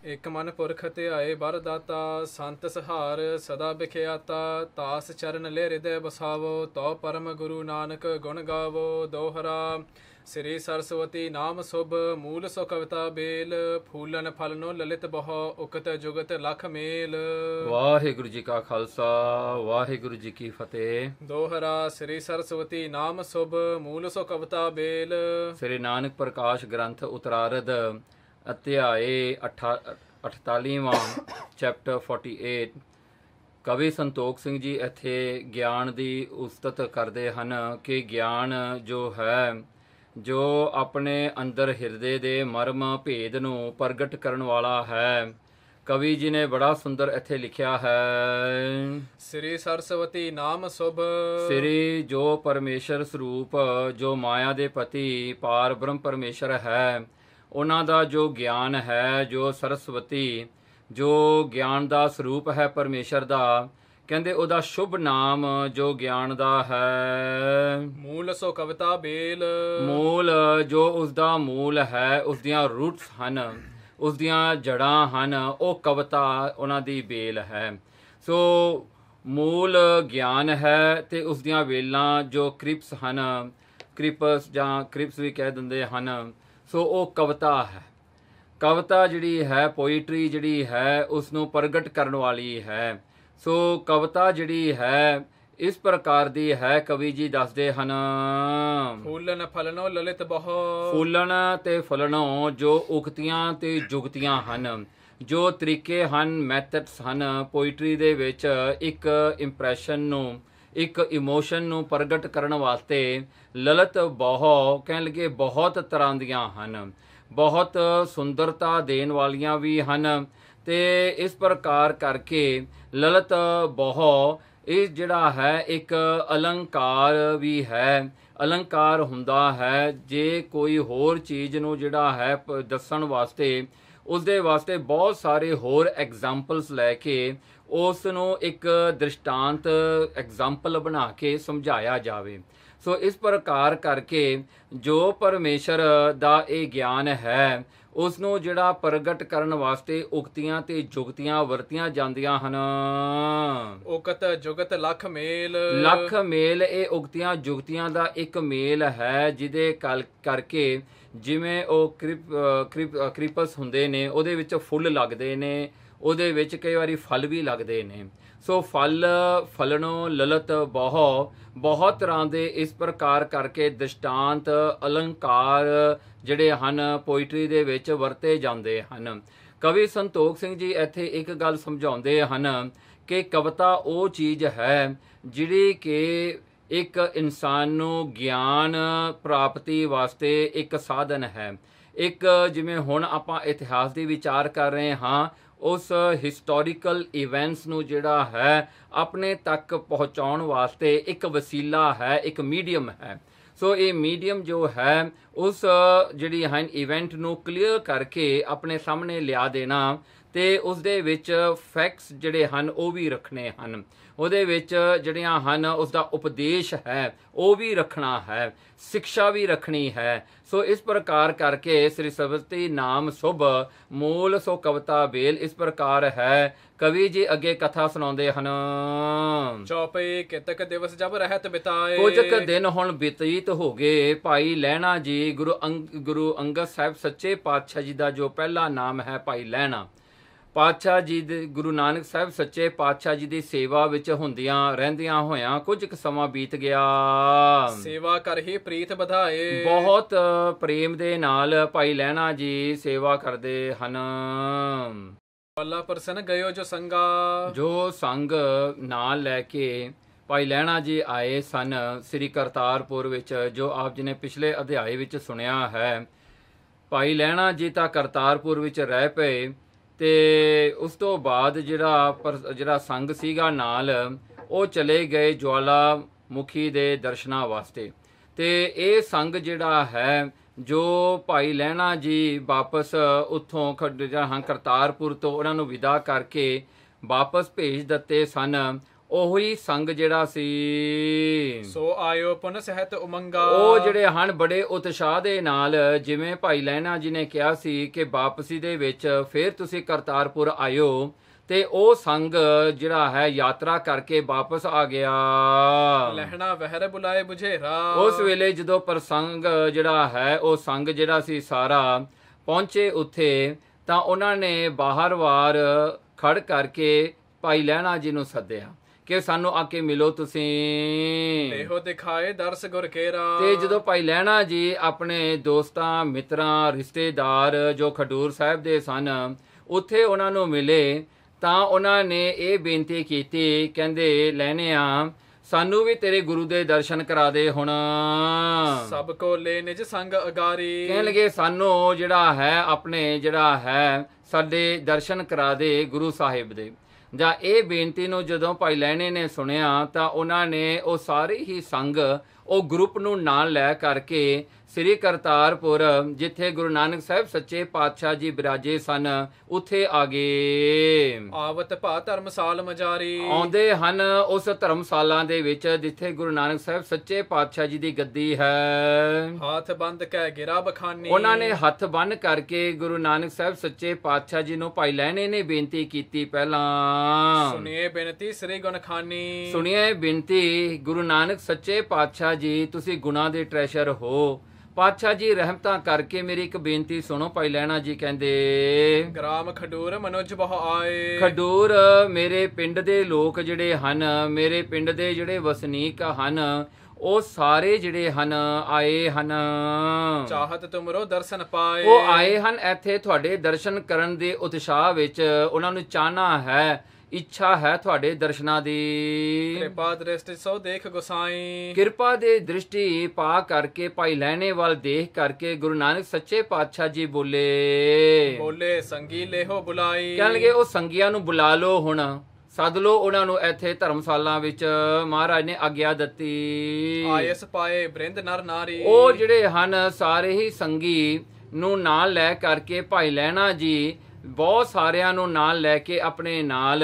ਇਕ ਮਨ ਪੁਰਖ ਧਿਆਏ ਬਰ ਦਾਤਾ ਸੰਤ ਸਹਾਰ ਸਦਾ ਬਿਖਿਆਤਾ ਤਾਸ ਚਰਨ ਲੈ ਹਿਰਦੈ ਬਸਾਵੋ ਤਉ ਪਰਮ ਗੁਰੂ ਨਾਨਕ ਗੁਣ ਗਾਵੋ ਦੋਹਰਾ ਸ੍ਰੀ ਸਰਸਵਤੀ ਨਾਮ ਸੁਭ ਮੂਲ ਸੋ ਕਵਿਤਾ ਬੇਲ ਫੂਲਨ ਫਲਨੋ ਲਲਿਤ ਬਹੁ ਉਕਤ ਜੁਗਤ ਲਖ ਮੇਲ। ਵਾਹਿਗੁਰੂ ਜੀ ਕਾ ਖਾਲਸਾ ਵਾਹਿਗੁਰੂ ਜੀ ਕੀ ਫਤਿਹ। ਦੋਹਰਾ ਸ੍ਰੀ ਸਰਸਵਤੀ ਨਾਮ ਸੁਭ ਮੂਲ ਸੋ ਕਵਿਤਾ ਬੇਲ। ਸ੍ਰੀ ਨਾਨਕ ਪ੍ਰਕਾਸ਼ ਗ੍ਰੰਥ ਉਤਰਾਰਧ ਅਧਿਆਏ 48ਵਾਂ ਚੈਪਟਰ 48। ਕਵੀ ਸੰਤੋਖ ਸਿੰਘ ਜੀ ਇੱਥੇ ਗਿਆਨ ਦੀ ਉਸਤਤ ਕਰਦੇ ਹਨ ਕਿ ਗਿਆਨ ਜੋ ਹੈ ਜੋ ਆਪਣੇ ਅੰਦਰ ਹਿਰਦੇ ਦੇ ਮਰਮ ਭੇਦ ਨੂੰ ਪ੍ਰਗਟ ਕਰਨ ਵਾਲਾ ਹੈ। ਕਵੀ ਜੀ ਨੇ ਬੜਾ ਸੁੰਦਰ ਇੱਥੇ ਲਿਖਿਆ ਹੈ, ਸ੍ਰੀ ਸਰਸਵਤੀ ਨਾਮ ਸੁਭ। ਸ੍ਰੀ ਜੋ ਪਰਮੇਸ਼ਰ ਸਰੂਪ ਜੋ ਮਾਇਆ ਦੇ ਪਤੀ ਪਾਰ ਬ੍ਰਹਮ ਪਰਮੇਸ਼ਰ ਹੈ, ਉਹਨਾਂ ਦਾ ਜੋ ਗਿਆਨ ਹੈ, ਜੋ ਸਰਸਵਤੀ ਜੋ ਗਿਆਨ ਦਾ ਸਰੂਪ ਹੈ ਪਰਮੇਸ਼ਰ ਦਾ, ਕਹਿੰਦੇ ਉਹਦਾ ਸ਼ੁਭ ਨਾਮ ਜੋ ਗਿਆਨ ਦਾ ਹੈ ਮੂਲ ਸੋ ਕਵਿਤਾ ਬੇਲ। ਮੂਲ ਜੋ ਉਸਦਾ ਮੂਲ ਹੈ, ਉਸਦੀਆਂ ਰੂਟਸ ਹਨ, ਉਸਦੀਆਂ ਜੜ੍ਹਾਂ ਹਨ, ਉਹ ਕਵਿਤਾ ਉਹਨਾਂ ਦੀ ਬੇਲ ਹੈ। ਸੋ ਮੂਲ ਗਿਆਨ ਹੈ ਤੇ ਉਸਦੀਆਂ ਵੇਲਾਂ ਜੋ ਕ੍ਰਿਪਸ ਹਨ, ਕ੍ਰਿਪਸ ਜਾਂ ਕ੍ਰਿਪਸ ਵੀ ਕਹਿ ਦਿੰਦੇ ਹਨ, ਸੋ ਉਹ ਕਵਿਤਾ ਹੈ। ਕਵਿਤਾ ਜਿਹੜੀ ਹੈ, ਪੋਇਟਰੀ ਜਿਹੜੀ ਹੈ, ਉਸ ਨੂੰ ਪ੍ਰਗਟ ਕਰਨ ਵਾਲੀ ਹੈ। ਸੋ ਕਵਿਤਾ ਜਿਹੜੀ ਹੈ ਇਸ ਪ੍ਰਕਾਰ ਦੀ ਹੈ, ਕਵੀ ਜੀ ਦੱਸਦੇ ਹਨ, ਫੂਲਨ ਫਲਨੋ ਲਲਿਤ ਬਹੁ। ਫੁੱਲਣ ਤੇ ਫਲਣੋਂ ਜੋ ਉਕਤੀਆਂ ਤੇ ਜੁਗਤੀਆਂ ਹਨ, ਜੋ ਤਰੀਕੇ ਹਨ, ਮੈਥਡਸ ਹਨ ਪੋਇਟਰੀ ਦੇ ਵਿੱਚ ਇੱਕ ਇੰਪ੍ਰੈਸ਼ਨ ਨੂੰ, ਇੱਕ ਇਮੋਸ਼ਨ ਨੂੰ ਪ੍ਰਗਟ ਕਰਨ ਵਾਸਤੇ। ਲਲਿਤ ਬਹੁ ਕਹਿਣ ਲੱਗੇ ਬਹੁਤ ਤਰ੍ਹਾਂ ਦੀਆਂ ਹਨ, ਬਹੁਤ ਸੁੰਦਰਤਾ ਦੇਣ ਵਾਲੀਆਂ ਵੀ ਹਨ ਤੇ ਇਸ ਪ੍ਰਕਾਰ ਕਰਕੇ ਲਲਿਤ ਬਹੁ ਇਹ ਜਿਹੜਾ ਹੈ ਇੱਕ ਅਲੰਕਾਰ ਵੀ ਹੈ। ਅਲੰਕਾਰ ਹੁੰਦਾ ਹੈ ਜੇ ਕੋਈ ਹੋਰ ਚੀਜ਼ ਨੂੰ ਜਿਹੜਾ ਹੈ ਦੱਸਣ ਵਾਸਤੇ, ਉਸਦੇ ਵਾਸਤੇ ਬਹੁਤ ਸਾਰੇ ਹੋਰ ਐਗਜ਼ਾਮਪਲਸ ਲੈ ਕੇ ਉਸ ਨੂੰ ਇੱਕ ਦ੍ਰਿਸ਼ਟਾਂਤ ਐਗਜ਼ਾਮਪਲ ਬਣਾ ਕੇ ਸਮਝਾਇਆ ਜਾਵੇ। ਸੋ ਇਸ ਪ੍ਰਕਾਰ ਕਰਕੇ ਜੋ ਪਰਮੇਸ਼ਰ ਦਾ ਇਹ ਗਿਆਨ ਹੈ, ਉਸ ਨੂੰ ਜਿਹੜਾ ਪ੍ਰਗਟ ਕਰਨ ਵਾਸਤੇ ਉਕਤੀਆਂ ਤੇ ਜੁਗਤੀਆਂ ਵਰਤੀਆਂ ਜਾਂਦੀਆਂ ਹਨ। ਉਕਤ ਜੁਗਤ ਲਖ ਮੇਲ। ਲੱਖ ਮੇਲ ਇਹ ਉਕਤੀਆਂ ਜੁਗਤੀਆਂ ਦਾ ਇੱਕ ਮੇਲ ਹੈ, ਜਿਹਦੇ ਕਰਕੇ ਜਿਵੇਂ ਉਹ ਕ੍ਰਿਪਸ ਹੁੰਦੇ ਨੇ, ਉਹਦੇ ਵਿੱਚ ਫੁੱਲ ਲੱਗਦੇ ਨੇ, ਉਹਦੇ ਵਿੱਚ ਕਈ ਵਾਰੀ ਫਲ ਵੀ ਲੱਗਦੇ ਨੇ। ਸੋ ਫਲ ਫਲਣੋਂ ਲਲਿਤ ਬਹੁ ਬਹੁਤ ਤਰ੍ਹਾਂ ਦੇ ਇਸ ਪ੍ਰਕਾਰ ਕਰਕੇ ਦ੍ਰਿਸ਼ਟਾਂਤ ਅਲੰਕਾਰ ਜਿਹੜੇ ਹਨ ਪੋਇਟਰੀ ਦੇ ਵਿੱਚ ਵਰਤੇ ਜਾਂਦੇ ਹਨ। ਕਵੀ ਸੰਤੋਖ ਸਿੰਘ ਜੀ ਇੱਥੇ ਇੱਕ ਗੱਲ ਸਮਝਾਉਂਦੇ ਹਨ ਕਿ ਕਵਿਤਾ ਉਹ ਚੀਜ਼ ਹੈ ਜਿਹੜੀ ਕਿ ਇੱਕ ਇਨਸਾਨ ਨੂੰ ਗਿਆਨ ਪ੍ਰਾਪਤੀ ਵਾਸਤੇ ਇੱਕ ਸਾਧਨ ਹੈ। ਇੱਕ ਜਿਵੇਂ ਹੁਣ ਆਪਾਂ ਇਤਿਹਾਸ ਦੀ ਵਿਚਾਰ ਕਰ ਰਹੇ ਹਾਂ, ਉਸ ਹਿਸਟੋਰੀਕਲ ਇਵੈਂਟਸ ਨੂੰ ਜਿਹੜਾ ਹੈ ਆਪਣੇ ਤੱਕ ਪਹੁੰਚਾਉਣ ਵਾਸਤੇ ਇੱਕ ਵਸੀਲਾ ਹੈ, ਇੱਕ ਮੀਡੀਅਮ ਹੈ। ਸੋ ਇਹ ਮੀਡੀਅਮ ਜੋ ਹੈ ਉਸ ਜਿਹੜੀ ਹਨ ਇਵੈਂਟ ਨੂੰ ਕਲੀਅਰ ਕਰਕੇ ਆਪਣੇ ਸਾਹਮਣੇ ਲਿਆ ਦੇਣਾ ਤੇ ਉਸਦੇ ਵਿੱਚ ਫੈਕਟਸ ਜਿਹੜੇ ਹਨ ਉਹ ਵੀ ਰੱਖਣੇ ਹਨ, ਉਹਦੇ ਵਿੱਚ ਜਿਹੜੀਆਂ ਹਨ ਉਸਦਾ ਉਪਦੇਸ਼ ਹੈ ਉਹ ਵੀ ਰੱਖਣਾ ਹੈ, ਸਿੱਖਿਆ ਵੀ ਰੱਖਣੀ ਹੈ। ਸੋ ਇਸ ਪ੍ਰਕਾਰ ਕਰਕੇ ਸ੍ਰੀ ਸਰਸਵਤੀ ਨਾਮ ਸੁਭ ਮੂਲ ਸੋ ਕਵਿਤਾ ਬੇਲ ਇਸ ਪ੍ਰਕਾਰ ਹੈ। ਕਵੀ ਜੀ ਅੱਗੇ ਕਥਾ ਸੁਣਾਉਂਦੇ ਹਨ, ਚੌਪਈ ਕਿਤਕ ਦਿਵਸ ਜਬ ਰਹਿਤ ਬਿਤਾਏ। ਕੁਝ ਕੁ ਦਿਨ ਹੁਣ ਬਤੀਤ ਹੋ ਗਏ। ਭਾਈ ਲਹਿਣਾ ਜੀ ਗੁਰੂ ਅੰਗਦ ਸਾਹਿਬ ਸੱਚੇ ਪਾਤਸ਼ਾਹ ਜੀ ਦਾ ਜੋ ਪਹਿਲਾ ਨਾਮ ਹੈ ਭਾਈ ਲਹਿਣਾ, ਪਾਤਸ਼ਾਹ ਜੀ ਦੇ ਗੁਰੂ ਨਾਨਕ ਸਾਹਿਬ ਸੱਚੇ ਪਾਤਸ਼ਾਹ ਜੀ ਦੀ ਸੇਵਾ ਵਿੱਚ ਹੁੰਦਿਆਂ ਰਹਿੰਦਿਆਂ ਹੋਇਆਂ ਕੁਝ ਕੁ ਸਮਾਂ ਬੀਤ ਗਿਆ। ਸੇਵਾ ਕਰ ਹੀ ਪ੍ਰੀਤ ਵਧਾਏ। ਬਹੁਤ ਪ੍ਰੇਮ ਦੇ ਨਾਲ ਭਾਈ ਲਹਿਣਾ ਜੀ ਸੇਵਾ ਕਰਦੇ ਹਨ। ਅੱਲਾ ਪ੍ਰਸੰਨ ਗਇਓ ਜੋ ਸੰਗਾ। ਜੋ ਸੰਗ ਨਾਲ ਲੈ ਕੇ ਭਾਈ ਲਹਿਣਾ ਜੀ ਆਏ ਸਨ ਸ੍ਰੀ ਕਰਤਾਰਪੁਰ ਵਿੱਚ, ਜੋ ਆਪ ਜੀ ਨੇ ਪਿਛਲੇ ਅਧਿਆਏ ਵਿੱਚ ਸੁਣਿਆ ਹੈ। ਭਾਈ ਲਹਿਣਾ ਜੀ ਤਾਂ ਕਰਤਾਰਪੁਰ ਵਿੱਚ ਰਹਿ ਪਏ ਤੇ ਉਸ ਤੋਂ ਬਾਅਦ ਜਿਹੜਾ ਸੰਗ ਸੀਗਾ ਨਾਲ, ਉਹ ਚਲੇ ਗਏ ਜਵਾਲਾ ਮੁਖੀ ਦੇ ਦਰਸ਼ਨਾਂ ਵਾਸਤੇ। ਤੇ ਇਹ ਸੰਗ ਜਿਹੜਾ ਹੈ ਜੋ ਭਾਈ ਲਹਿਣਾ ਜੀ ਵਾਪਸ ਉੱਥੋਂ ਕਰਤਾਰਪੁਰ ਤੋਂ ਉਹਨਾਂ ਨੂੰ ਵਿਦਾ ਕਰਕੇ ਵਾਪਸ ਭੇਜ ਦਿੱਤੇ ਸਨ, ਉਹੀ ਸੰਗ ਜਿਹੜਾ ਸੀ ਸੋ ਆਇਓ ਪੁਨ ਸਹਿਤ ਉਮੰਗਾ। ਉਹ ਜਿਹੜੇ ਹਨ ਬੜੇ ਉਤਸ਼ਾਹ ਦੇ ਨਾਲ, ਜਿਵੇਂ ਭਾਈ ਲਹਿਣਾ ਜੀ ਨੇ ਕਿਹਾ ਸੀ ਕਿ ਵਾਪਸੀ ਦੇ ਵਿੱਚ ਫਿਰ ਤੁਸੀਂ ਕਰਤਾਰਪੁਰ ਆਇਓ, ਤੇ ਉਹ ਸੰਗ ਜਿਹੜਾ ਹੈ ਯਾਤਰਾ ਕਰਕੇ ਵਾਪਸ ਆ ਗਿਆ। ਲਹਿਣਾ ਵਹਿਰ ਬੁਲਾਏ ਬੁਝੇਰਾ। ਉਸ ਵੇਲੇ ਜਦੋਂ ਪ੍ਰਸੰਗ ਜਿਹੜਾ ਹੈ ਉਹ ਸੰਗ ਜਿਹੜਾ ਸੀ ਸਾਰਾ ਪਹੁੰਚੇ ਉੱਥੇ, ਤਾਂ ਉਹਨਾਂ ਨੇ ਬਾਹਰ ਵਾਰ ਖੜ ਕਰਕੇ ਭਾਈ ਲਹਿਣਾ ਜੀ ਨੂੰ ਸੱਦਿਆ ਕਿ ਸਾਨੂੰ ਆ ਕੇ ਮਿਲੋ ਤੁਸੀਂ। ਇਹੋ ਦਿਖਾਏ ਦਰਸ ਗੁਰ ਕੇਰਾ। ਤੇ ਜਦੋਂ ਭਾਈ ਲਹਿਣਾ ਜੀ ਆਪਣੇ ਦੋਸਤਾਂ, ਮਿੱਤਰਾਂ, ਰਿਸ਼ਤੇਦਾਰ ਜੋ ਖਡੂਰ ਸਾਹਿਬ ਦੇ ਸਨ ਉੱਥੇ ਉਹਨਾਂ ਨੂੰ ਮਿਲੇ, ਤਾਂ ਉਹਨਾਂ ਨੇ ਇਹ ਬੇਨਤੀ ਕੀਤੀ, ਕਹਿੰਦੇ ਲਹਿਣਿਆ ਸਾਨੂੰ ਵੀ ਤੇਰੇ ਗੁਰੂ ਦੇ ਦਰਸ਼ਨ ਕਰਾ ਦੇ ਹੁਣ। ਸਭ ਕੋ ਲੈ ਨਿਜ ਸੰਗ ਅਗਾਰੀ। ਕਹਿਣ ਲੱਗੇ ਸਾਨੂੰ ਜਿਹੜਾ ਹੈ ਆਪਣੇ ਜਿਹੜਾ ਹੈ ਸਾਡੇ ਦਰਸ਼ਨ ਕਰਾ ਦੇ ਗੁਰੂ ਸਾਹਿਬ ਦੇ। ਜਾਂ ਇਹ ਬੇਨਤੀ ਨੂੰ ਜਦੋਂ ਭਾਈ ਲਹਿਣੇ ਨੇ ਸੁਣਿਆ ਤਾਂ ਉਹਨਾਂ ਨੇ ਉਹ ਸਾਰੇ ਹੀ ਸੰਗ ਉਹ ਗਰੁੱਪ ਨੂੰ ਨਾਲ ਲੈ ਕਰਕੇ ਸ੍ਰੀ ਕਰਤਾਰਪੁਰ, ਜਿੱਥੇ ਗੁਰੂ ਨਾਨਕ ਸਾਹਿਬ ਸੱਚੇ ਪਾਤਸ਼ਾਹ ਜੀ ਬਿਰਾਜੇ ਸਨ, ਉੱਥੇ ਆ ਗਏ। ਆਵਤ ਭਾ ਧਰਮਸਾਲ ਮਜਾਰੀ। ਆਉਂਦੇ ਹਨ ਉਸ ਧਰਮਸਾਲਾ ਦੇ ਵਿੱਚ ਜਿੱਥੇ ਗੁਰੂ ਨਾਨਕ ਸਾਹਿਬ ਸੱਚੇ ਪਾਤਸ਼ਾਹ ਜੀ ਦੀ ਗੱਦੀ ਹੈ। ਹੱਥ ਬੰਦ ਕਹਿ ਗਿਰਾ ਬਖਾਨੀ। ਉਹਨਾਂ ਨੇ ਹੱਥ ਬੰਨ ਕਰਕੇ ਗੁਰੂ ਨਾਨਕ ਸਾਹਿਬ ਸੱਚੇ ਪਾਤਸ਼ਾਹ ਜੀ ਨੂੰ ਭਾਈ ਲਹਿਣੇ ਨੇ ਬੇਨਤੀ ਕੀਤੀ। ਪਹਿਲਾਂ ਸੁਣੀਏ ਬੇਨਤੀ ਸ੍ਰੀ ਗੁਣਖਾਨੀ। ਸੁਣੀਏ ਬੇਨਤੀ ਗੁਰੂ ਨਾਨਕ ਸੱਚੇ ਪਾਤਸ਼ਾਹ ਜੀ, ਤੁਸੀਂ ਗੁਨਾਹ ਦੇ ਟ੍ਰੈਸ਼ਰ ਹੋ, ਪਾਤਸ਼ਾਹ ਜੀ ਰਹਿਮਤਾਂ ਕਰਕੇ ਮੇਰੀ ਇੱਕ ਬੇਨਤੀ ਸੁਣੋ। ਭਾਈ ਲਹਿਣਾ ਜੀ ਕਹਿੰਦੇ ਗ੍ਰਾਮ ਖਡੂਰ ਮਨੁਜ ਬਹੁ ਆਏ। ਖਡੂਰ ਮੇਰੇ ਪਿੰਡ ਦੇ ਲੋਕ ਜਿਹੜੇ ਹਨ, ਮੇਰੇ ਪਿੰਡ ਦੇ ਜਿਹੜੇ ਵਸਨੀਕ ਹਨ, ਉਹ ਸਾਰੇ ਜਿਹੜੇ ਹਨ ਆਏ ਹਨ। ਚਾਹਤ ਤੁਮਰੋ ਦਰਸ਼ਨ ਪਾਏ। ਉਹ ਆਏ ਹਨ ਇੱਥੇ ਤੁਹਾਡੇ ਦਰਸ਼ਨ ਕਰਨ ਦੇ ਉਤਸ਼ਾਹ ਵਿੱਚ, ਉਹਨਾਂ ਨੂੰ ਚਾਹਨਾ ਹੈ, ਇੱਛਾ ਹੈ ਤੁਹਾਡੇ ਦਰਸ਼ਨਾਂ ਦੀ। ਕਿਰਪਾ ਦ੍ਰਿਸ਼ਟੀ ਸੋ ਦੇਖ ਗੁਸਾਈ। ਕਿਰਪਾ ਦੇ ਦ੍ਰਿਸ਼ਟੀ ਪਾ ਕਰਕੇ ਭਾਈ ਲਹਿਣੇ ਵੱਲ ਦੇਖ ਕਰਕੇ ਗੁਰੂ ਨਾਨਕ ਸੱਚੇ ਪਾਤਸ਼ਾਹ ਜੀ ਬੋਲੇ ਸੰਗੀ ਲੇਹੋ ਬੁਲਾਈ। ਕਹਿਣਗੇ ਉਹ ਸੰਗੀਆਂ ਨੂੰ ਬੁਲਾ ਲਓ, ਹੁਣ ਸੱਦ ਲਓ ਉਹਨਾਂ ਨੂੰ ਇੱਥੇ ਧਰਮਸ਼ਾਲਾ ਵਿੱਚ। ਮਹਾਰਾਜ ਨੇ ਆਗਿਆ ਦਿੱਤੀ। ਆਇਸ ਪਾਏ ਬ੍ਰਿੰਦ ਨਰ ਨਾਰੀ। ਉਹ ਜਿਹੜੇ ਹਨ ਸਾਰੇ ਹੀ ਸੰਗੀ ਨੂੰ ਨਾਲ ਲੈ ਕਰਕੇ ਭਾਈ ਲਹਿਣਾ ਜੀ ਬਹੁਤ ਸਾਰਿਆਂ ਨੂੰ ਨਾਲ ਲੈ ਕੇ ਆਪਣੇ ਨਾਲ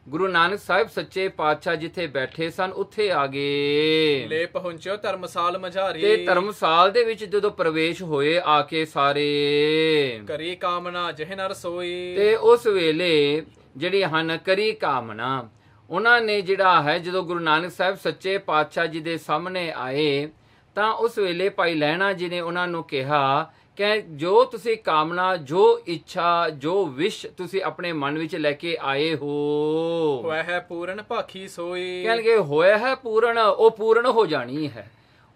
ਗੁਰੂ ਨਾਨਕ ਸਾਹਿਬ ਸੱਚੇ ਪਾਤਸ਼ਾਹ ਜਿੱਥੇ ਬੈਠੇ ਸਨ ਉੱਥੇ ਆ ਗਏ। ਲੈ ਪਹੁੰਚਿਓ ਧਰਮਸਾਲ ਮਝਾਰੀ। ਤੇ ਧਰਮਸਾਲ ਦੇ ਵਿੱਚ ਜਦੋਂ ਪ੍ਰਵੇਸ਼ ਹੋਏ ਆ ਕੇ ਸਾਰੇ, ਕਰੀ ਕਾਮਨਾ ਜਿਹ ਨਰ ਸੋਈ। ਤੇ ਉਸ ਵੇਲੇ ਜਿਹੜੀ ਹਨ ਕਰੀ ਕਾਮਨਾ, ਉਹਨਾਂ ਨੇ ਜਿਹੜਾ ਹੈ ਜਦੋਂ ਗੁਰੂ ਨਾਨਕ ਸਾਹਿਬ ਸੱਚੇ ਪਾਤਸ਼ਾਹ ਜੀ ਦੇ ਸਾਹਮਣੇ ਆਏ ਤਾਂ ਉਸ ਵੇਲੇ ਭਾਈ ਲਹਿਣਾ ਜੀ ਨੇ ਉਹਨਾਂ ਨੂੰ ਕਿਹਾ ਕਿ ਜੋ ਤੁਸੀਂ ਕਾਮਨਾ, ਜੋ ਇੱਛਾ, ਜੋ ਵਿਸ਼ ਤੁਸੀਂ ਆਪਣੇ ਮਨ ਵਿੱਚ ਲੈ ਕੇ ਆਏ ਹੋ, ਹੋਇਆ ਹੈ ਪੂਰਨ ਭਾਖੀ ਸੋਈ। ਕਹਿਣਗੇ ਹੋਇਆ ਹੈ ਪੂਰਨ, ਉਹ ਪੂਰਨ ਹੋ ਜਾਣੀ ਹੈ।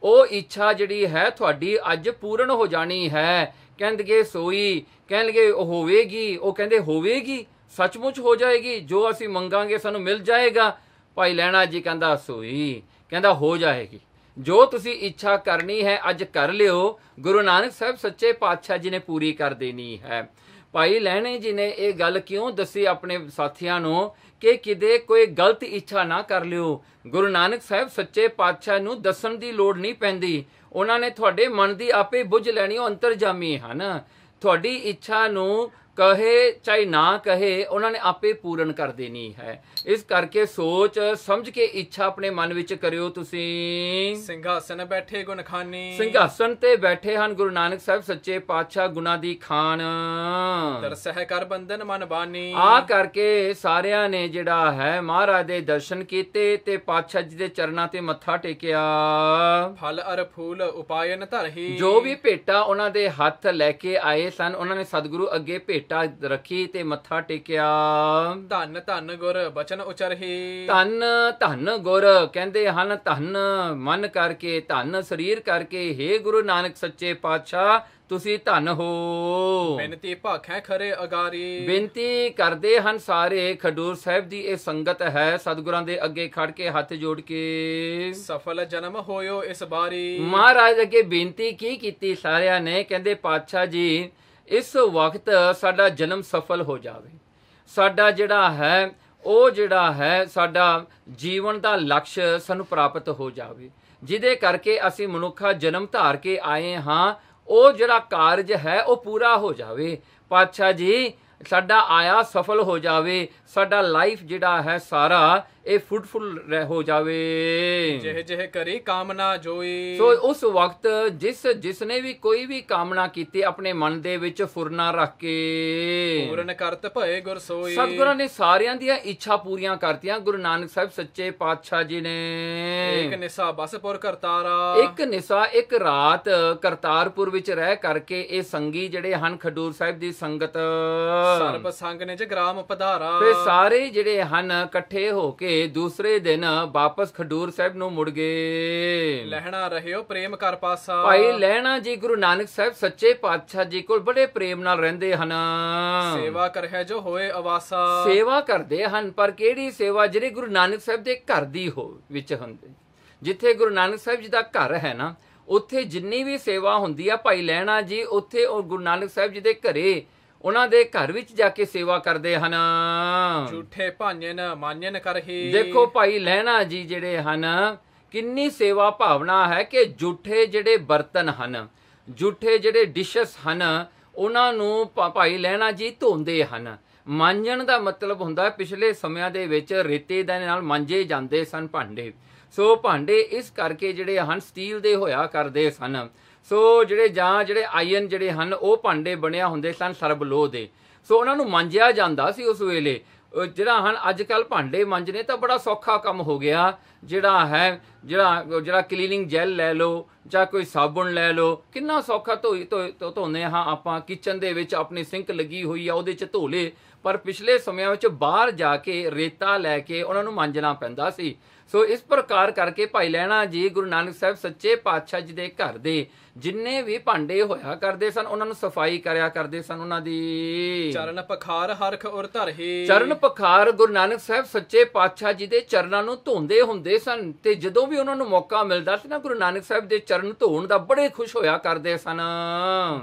ਉਹ ਇੱਛਾ ਜਿਹੜੀ ਹੈ ਤੁਹਾਡੀ ਅੱਜ ਪੂਰਨ ਹੋ ਜਾਣੀ ਹੈ। ਕਹਿੰਦੇ ਸੋਈ, ਕਹਿਣਗੇ ਹੋਵੇਗੀ, ਉਹ ਕਹਿੰਦੇ ਹੋਵੇਗੀ, ਸੱਚਮੁੱਚ ਹੋ ਜਾਏਗੀ, ਜੋ ਅਸੀਂ ਮੰਗਾਂਗੇ ਸਾਨੂੰ ਮਿਲ ਜਾਏਗਾ। ਭਾਈ ਲਹਿਣਾ ਜੀ ਕਹਿੰਦਾ ਸੋਈ, ਕਹਿੰਦਾ ਹੋ ਜਾਏਗੀ, ਜੋ ਤੁਸੀਂ ਇੱਛਾ ਕਰਨੀ ਹੈ ਅੱਜ ਕਰ ਲਿਓ, ਗੁਰੂ ਨਾਨਕ ਸਾਹਿਬ ਸੱਚੇ ਪਾਤਸ਼ਾਹ ਜੀ ਨੇ ਪੂਰੀ ਕਰ ਦੇਣੀ ਹੈ। ਭਾਈ ਲਹਿਣੇ ਜੀ ਨੇ ਇਹ ਗੱਲ ਕਿਉਂ ਦੱਸੀ ਆਪਣੇ ਸਾਥੀਆਂ ਨੂੰ ਕਿ ਕਿਤੇ ਕੋਈ ਗਲਤ ਇੱਛਾ ਨਾ ਕਰ ਲਿਓ। ਗੁਰੂ ਨਾਨਕ ਸਾਹਿਬ ਸੱਚੇ ਪਾਤਸ਼ਾਹ ਨੂੰ ਦੱਸਣ ਦੀ ਲੋੜ ਨਹੀਂ ਪੈਂਦੀ, ਉਹਨਾਂ ਨੇ ਤੁਹਾਡੇ ਮਨ ਦੀ ਆਪੇ ਬੁੱਝ ਲੈਣੀ, ਉਹ ਅੰਤਰਜਾਮੀ ਹਨ। ਤੁਹਾਡੀ ਇੱਛਾ ਨੂੰ ਕਹੇ ਚਾਹੇ ਨਾ ਕਹੇ, ਉਹਨਾਂ ਨੇ ਆਪੇ ਪੂਰਨ ਕਰ ਦੇਣੀ ਹੈ। ਇਸ ਕਰਕੇ ਸੋਚ ਸਮਝ ਕੇ ਇੱਛਾ ਆਪਣੇ ਮਨ ਵਿੱਚ ਕਰਿਓ। ਤੁਸੀਂ ਸਿੰਘਾਸਨ ਬੈਠੇ ਗੁਣਖਾਨੀ। ਸਿੰਘਾਸਨ ਤੇ ਬੈਠੇ ਹਨ ਗੁਰੂ ਨਾਨਕ ਸਾਹਿਬ ਸੱਚੇ ਪਾਤਸ਼ਾਹ, ਗੁਨਾ ਦੀ ਖਾਨ। ਦਰਸਹਿ ਕਰ ਬੰਧਨ ਮਨ ਬਾਨੀ। ਆ ਕਰਕੇ ਸਾਰਿਆਂ ਨੇ ਜਿਹੜਾ ਹੈ ਮਹਾਰਾਜ ਦੇ ਦਰਸ਼ਨ ਕੀਤੇ ਤੇ ਪਾਤਸ਼ਾਹ ਜੀ ਦੇ ਚਰਨਾਂ ਤੇ ਮੱਥਾ ਟੇਕਿਆ। ਫਲ ਅਰ ਫੂਲ ਉਪਾਇਨ ਧਰਹੀ। ਜੋ ਵੀ ਭੇਟਾ ਉਹਨਾਂ ਦੇ ਹੱਥ ਲੈ ਕੇ ਆਏ ਸਨ, ਉਹਨਾਂ ਨੇ ਸਤਿਗੁਰੂ ਅੱਗੇ ਭੇਟਾ ਰੱਖੀ ਤੇ ਮੱਥਾ ਟੇਕਿਆ। ਧੰਨ ਧੰਨ ਗੁਰ ਬਚਨ ਉਚਰਹੀ। ਧੰਨ ਧੰਨ ਗੁਰ ਕਹਿੰਦੇ ਹਨ, ਧੰਨ ਮਨ ਕਰਕੇ, ਧੰਨ ਸਰੀਰ ਕਰਕੇ, हे ਗੁਰੂ ਨਾਨਕ ਸੱਚੇ ਪਾਤਸ਼ਾਹ ਤੁਸੀਂ ਧੰਨ ਹੋ। ਬੇਨਤੀ ਭਾਖੈ ਖਰੇ ਅਗਾਰੀ। ਬੇਨਤੀ ਕਰਦੇ ਹਨ ਸਾਰੇ, ਖਡੂਰ ਸਾਹਿਬ ਦੀ ਇਹ ਸੰਗਤ ਹੈ, ਸਤਿਗੁਰਾਂ ਦੇ ਅੱਗੇ ਖੜ ਕੇ ਹੱਥ ਜੋੜ ਕੇ ਸਫਲ ਜਨਮ ਹੋਇਓ ਇਸ ਬਾਰੀ। ਮਹਾਰਾਜ ਅੱਗੇ ਬੇਨਤੀ ਕੀ ਕੀਤੀ ਸਾਰਿਆਂ ਨੇ, ਕਹਿੰਦੇ ਪਾਤਸ਼ਾਹ ਜੀ ਇਸ ਵਕਤ ਸਾਡਾ ਜਨਮ ਸਫਲ ਹੋ ਜਾਵੇ, ਸਾਡਾ ਜਿਹੜਾ ਹੈ ਉਹ ਜਿਹੜਾ ਹੈ ਸਾਡਾ ਜੀਵਨ ਦਾ ਲਕਸ਼ ਸਾਨੂੰ ਪ੍ਰਾਪਤ ਹੋ ਜਾਵੇ, ਜਿਹਦੇ ਕਰਕੇ ਅਸੀਂ ਮਨੁੱਖਾ ਜਨਮ ਧਾਰ ਕੇ ਆਏ ਹਾਂ, ਉਹ ਜਿਹੜਾ ਕਾਰਜ ਹੈ ਉਹ ਪੂਰਾ ਹੋ ਜਾਵੇ। ਪਾਤਸ਼ਾਹ ਜੀ ਸਾਡਾ ਆਇਆ ਸਫਲ ਹੋ ਜਾਵੇ, ਸਾਡਾ ਲਾਈਫ ਜਿਹੜਾ ਹੈ ਸਾਰਾ ਇਹ ਫਰੂਟਫੁਲ ਹੋ ਜਾਵੇ। ਜਿਹ ਜਿਹ ਕਰੀ ਕਾਮਨਾ ਜੋਈ। ਸੋ ਉਸ ਵਕਤ ਜਿਸ ਨੇ ਵੀ ਕੋਈ ਵੀ ਕਾਮਨਾ ਕੀਤੀ ਆਪਣੇ ਮਨ ਦੇ ਵਿੱਚ ਫੁਰਨਾ ਰੱਖ ਕੇ, ਪੂਰਨ ਕਰਤ ਭਏ ਗੁਰ ਸੋਈ। ਸਤਿਗੁਰਾਂ ਨੇ ਸਾਰਿਆਂ ਦੀਆਂ ਇੱਛਾ ਪੂਰੀਆਂ ਕਰਤੀਆਂ। ਗੁਰੂ ਨਾਨਕ ਸਾਹਿਬ ਸੱਚੇ ਪਾਤਸ਼ਾਹ ਜੀ ਨੇ ਇੱਕ ਨਿਸਾ ਬਸਪੁਰ ਕਰਤਾਰਾ, ਇੱਕ ਨਿਸਾ ਇੱਕ ਰਾਤ ਕਰਤਾਰਪੁਰ ਵਿੱਚ ਰਹਿ ਕਰਕੇ ਇਹ ਸੰਗੀ ਜਿਹੜੇ ਹਨ ਖਡੂਰ ਸਾਹਿਬ ਦੀ ਸੰਗਤ, ਸਰਬ ਸੰਗ ਨੇ ਜਗਰਾਮ ਪਧਾਰਾ। ਤੇ ਸਾਰੇ ਜਿਹੜੇ ਹਨ ਇਕੱਠੇ ਹੋ ਕੇ ਦੂਸਰੇ ਦਿਨ ਵਾਪਸ ਖਡੂਰ ਸਾਹਿਬ ਨੂੰ ਮੁੜ ਗਏ। ਲਹਿਣਾ ਰਹਿਓ ਪ੍ਰੇਮ ਕਰ ਪਾਸਾ। ਭਾਈ ਲਹਿਣਾ ਜੀ ਗੁਰੂ ਨਾਨਕ ਸਾਹਿਬ ਸੱਚੇ ਪਾਤਸ਼ਾਹ ਜੀ ਕੋਲ ਬੜੇ ਪ੍ਰੇਮ ਨਾਲ ਰਹਿੰਦੇ ਹਨ। ਸੇਵਾ ਕਰਹਿ ਜੋ ਹੋਏ ਅਵਾਸਾ। ਸੇਵਾ ਕਰਦੇ ਹਨ, ਪਰ ਕਿਹੜੀ ਸੇਵਾ? ਜਿਹੜੀ ਗੁਰੂ ਨਾਨਕ ਸਾਹਿਬ ਦੇ ਘਰ ਦੀ ਵਿੱਚ ਹੁੰਦੀ। ਜਿੱਥੇ ਗੁਰੂ ਨਾਨਕ ਸਾਹਿਬ ਜੀ ਦਾ ਘਰ ਹੈ ਨਾ, ਉੱਥੇ ਜਿੰਨੀ ਵੀ ਸੇਵਾ ਹੁੰਦੀ ਆ ਭਾਈ ਲਹਿਣਾ ਜੀ ਉੱਥੇ ਉਹ ਗੁਰੂ ਨਾਨਕ ਸਾਹਿਬ ਜੀ ਦੇ ਘਰੇ, ਉਹਨਾਂ ਦੇ ਘਰ ਵਿੱਚ ਜਾ ਕੇ ਸੇਵਾ ਕਰਦੇ ਹਨ। ਝੂਠੇ ਭਾਂਜਨ ਮਾਨਨ ਕਰਹੀ। ਦੇਖੋ ਭਾਈ ਲਹਿਣਾ ਜੀ ਜਿਹੜੇ ਹਨ, ਕਿੰਨੀ ਸੇਵਾ ਭਾਵਨਾ ਹੈ ਕਿ ਝੂਠੇ ਜਿਹੜੇ ਬਰਤਨ ਹਨ, ਝੂਠੇ ਜਿਹੜੇ ਡਿਸ਼ਸ ਹਨ, ਉਹਨਾਂ ਨੂੰ ਭਾਈ ਲਹਿਣਾ ਜੀ ਧੋਂਦੇ ਹਨ। ਮਾਂਜਣ ਦਾ ਮਤਲਬ ਹੁੰਦਾ ਪਿਛਲੇ ਸਮਿਆਂ ਦੇ ਵਿੱਚ ਰੇਤੇ ਦੇ ਨਾਲ ਮਾਂਜੇ ਜਾਂਦੇ ਸਨ ਭਾਂਡੇ। ਸੋ ਭਾਂਡੇ ਇਸ ਕਰਕੇ ਜਿਹੜੇ ਹਨ ਸਟੀਲ ਦੇ ਹੋਇਆ ਕਰਦੇ ਸਨ। ਸੋ ਜਿਹੜੇ ਆਇਰਨ ਜਿਹੜੇ ਹਨ ਉਹ ਭਾਂਡੇ ਬਣਿਆ ਹੁੰਦੇ ਸਨ ਸਰਬਲੋਹ ਦੇ। ਸੋ ਉਹਨਾਂ ਨੂੰ ਮਾਂਜਿਆ ਜਾਂਦਾ ਸੀ ਉਸ ਵੇਲੇ। ਜਿਹੜਾ ਹਨ ਅੱਜ ਕੱਲ੍ਹ ਭਾਂਡੇ ਮਾਂਜਣੇ ਤਾਂ ਬੜਾ ਸੌਖਾ ਕੰਮ ਹੋ ਗਿਆ। ਜਿਹੜਾ ਕਲੀਨਿੰਗ ਜੈਲ ਲੈ ਲਓ ਜਾਂ ਕੋਈ ਸਾਬੁਣ ਲੈ ਲਓ, ਕਿੰਨਾ ਸੌਖਾ ਧੋਂਦੇ ਹਾਂ ਆਪਾਂ। ਕਿਚਨ ਦੇ ਵਿੱਚ ਆਪਣੀ ਸਿੰਕ ਲੱਗੀ ਹੋਈ ਆ, ਉਹਦੇ 'ਚ ਧੋ ਲੇ। ਪਰ ਪਿਛਲੇ ਸਮਿਆਂ ਵਿੱਚ ਬਾਹਰ ਜਾ ਕੇ ਰੇਤਾ ਲੈ ਕੇ ਉਹਨਾਂ ਨੂੰ ਮਾਂਜਣਾ ਪੈਂਦਾ ਸੀ। ਸੋ ਇਸ ਪ੍ਰਕਾਰ ਕਰਕੇ ਭਾਈ ਲਹਿਣਾ ਜੀ ਗੁਰੂ ਨਾਨਕ ਸਾਹਿਬ ਸੱਚੇ ਪਾਤਸ਼ਾਹ ਜੀ ਦੇ ਘਰ ਦੇ ਜਿੰਨੇ ਵੀ ਭਾਂਡੇ ਹੋਇਆ ਕਰਦੇ ਸਨ, ਉਹਨਾਂ ਨੂੰ ਸਫਾਈ ਕਰਿਆ ਕਰਦੇ ਸਨ। ਉਹਨਾਂ ਦੀ ਚਰਨ ਪਖਾਰ ਹਰਖ ਉਰ ਧਰਹੀ। ਚਰਨ ਪਖਾਰ ਗੁਰੂ ਨਾਨਕ ਸਾਹਿਬ ਸੱਚੇ ਪਾਤਸ਼ਾਹ ਜੀ ਦੇ ਚਰਨਾਂ ਨੂੰ ਧੋਂਦੇ ਹੁੰਦੇ ਸਨ। ਤੇ ਜਦੋਂ ਵੀ ਉਹਨਾਂ ਨੂੰ ਮੌਕਾ ਮਿਲਦਾ ਸੀ ਨਾ, ਗੁਰੂ ਨਾਨਕ ਸਾਹਿਬ ਦੇ ਚਰਨ ਧੋਣ ਦਾ ਬੜੇ ਖੁਸ਼ ਹੋਇਆ ਕਰਦੇ ਸਨ।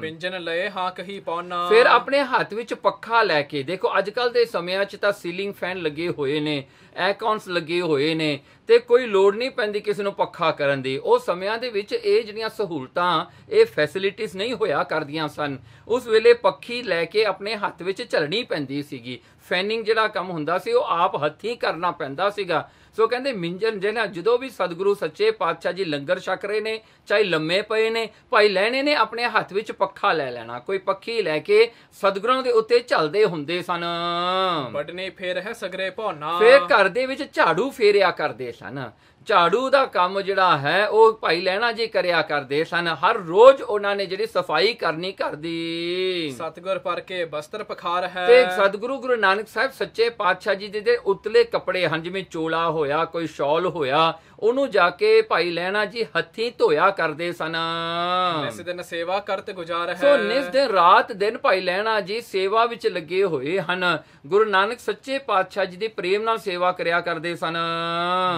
ਵਿੰਜਨ ਲਏ ਹਾਂ ਕਹੀ ਪਾਉਣਾ। ਫਿਰ ਆਪਣੇ ਹੱਥ ਵਿੱਚ ਪੱਖਾ ਲੈ ਕੇ, ਦੇਖੋ ਅੱਜ ਕੱਲ ਦੇ ਸਮਿਆਂ 'ਚ ਤਾਂ ਸੀਲਿੰਗ ਫੈਨ ਲੱਗੇ ਹੋਏ ਨੇ, ਐਕੌਨਸ ਲੱਗੇ ਹੋਏ ਨੇ, ਤੇ ਕੋਈ ਲੋੜ ਨਹੀਂ ਪੈਂਦੀ ਕਿਸੇ ਨੂੰ ਪੱਖਾ ਕਰਨ ਦੀ। ਉਹ ਸਮਿਆਂ ਦੇ ਵਿੱਚ ਇਹ ਜਿਹੜੀਆਂ ਸਹੂਲਤਾਂ, ਇਹ ਫੈਸਿਲਿਟੀਜ਼ ਨਹੀਂ ਹੋਇਆ ਕਰਦੀਆਂ ਸਨ। ਉਸ ਵੇਲੇ ਪੱਖੀ ਲੈ ਕੇ ਆਪਣੇ ਹੱਥ ਵਿੱਚ ਝੱਲਣੀ ਪੈਂਦੀ ਸੀਗੀ। ਫੈਨਿੰਗ ਜਿਹੜਾ ਕੰਮ ਹੁੰਦਾ ਸੀ ਉਹ ਆਪ ਹੱਥੀਂ ਕਰਨਾ ਪੈਂਦਾ ਸੀਗਾ। ਸੋ ਕਹਿੰਦੇ ਮਿੰਜਨ ਜਿਹੜਾ ਜਦੋਂ ਵੀ ਸਤਿਗੁਰੂ ਸੱਚੇ ਪਾਤਸ਼ਾਹ ਜੀ ਲੰਗਰ ਛਕ ਰਹੇ ਨੇ, ਚਾਹੇ ਲੰਮੇ ਪਏ ਨੇ, ਭਾਈ ਲਹਿਣੇ ਨੇ ਆਪਣੇ ਹੱਥ ਵਿੱਚ ਪੱਖਾ ਲੈ ਲੈਣਾ, ਕੋਈ ਪੱਖੀ ਲੈ ਕੇ ਸਤਿਗੁਰਾਂ ਦੇ ਉੱਤੇ ਝੱਲਦੇ ਹੁੰਦੇ ਸਨ। ਵੱਡਨੇ ਫੇਰ ਹੈ ਸਗਰੇ ਭੌਨਾ। ਫੇਰ ਘਰ ਦੇ ਵਿੱਚ ਝਾੜੂ ਫੇਰਿਆ ਕਰਦੇ ਸਨ। ਝਾੜੂ ਦਾ ਕੰਮ ਜਿਹੜਾ ਹੈ ਉਹ ਭਾਈ ਲਹਿਣਾ ਜੀ ਕਰਿਆ ਕਰਦੇ ਸਨ। ਹਰ ਰੋਜ਼ ਉਹਨਾਂ ਨੇ ਜਿਹੜੀ ਸਫਾਈ ਕਰਨੀ ਘਰ ਦੀ। ਸਤਿਗੁਰ ਪਰ ਕੇ ਬਸਤਰ ਪਖਾਰ ਹੈ। ਤੇ ਸਤਿਗੁਰੂ ਗੁਰੂ ਨਾਨਕ ਸਾਹਿਬ ਸੱਚੇ ਪਾਤਸ਼ਾਹ ਜੀ ਦੇ ਉਤਲੇ ਕੱਪੜੇ ਹਨ, ਜਿਵੇਂ ਚੋਲਾ ਹੋਇਆ, ਕੋਈ ਸ਼ਾਲ ਹੋਇਆ, ਉਹਨੂੰ ਜਾ ਕੇ ਭਾਈ ਲਹਿਣਾ ਜੀ ਹੱਥੀਂ ਧੋਇਆ ਕਰਦੇ ਸਨ। ਨਿਸ ਦਿਨ ਸੇਵਾ ਕਰਤ ਗੁਜ਼ਾਰ ਹੈ। ਸੋ ਨਿਸ ਦਿਨ ਰਾਤ ਦਿਨ ਭਾਈ ਲਹਿਣਾ ਜੀ ਸੇਵਾ ਵਿੱਚ ਲੱਗੇ ਹੋਏ ਹਨ। ਗੁਰੂ ਨਾਨਕ ਸੱਚੇ ਪਾਤਸ਼ਾਹ ਜੀ ਦੀ ਪ੍ਰੇਮ ਨਾਲ ਸੇਵਾ ਕਰਿਆ ਕਰਦੇ ਸਨ।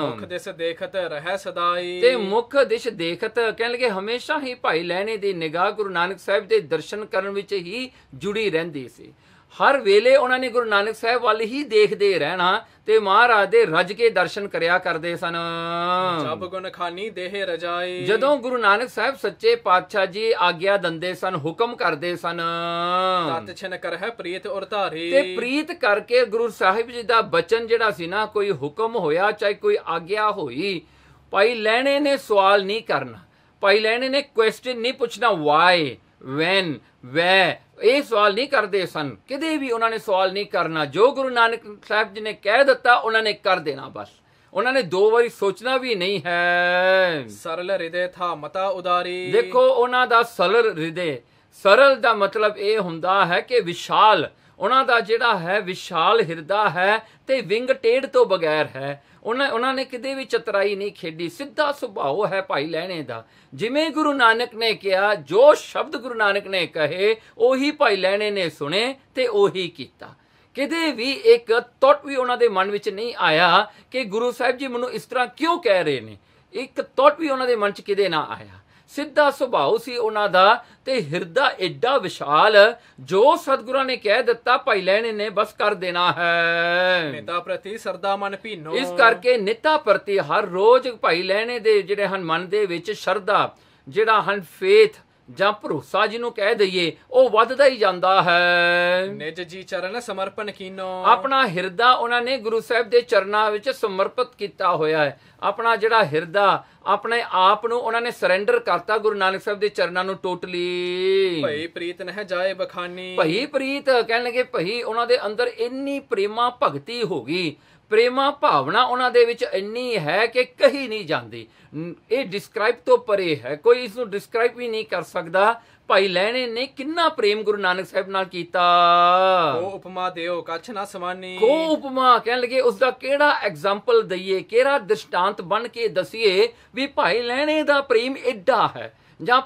ਮੁਖ ਦਿਸ ਦੇਖਤ ਰਹਿ ਸਦਾਈ। ਤੇ ਮੁਖ ਦਿਸ਼ ਦੇਖਤ ਕਹਿਣ ਲੱਗੇ ਹਮੇਸ਼ਾ ਹੀ ਭਾਈ ਲਹਿਣੇ ਦੀ ਨਿਗਾਹ ਗੁਰੂ ਨਾਨਕ ਸਾਹਿਬ ਦੇ ਦਰਸ਼ਨ ਕਰਨ ਵਿੱਚ ਹੀ ਜੁੜੀ ਰਹਿੰਦੀ ਸੀ। ਹਰ ਵੇਲੇ ਉਹਨਾਂ ਨੇ ਗੁਰੂ ਨਾਨਕ ਸਾਹਿਬ ਵੱਲ ਹੀ ਦੇਖਦੇ ਰਹਿਣਾ ਤੇ ਮਹਾਰਾਜ ਦੇ ਰੱਜ ਕੇ ਦਰਸ਼ਨ ਕਰਿਆ ਕਰਦੇ ਸਨ। ਜਬ ਗੁਣ ਖਾਨੀ ਦੇਹ ਰਜਾਈ। ਜਦੋਂ ਗੁਰੂ ਨਾਨਕ ਸਾਹਿਬ ਸੱਚੇ ਪਾਤਸ਼ਾਹ ਜੀ ਆਗਿਆ ਦਿੰਦੇ ਸਨ, ਹੁਕਮ ਕਰਦੇ ਸਨ, ਤਤ ਛਿਨ ਕਰਹਿ ਪ੍ਰੀਤ ਉਰ ਧਾਰੀ। ਤੇ ਪ੍ਰੀਤ ਕਰਕੇ ਗੁਰੂ ਸਾਹਿਬ ਜੀ ਦਾ ਬਚਨ ਜਿਹੜਾ ਸੀ ਨਾ, ਕੋਈ ਹੁਕਮ ਹੋਇਆ ਚਾਹੇ ਕੋਈ ਆਗਿਆ ਹੋਈ, ਭਾਈ ਲਹਿਣੇ ਨੇ ਸਵਾਲ ਨਹੀਂ ਕਰਨਾ। ਭਾਈ ਲਹਿਣੇ ਨੇ ਕੁਐਸਚਨ ਨਹੀਂ ਪੁੱਛਣਾ, ਵਾਈ, ਵੈਨ, ਵੈ, ਇਹ ਸਵਾਲ ਨਹੀਂ ਕਰਦੇ ਸਨ। ਕਿਤੇ ਵੀ ਉਹਨਾਂ ਨੇ ਸਵਾਲ ਨਹੀਂ ਕਰਨਾ। ਜੋ ਗੁਰੂ ਨਾਨਕ ਸਾਹਿਬ ਜੀ ਨੇ ਕਹਿ ਦਿੱਤਾ ਉਹਨਾਂ ਨੇ ਕਰ ਦੇਣਾ ਬਸ। ਉਹਨਾਂ ਨੇ ਦੋ ਵਾਰੀ ਸੋਚਣਾ ਵੀ ਨਹੀਂ ਹੈ। ਸਰਲ ਹਿਰਦੇ ਥਾ ਮਤਾ ਉਦਾਰੀ। ਦੇਖੋ ਉਹਨਾਂ ਦਾ ਸਰਲ ਹਿਰਦੇ, ਸਰਲ ਦਾ ਮਤਲਬ ਇਹ ਹੁੰਦਾ ਹੈ ਕਿ ਵਿਸ਼ਾਲ। ਉਹਨਾਂ ਦਾ ਜਿਹੜਾ ਹੈ ਵਿਸ਼ਾਲ ਹਿਰਦਾ ਹੈ ਤੇ ਵਿੰਗ ਟੇਢ ਤੋਂ ਬਗੈਰ ਹੈ। ਉਹਨਾਂ ਨੇ ਕਿਤੇ ਵੀ ਚਤਰਾਈ ਨਹੀਂ ਖੇਡੀ। ਸਿੱਧਾ ਸੁਭਾਅ ਹੈ ਭਾਈ ਲਹਿਣੇ ਦਾ। ਜਿਵੇਂ ਗੁਰੂ ਨਾਨਕ ਨੇ ਕਿਹਾ, ਜੋ ਸ਼ਬਦ ਗੁਰੂ ਨਾਨਕ ਨੇ ਕਹੇ ਉਹੀ ਭਾਈ ਲਹਿਣੇ ਨੇ ਸੁਣੇ ਤੇ ਉਹੀ ਕੀਤਾ। ਕਿਤੇ ਵੀ ਇੱਕ ਤੁੱਟ ਵੀ ਉਹਨਾਂ ਦੇ ਮਨ ਵਿੱਚ ਨਹੀਂ ਆਇਆ ਕਿ ਗੁਰੂ ਸਾਹਿਬ ਜੀ ਮੈਨੂੰ ਇਸ ਤਰ੍ਹਾਂ ਕਿਉਂ ਕਹਿ ਰਹੇ ਨੇ। ਇੱਕ ਤੁੱਟ ਵੀ ਉਹਨਾਂ ਦੇ ਮਨ 'ਚ ਕਿਤੇ ਨਾ ਆਇਆ। ਸਿੱਧਾ ਸੁਭਾਅ ਸੀ ਉਹਨਾਂ ਦਾ ਤੇ ਹਿਰਦਾ ਐਡਾ ਵਿਸ਼ਾਲ। ਜੋ ਸਤਿਗੁਰਾਂ ਨੇ ਕਹਿ ਦਿੱਤਾ ਭਾਈ ਲਹਿਣੇ ਨੇ ਬਸ ਕਰ ਦੇਣਾ ਹੈ। ਨਿਤਾ ਪ੍ਰਤੀ ਸਰਦਾ ਮਨ ਭੀਨੋ। ਇਸ ਕਰਕੇ ਨਿਤਾ ਪ੍ਰਤੀ ਹਰ ਰੋਜ਼ ਭਾਈ ਲਹਿਣੇ ਦੇ ਜਿਹੜੇ ਹਨ ਮਨ ਦੇ ਵਿੱਚ ਸ਼ਰਧਾ, ਜਿਹੜਾ ਹਨ ਫੇਥ, ਜਾਂ ਭਰੋਸਾ ਜਿਹਨੂੰ ਕਹਿ ਦਈਏ ਉਹ ਵੱਧਦਾ ਹੀ ਜਾਂਦਾ ਹੈ। ਨਿਜ ਜੀ ਚਰਨ ਸਮਰਪਣ ਕੀਨੋ, ਆਪਣਾ ਹਿਰਦਾ ਉਹਨਾਂ ਨੇ ਗੁਰੂ ਸਾਹਿਬ ਦੇ ਚਰਨਾਂ ਵਿੱਚ ਸਮਰਪਿਤ ਕੀਤਾ ਹੋਇਆ ਹੈ। ਆਪਣਾ ਜਿਹੜਾ ਹਿਰਦਾ ਆਪਣੇ ਆਪ ਨੂੰ ਉਹਨਾਂ ਨੇ ਸਰੈਂਡਰ ਕਰਤਾ ਗੁਰੂ ਨਾਨਕ ਸਾਹਿਬ ਦੇ ਚਰਨਾਂ ਨੂੰ ਟੋਟਲੀ। ਭਈ ਪ੍ਰੀਤ ਨਹਿ ਜਾਏ ਬਖਾਨੀ, ਭਈ ਪ੍ਰੀਤ ਕਹਿਣ ਲੱਗੇ ਭਈ ਉਹਨਾਂ ਦੇ ਅੰਦਰ ਇੰਨੀ ਪ੍ਰੇਮਾ ਭਗਤੀ ਹੋ ਗਈ, ਪ੍ਰੇਮਾ ਭਾਵਨਾ ਉਹਨਾਂ ਦੇ ਵਿੱਚ ਇੰਨੀ ਹੈ ਕਿ ਕਹੀ ਨਹੀਂ ਜਾਂਦੀ। ਇਹ ਡਿਸਕ੍ਰਾਈਬ ਤੋਂ ਪਰੇ ਹੈ, ਕੋਈ ਇਸ ਨੂੰ ਡਿਸਕ੍ਰਾਈਬ ਵੀ ਨਹੀਂ ਕਰ ਸਕਦਾ। ਭਾਈ ਲਹਿਣੇ ਨੇ ਕਿੰਨਾ ਪ੍ਰੇਮ ਗੁਰੂ ਨਾਨਕ ਸਾਹਿਬ ਨਾਲ ਕੀਤਾ। ਕੋ ਉਪਮਾ ਦਿਓ ਕੱਛ ਨਾ ਸਮਾਨੀ, ਕੋ ਉਪਮਾ ਕਹਿਣ ਲੱਗੇ ਉਸ ਦਾ ਕਿਹੜਾ ਐਗਜ਼ਾਮਪਲ ਦਈਏ, ਕਿਹੜਾ ਦ੍ਰਿਸ਼ਟਾਂਤ ਬਣ ਕੇ ਦਸੀਏ ਵੀ ਭਾਈ ਲਹਿਣੇ ਦਾ ਪ੍ਰੇਮ ਏਡਾ ਹੈ ਜਾਂ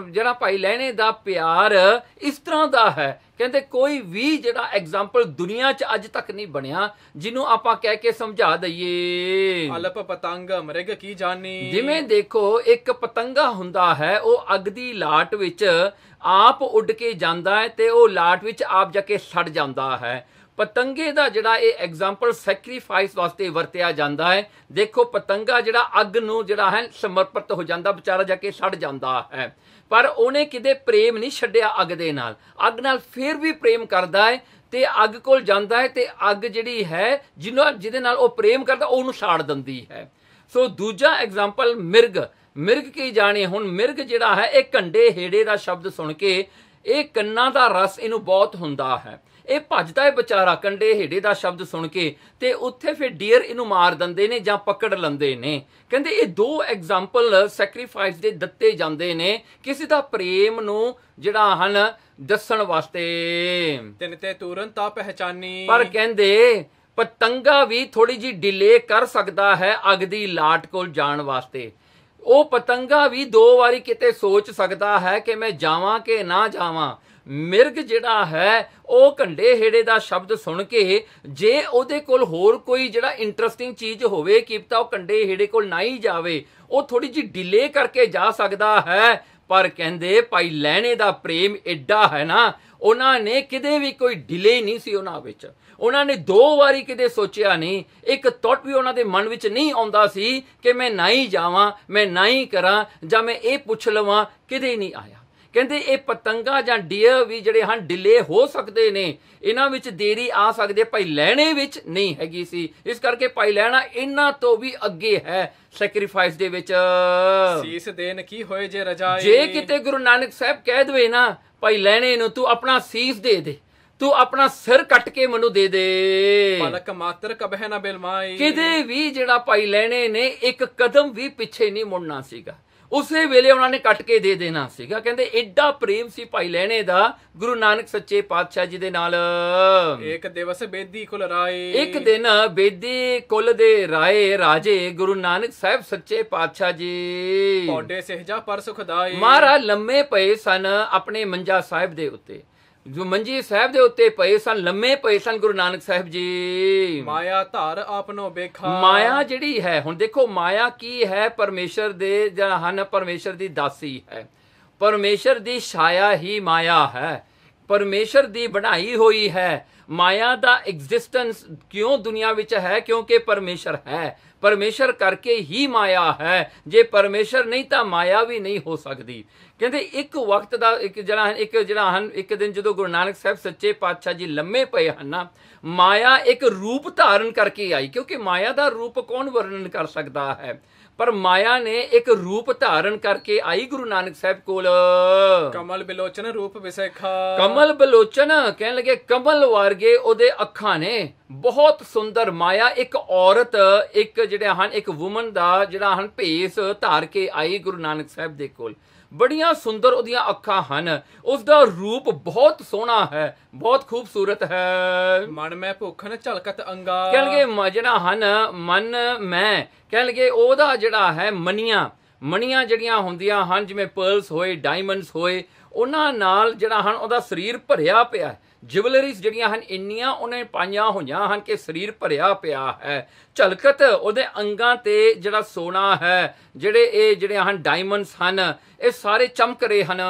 ਜਿਹੜਾ ਭਾਈ ਲਹਿਣੇ ਦਾ ਪਿਆਰ ਇਸ ਤਰ੍ਹਾਂ ਦਾ ਹੈ। ਕਹਿੰਦੇ ਕੋਈ ਵੀ ਜਿਹੜਾ ਐਗਜ਼ਾਮਪਲ ਦੁਨੀਆ 'ਚ ਅੱਜ ਤੱਕ ਨਹੀਂ ਬਣਿਆ ਜਿਹਨੂੰ ਆਪਾਂ ਕਹਿ ਕੇ ਸਮਝਾ ਦਈਏ। ਅਲਪ ਪਤੰਗ ਮ੍ਰਿਗ ਕੀ ਜਾਨੀ, ਜਿਵੇਂ ਦੇਖੋ ਇੱਕ ਪਤੰਗਾ ਹੁੰਦਾ ਹੈ, ਉਹ ਅੱਗ ਦੀ ਲਾਟ ਵਿੱਚ ਆਪ ਉੱਡ ਕੇ ਜਾਂਦਾ ਹੈ ਤੇ ਉਹ ਲਾਟ ਵਿੱਚ ਆਪ ਜਾ ਕੇ ਸੜ ਜਾਂਦਾ ਹੈ। ਪਤੰਗੇ ਦਾ ਜਿਹੜਾ ਇਹ ਐਗਜ਼ਾਮਪਲ ਸੈਕਰੀਫਾਈਸ ਵਾਸਤੇ ਵਰਤਿਆ ਜਾਂਦਾ ਹੈ। ਦੇਖੋ ਪਤੰਗਾ ਜਿਹੜਾ ਅੱਗ ਨੂੰ ਜਿਹੜਾ ਹੈ ਸਮਰਪਿਤ ਹੋ ਜਾਂਦਾ, ਵਿਚਾਰਾ ਜਾ ਕੇ ਸੜ ਜਾਂਦਾ ਹੈ, ਪਰ ਉਹਨੇ ਕਿਤੇ ਪ੍ਰੇਮ ਨਹੀਂ ਛੱਡਿਆ ਅੱਗ ਦੇ ਨਾਲ, ਅੱਗ ਨਾਲ ਫਿਰ ਵੀ ਪ੍ਰੇਮ ਕਰਦਾ ਹੈ ਤੇ ਅੱਗ ਕੋਲ ਜਾਂਦਾ ਹੈ ਤੇ ਅੱਗ ਜਿਹੜੀ ਹੈ ਜਿਹਦੇ ਨਾਲ ਉਹ ਪ੍ਰੇਮ ਕਰਦਾ ਉਹਨੂੰ ਸਾੜ ਦਿੰਦੀ ਹੈ। ਸੋ ਦੂਜਾ ਐਗਜ਼ਾਮਪਲ ਮਿਰਗ ਕੀ ਜਾਣੇ। ਹੁਣ ਮਿਰਗ ਜਿਹੜਾ ਹੈ ਇਹ ਕੰਡੇ ਹੇੜੇ ਦਾ ਸ਼ਬਦ ਸੁਣ ਕੇ ਇਹ ਕੰਨਾਂ ਦਾ ਰਸ ਇਹਨੂੰ ਬਹੁਤ ਹੁੰਦਾ ਹੈ, ਇਹ ਭੱਜਦਾ ਹੈ ਵਿਚਾਰਾ ਕੰਡੇ ਹੇੜੇ ਦਾ ਸ਼ਬਦ ਸੁਣ ਕੇ ਤੇ ਉੱਥੇ ਫਿਰ ਡੀਅਰ ਇਹਨੂੰ ਮਾਰ ਦਿੰਦੇ ਨੇ ਜਾਂ ਪਕੜ ਲੈਂਦੇ ਨੇ। ਕਹਿੰਦੇ ਇਹ ਦੋ ਐਗਜ਼ਾਮਪਲ ਸੈਕਰੀਫਾਈਸ ਦੇ ਦਿੱਤੇ ਜਾਂਦੇ ਨੇ ਕਿਸੇ ਦਾ ਪ੍ਰੇਮ ਨੂੰ ਜਿਹੜਾ ਹਨ ਦੱਸਣ ਵਾਸਤੇ। ਤਿਨ ਤੇ ਤੁਰੰਤ ਆ ਪਹਿਚਾਨੀ, ਪਰ ਕਹਿੰਦੇ ਪਤੰਗਾ ਵੀ ਥੋੜੀ ਜੀ ਡਿਲੇ ਕਰ ਸਕਦਾ ਹੈ ਅੱਗ ਦੀ ਲਾਟ ਕੋਲ ਜਾਣ ਵਾਸਤੇ। ਉਹ ਪਤੰਗਾ ਵੀ ਦੋ ਵਾਰੀ ਕਿਤੇ ਸੋਚ ਸਕਦਾ ਹੈ ਕਿ ਮੈਂ ਜਾਵਾਂ ਕਿ ਨਾ ਜਾਵਾਂ। ਮਿਰਗ ਜਿਹੜਾ ਹੈ ਉਹ ਕੰਡੇ ਹੇੜੇ ਦਾ ਸ਼ਬਦ ਸੁਣ ਕੇ ਜੇ ਉਹਦੇ ਕੋਲ ਹੋਰ ਕੋਈ ਜਿਹੜਾ ਇੰਟਰਸਟਿੰਗ ਚੀਜ਼ ਹੋਵੇ ਕਿ ਪਤਾ ਉਹ ਕੰਡੇ ਹੇੜੇ ਕੋਲ ਨਾ ਹੀ ਜਾਵੇ, ਉਹ ਥੋੜੀ ਜਿਹੀ ਡਿਲੇ ਕਰਕੇ ਜਾ ਸਕਦਾ ਹੈ। ਪਰ ਕਹਿੰਦੇ ਭਾਈ ਲਹਿਣੇ ਦਾ ਪ੍ਰੇਮ ਐਡਾ ਹੈ ਨਾ, ਉਹਨਾਂ ਨੇ ਕਿਤੇ ਵੀ ਕੋਈ ਡਿਲੇ ਨਹੀਂ ਸੀ ਉਹਨਾਂ ਵਿੱਚ। ਉਹਨਾਂ ਨੇ ਦੋ ਵਾਰੀ ਕਿਤੇ ਸੋਚਿਆ ਨਹੀਂ, ਇੱਕ ਥੌਟ ਵੀ ਉਹਨਾਂ ਦੇ ਮਨ ਵਿੱਚ ਨਹੀਂ ਆਉਂਦਾ ਸੀ ਕਿ ਮੈਂ ਨਾ ਹੀ ਜਾਵਾਂ, ਮੈਂ ਨਾ ਹੀ ਕਰਾਂ ਜਾਂ ਮੈਂ ਇਹ ਪੁੱਛ ਲਵਾਂ, ਕਿਤੇ ਨਹੀਂ ਆਇਆ। ਕਹਿੰਦੇ ਇਹ ਪਤੰਗਾ ਜਾਂ ਡੀਅਰ ਵੀ ਜਿਹੜੇ ਹਨ ਡਿਲੇ ਹੋ ਸਕਦੇ ਨੇ, ਇਹਨਾਂ ਵਿੱਚ ਦੇਰੀ ਆ ਸਕਦੀ ਹੈ, ਭਾਈ ਲਹਿਣੇ ਵਿੱਚ ਨਹੀਂ ਹੈਗੀ ਸੀ। ਇਸ ਕਰਕੇ ਭਾਈ ਲਹਿਣਾ ਇਹਨਾਂ ਤੋਂ ਵੀ ਅੱਗੇ ਹੈ ਸੈਕਰੀਫਾਈਸ ਦੇ ਵਿੱਚ। ਸੀਸ ਦੇਣ ਕੀ ਹੋਏ ਜੇ ਰਜਾਏ, ਜੇ ਕਿਤੇ ਗੁਰੂ ਨਾਨਕ ਸਾਹਿਬ ਕਹਿ ਦਵੇ ਨਾ ਭਾਈ ਲਹਿਣੇ ਨੂੰ ਤੂੰ ਆਪਣਾ ਸੀਸ ਦੇ ਦੇ, ਤੂੰ ਆਪਣਾ ਸਿਰ ਕੱਟ ਕੇ ਮੈਨੂੰ ਦੇ ਦੇ, ਪਲਕ ਮਾਤਰ ਕਬਹਿ ਨਾ ਬਿਲਮਾਈ, ਕਿਤੇ ਵੀ ਜਿਹੜਾ ਭਾਈ ਲਹਿਣੇ ਨੇ ਇੱਕ ਕਦਮ ਵੀ ਪਿੱਛੇ ਨਹੀਂ ਮੁੜਨਾ ਸੀਗਾ, ਉਸੇ ਵੇਲੇ ਉਹਨਾਂ ਨੇ ਕੱਟ ਕੇ ਦੇ ਦੇਣਾ ਸੀਗਾ। ਕਹਿੰਦੇ ਐਡਾ ਪ੍ਰੇਮ ਸੀ ਭਾਈ ਲਹਿਣੇ ਦਾ ਗੁਰੂ ਨਾਨਕ ਸੱਚੇ ਪਾਤਸ਼ਾਹ ਜੀ ਦੇ ਨਾਲ। ਇੱਕ ਦਿਵਸ ਬੇਦੀ ਕੁਲ ਰਾਏ, ਇੱਕ ਦਿਨ ਬੇਦੀ ਕੁਲ ਦੇ ਰਾਏ ਰਾਜੇ ਗੁਰੂ ਨਾਨਕ ਸਾਹਿਬ ਸੱਚੇ ਪਾਤਸ਼ਾਹ ਜੀ ਪੌਡੇ ਸਹਿਜਾ ਪਰ ਸੁਖਦਾਈ, ਮਹਾਰਾਜ ਲੰਮੇ ਪਏ ਸਨ ਆਪਣੇ ਮੰਜਾ ਸਾਹਿਬ ਦੇ ਉੱਤੇ, ਜੋ ਮੰਜੀ ਸਾਹਿਬ ਦੇ ਉੱਤੇ ਪਏ ਸਨ, ਲੰਮੇ ਪਏ ਸਨ ਗੁਰੂ ਨਾਨਕ ਸਾਹਿਬ ਜੀ। ਮਾਇਆ ਧਾਰ ਆਪਨੋ ਬੇਖਾ, ਮਾਇਆ ਜਿਹੜੀ ਹੈ, ਹੁਣ ਦੇਖੋ ਮਾਇਆ ਕੀ ਹੈ, ਪਰਮੇਸ਼ਰ ਦੇ ਜਿਹੜਾ ਹਨ ਪਰਮੇਸ਼ਰ ਦੀ ਦਾਸੀ ਹੈ, ਪਰਮੇਸ਼ਰ ਦੀ ਛਾਇਆ ਹੀ ਮਾਇਆ ਹੈ, ਪਰਮੇਸ਼ਰ ਦੀ ਬਣਾਈ ਹੋਈ ਹੈ। ਮਾਇਆ ਦਾ ਐਗਜ਼ਿਸਟੈਂਸ ਕਿਉਂ ਦੁਨੀਆ ਵਿੱਚ ਹੈ? ਕਿਉਂਕਿ ਪਰਮੇਸ਼ਰ ਹੈ, ਪਰਮੇਸ਼ਰ ਕਰਕੇ ਹੀ ਮਾਇਆ ਹੈ। ਜੇ ਪਰਮੇਸ਼ਰ ਨਹੀਂ ਤਾਂ ਮਾਇਆ ਵੀ ਨਹੀਂ ਹੋ ਸਕਦੀ। ਕਹਿੰਦੇ ਇੱਕ ਵਕਤ ਦਾ ਇੱਕ ਦਿਨ ਜਦੋਂ ਗੁਰੂ ਨਾਨਕ ਸਾਹਿਬ ਸੱਚੇ ਪਾਤਸ਼ਾਹ ਜੀ ਲੰਮੇ ਪਏ ਹਨ, ਮਾਇਆ ਇੱਕ ਰੂਪ ਧਾਰਨ ਕਰਕੇ ਆਈ, ਕਿਉਂਕਿ ਮਾਇਆ ਦਾ ਰੂਪ ਕੌਣ ਵਰਣਨ ਕਰ ਸਕਦਾ ਹੈ, ਪਰ ਮਾਇਆ ਨੇ ਇੱਕ ਰੂਪ ਧਾਰਨ ਕਰਕੇ ਆਈ ਗੁਰੂ ਨਾਨਕ ਸਾਹਿਬ ਕੋਲ। ਕਮਲ ਬਿਲੋਚਨ ਰੂਪ ਵਿਸੇਖਾ, ਕਮਲ ਬਿਲੋਚਨ ਕਹਿਣ ਲੱਗੇ ਕਮਲ ਵਰਗੇ ਉਹਦੇ ਅੱਖਾਂ ਨੇ, ਬਹੁਤ ਸੁੰਦਰ। ਮਾਇਆ ਇੱਕ ਔਰਤ, ਇੱਕ ਜਿਹੜਾ ਹਨ ਇੱਕ ਵੂਮਨ ਦਾ ਜਿਹੜਾ ਹਨ ਭੇਸ ਧਾਰ ਕੇ ਆਈ ਗੁਰੂ ਨਾਨਕ ਸਾਹਿਬ ਦੇ ਕੋਲ। ਬੜੀਆਂ ਸੁੰਦਰ ਉਹਦੀਆਂ ਅੱਖਾਂ ਹਨ, ਉਸਦਾ ਰੂਪ ਬਹੁਤ ਸੋਹਣਾ ਹੈ, ਬਹੁਤ ਖੂਬਸੂਰਤ ਹੈ। ਮਨ ਮੈਂ ਭੁੱਖਨ ਝਲਕਤ ਅੰਗਾ, ਕਹਿਣਗੇ ਜਿਹੜਾ ਹਨ ਮਨ ਮੈਂ, ਕਹਿਣਗੇ ਉਹਦਾ ਜਿਹੜਾ ਹੈ ਮਣੀਆਂ ਜਿਹੜੀਆਂ ਹੁੰਦੀਆਂ ਹਨ, ਜਿਵੇਂ ਪਰਲਸ ਹੋਏ, ਡਾਇਮੰਡਸ ਹੋਏ, ਉਹਨਾਂ ਨਾਲ ਜਿਹੜਾ ਹਨ ਉਹਦਾ ਸਰੀਰ ਭਰਿਆ ਪਿਆ। ਜਿਵਲਰੀਜ਼ ਜਿਹੜੀਆਂ ਹਨ ਇੰਨੀਆਂ ਉਹਨੇ ਪਾਈਆਂ ਹੋਈਆਂ ਹਨ ਕਿ ਸਰੀਰ ਭਰਿਆ ਪਿਆ ਹੈ। ਝਲਕਤ ਉਹਦੇ ਅੰਗਾਂ ਤੇ ਜਿਹੜਾ ਸੋਨਾ ਹੈ, ਜਿਹੜੇ ਹਨ ਡਾਇਮੰਡਸ ਹਨ, ਇਹ ਸਾਰੇ ਚਮਕ ਰਹੇ ਹਨ।